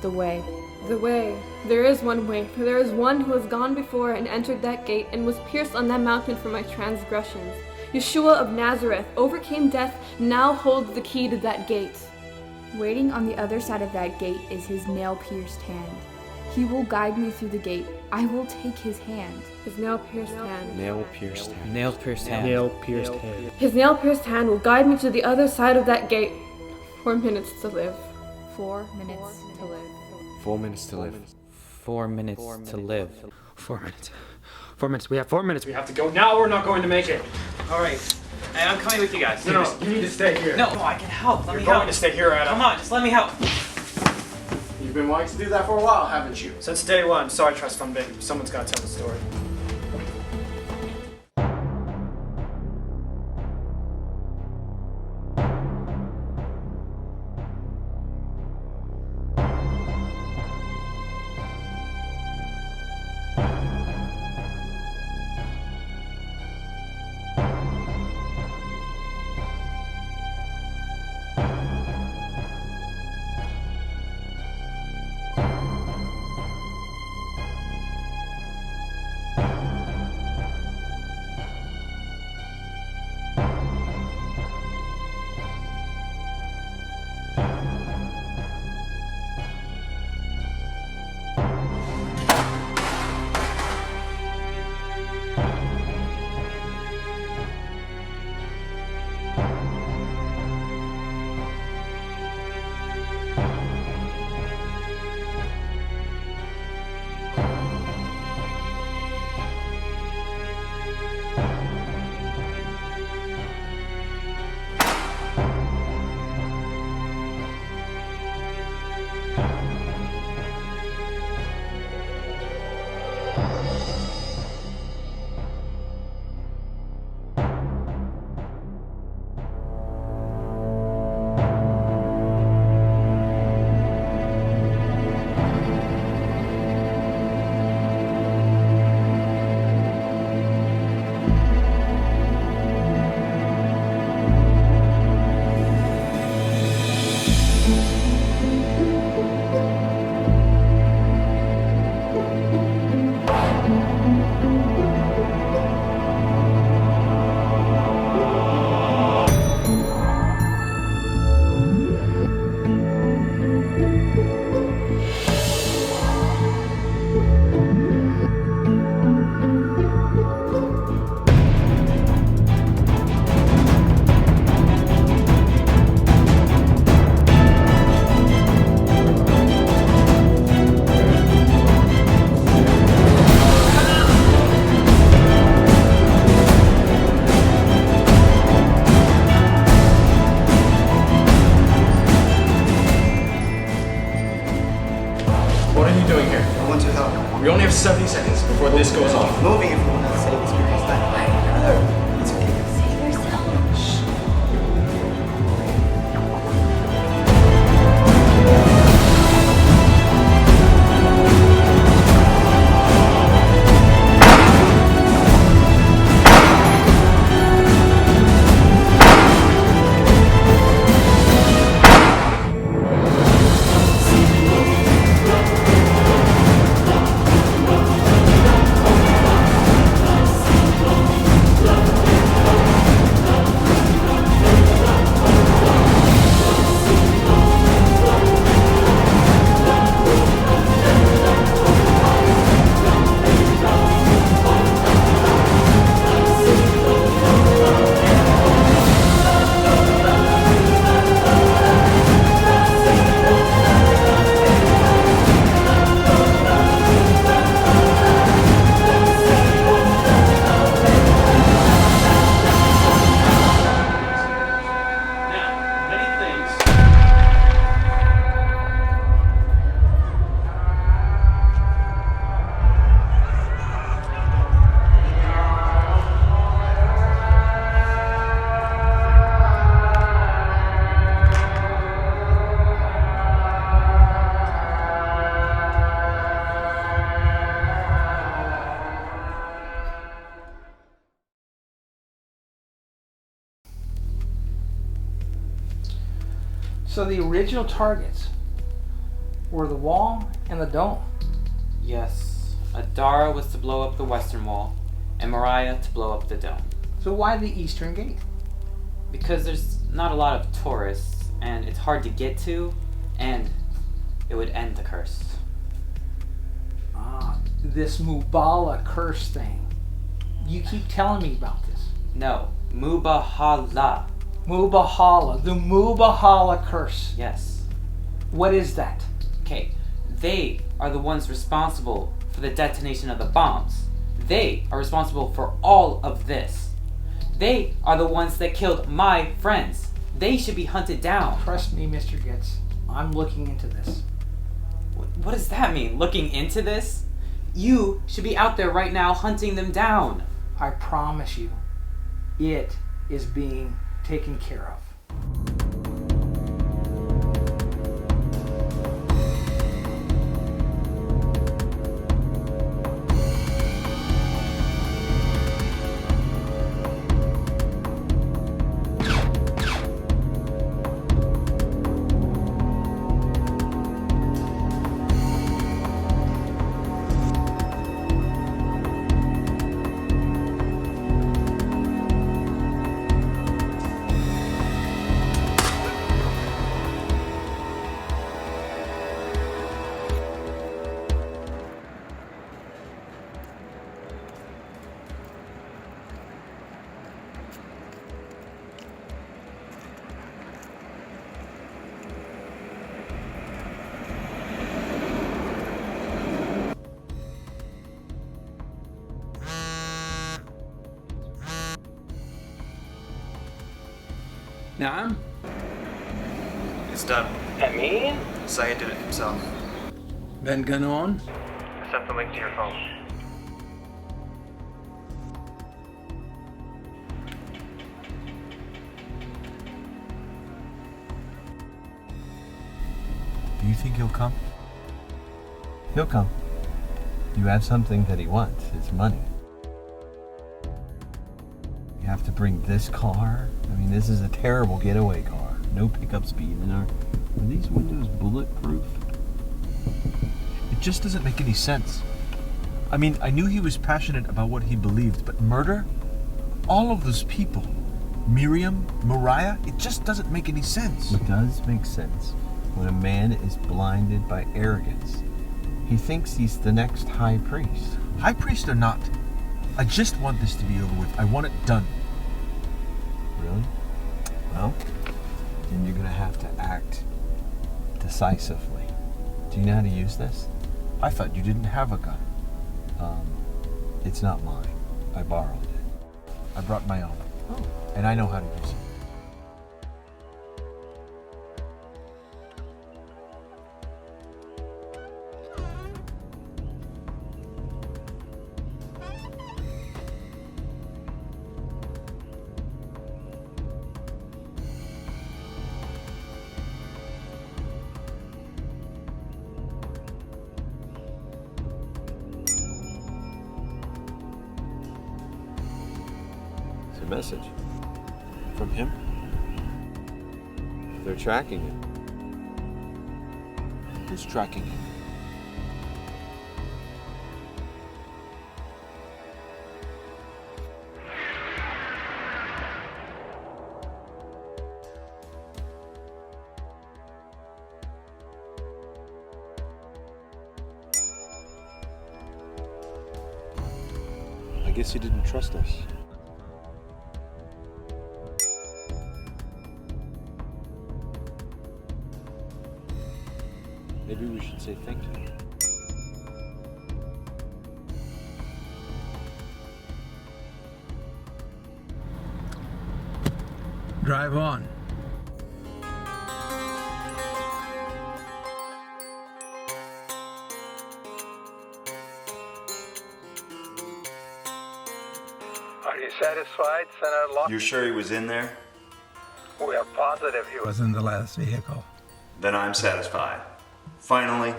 The way. The way. There is one way, for there is one who has gone before and entered that gate and was pierced on that mountain for my transgressions. Yeshua of Nazareth overcame death, now holds the key to that gate. Waiting on the other side of that gate is his nail-pierced hand. He will guide me through the gate. I will take his hand. His nail-pierced hand. Nail-pierced hand. Nail-pierced hand. Nail-pierced hand. His nail-pierced hand will guide me to the other side of that gate. 4 minutes to live. 4 minutes to live. 4 minutes to live. 4 minutes to live. 4 minutes. 4 minutes. We have 4 minutes. We have to go now or we're not going to make it. All right. And I'm coming with you guys. No, you need to stay here. No, I can help. Let me You're help. going to stay here, Adam. Come on, just let me help. You've been wanting to do that for a while, haven't you? Since day one. Sorry, Trust Fund Baby. Someone's got to tell the story. What are you doing here? I want to help. We only have 70 seconds before this goes off. Moving if we want to save experience time. Brother, it's okay. Save yourself. Shh. Love. So the original targets were the wall and the dome. Yes, Adara was to blow up the western wall, and Moriah to blow up the dome. So why the eastern gate? Because there's not a lot of tourists, and it's hard to get to, and it would end the curse. Ah, this Mubala curse thing. You keep telling me about this. No, Mubahala. Mubahala, the Mubahala curse. Yes. What is that? Okay, they are the ones responsible for the detonation of the bombs. They are responsible for all of this. They are the ones that killed my friends. They should be hunted down. Trust me, Mr. Getz. I'm looking into this. What does that mean, looking into this? You should be out there right now hunting them down. I promise you, it is being taken care of. Naam? It's done. Amin? Syed did it himself. Ben Ganon? I sent the link to your phone. Do you think he'll come? He'll come. You have something that he wants. It's money. You have to bring this car. I mean, this is a terrible getaway car. No pickup speed. And are these windows bulletproof? It just doesn't make any sense. I mean, I knew he was passionate about what he believed, but murder? All of those people. Miriam, Moriah, it just doesn't make any sense. It does make sense when a man is blinded by arrogance. He thinks he's the next high priest. High priest or not, I just want this to be over with. I want it done. Really? Well, then you're gonna have to act decisively. Do you know how to use this? I thought you didn't have a gun. It's not mine. I borrowed it. I brought my own. Oh. And I know how to use it. It's a message. From him? They're tracking him. Who's tracking him? I guess he didn't trust us. Maybe we should say thank you. Drive on. Are you satisfied, Senator Locke? You're sure he was in there? We are positive he was in the last vehicle. Then I'm satisfied. Finally,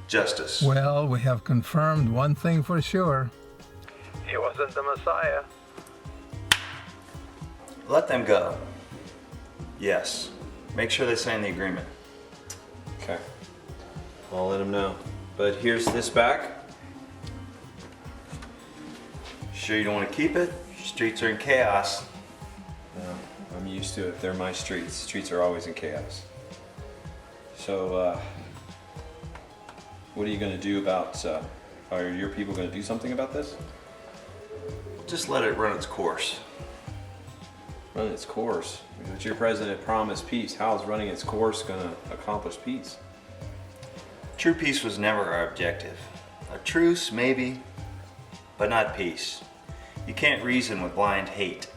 justice. Well, we have confirmed one thing for sure. He wasn't the Messiah. Let them go. Yes, Make sure they sign the agreement. Okay. I'll let them know. But here's this back. Sure you don't want to keep it? Streets are in chaos. No, I'm used to it. They're my streets. Streets are always in chaos. So, what are you going to do about, are your people going to do something about this? Just let it run its course. Run its course? But your president promised peace. How is running its course going to accomplish peace? True peace was never our objective. A truce, maybe, but not peace. You can't reason with blind hate.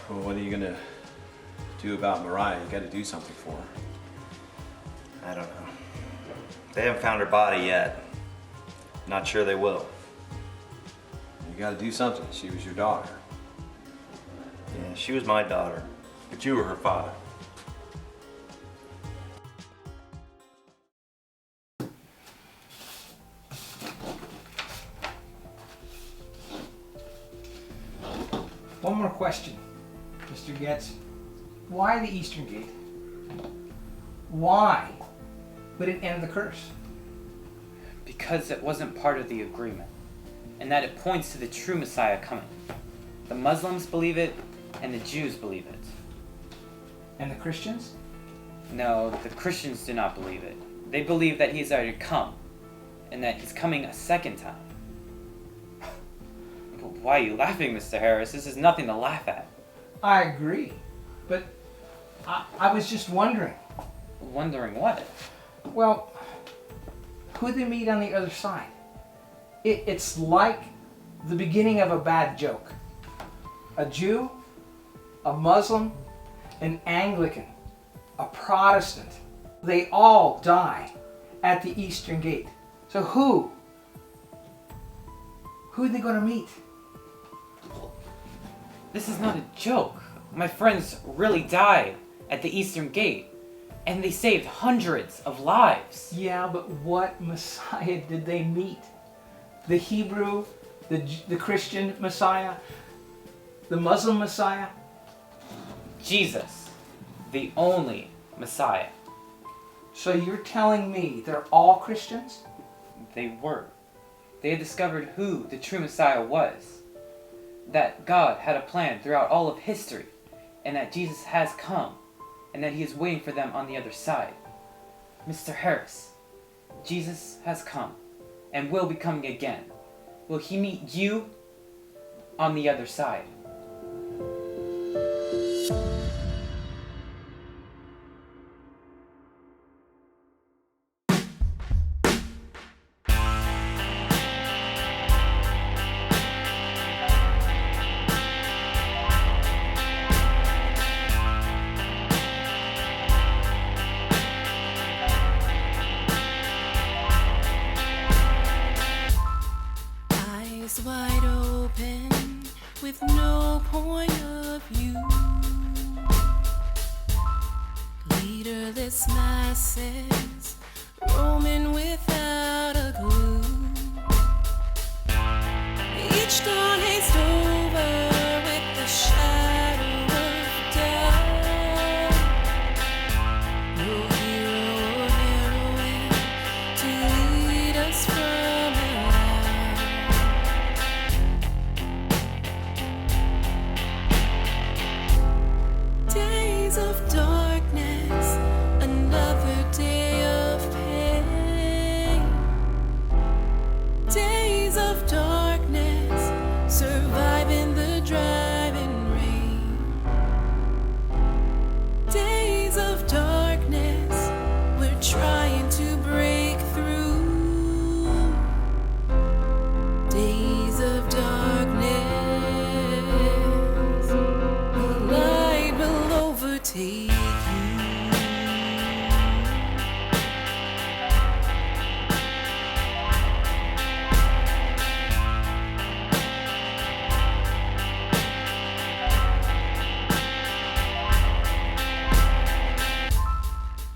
Well, what are you going to do about Moriah? You got to do something for her. I don't know. They haven't found her body yet. Not sure they will. You got to do something. She was your daughter. Yeah, she was my daughter, but you were her father. One more question, Mr. Getz. Why the Eastern Gate? Why would it end the curse? Because it wasn't part of the agreement, and that it points to the true Messiah coming. The Muslims believe it, and the Jews believe it. And the Christians? No, the Christians do not believe it. They believe that he's already come, and that he's coming a second time. Why are you laughing, Mr. Harris? This is nothing to laugh at. I agree, but I was just wondering. Wondering what? Well, who they meet on the other side. It's like the beginning of a bad joke. A Jew, a Muslim, an Anglican, a Protestant. They all die at the Eastern Gate. So who are they going to meet? This is not a joke. My friends really died at the Eastern Gate, and they saved hundreds of lives. Yeah, but what Messiah did they meet? The Hebrew, the Christian Messiah, the Muslim Messiah? Jesus, the only Messiah. So you're telling me they're all Christians? They were. They had discovered who the true Messiah was. That God had a plan throughout all of history, and that Jesus has come, and that he is waiting for them on the other side. Mr. Harris, Jesus has come, and will be coming again. Will he meet you on the other side? Eyes wide open with no point of view. Leaderless masses roaming without a clue. Each dawn hazed over with the shadow of doubt. No hero or heroine to lead us from hell. Days of darkness, another day of pain. Days of darkness, surviving the driving rain. Days of darkness, we're trying to break through. Days of darkness, the light will overtake you.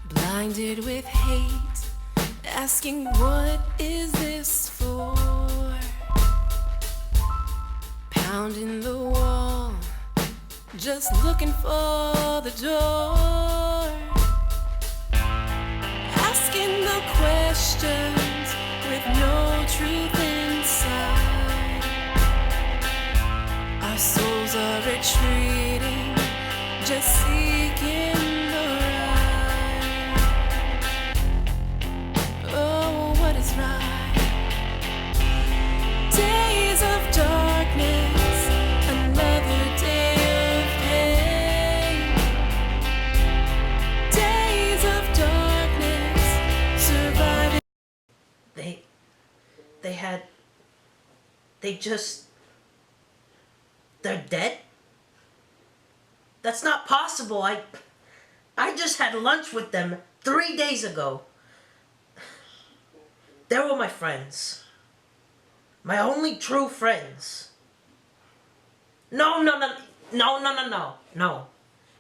Blinded with hate, asking what is this for? Pounding the wall, just looking for the door, asking the questions with no truth inside. Our souls are retreating, just seeking the right. Oh, what is right? Days of darkness, another day of pain. Days of darkness, surviving. They're dead? That's not possible. I just had lunch with them 3 days ago. They were my friends. My only true friends. No.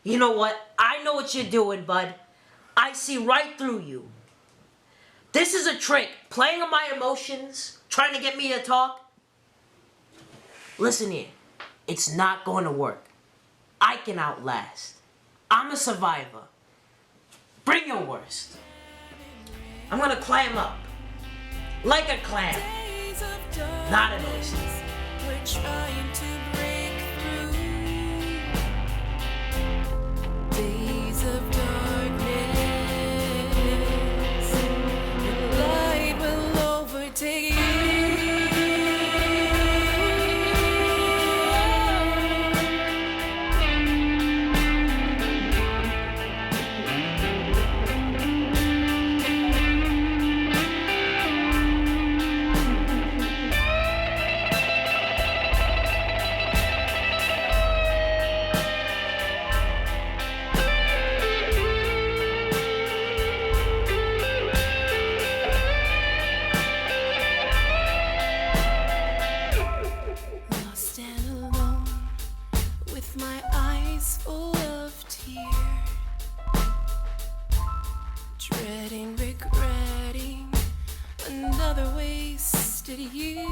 You know what? I know what you're doing, bud. I see right through you. This is a trick, playing on my emotions, trying to get me to talk. Listen here, it's not going to work. I can outlast. I'm a survivor. Bring your worst. I'm gonna clam up. Like a clam. Not an oyster. We're trying to break through. Days of darkness, the light will overtake you. Lost and alone, with my eyes full of tears, dreading, regretting another wasted year.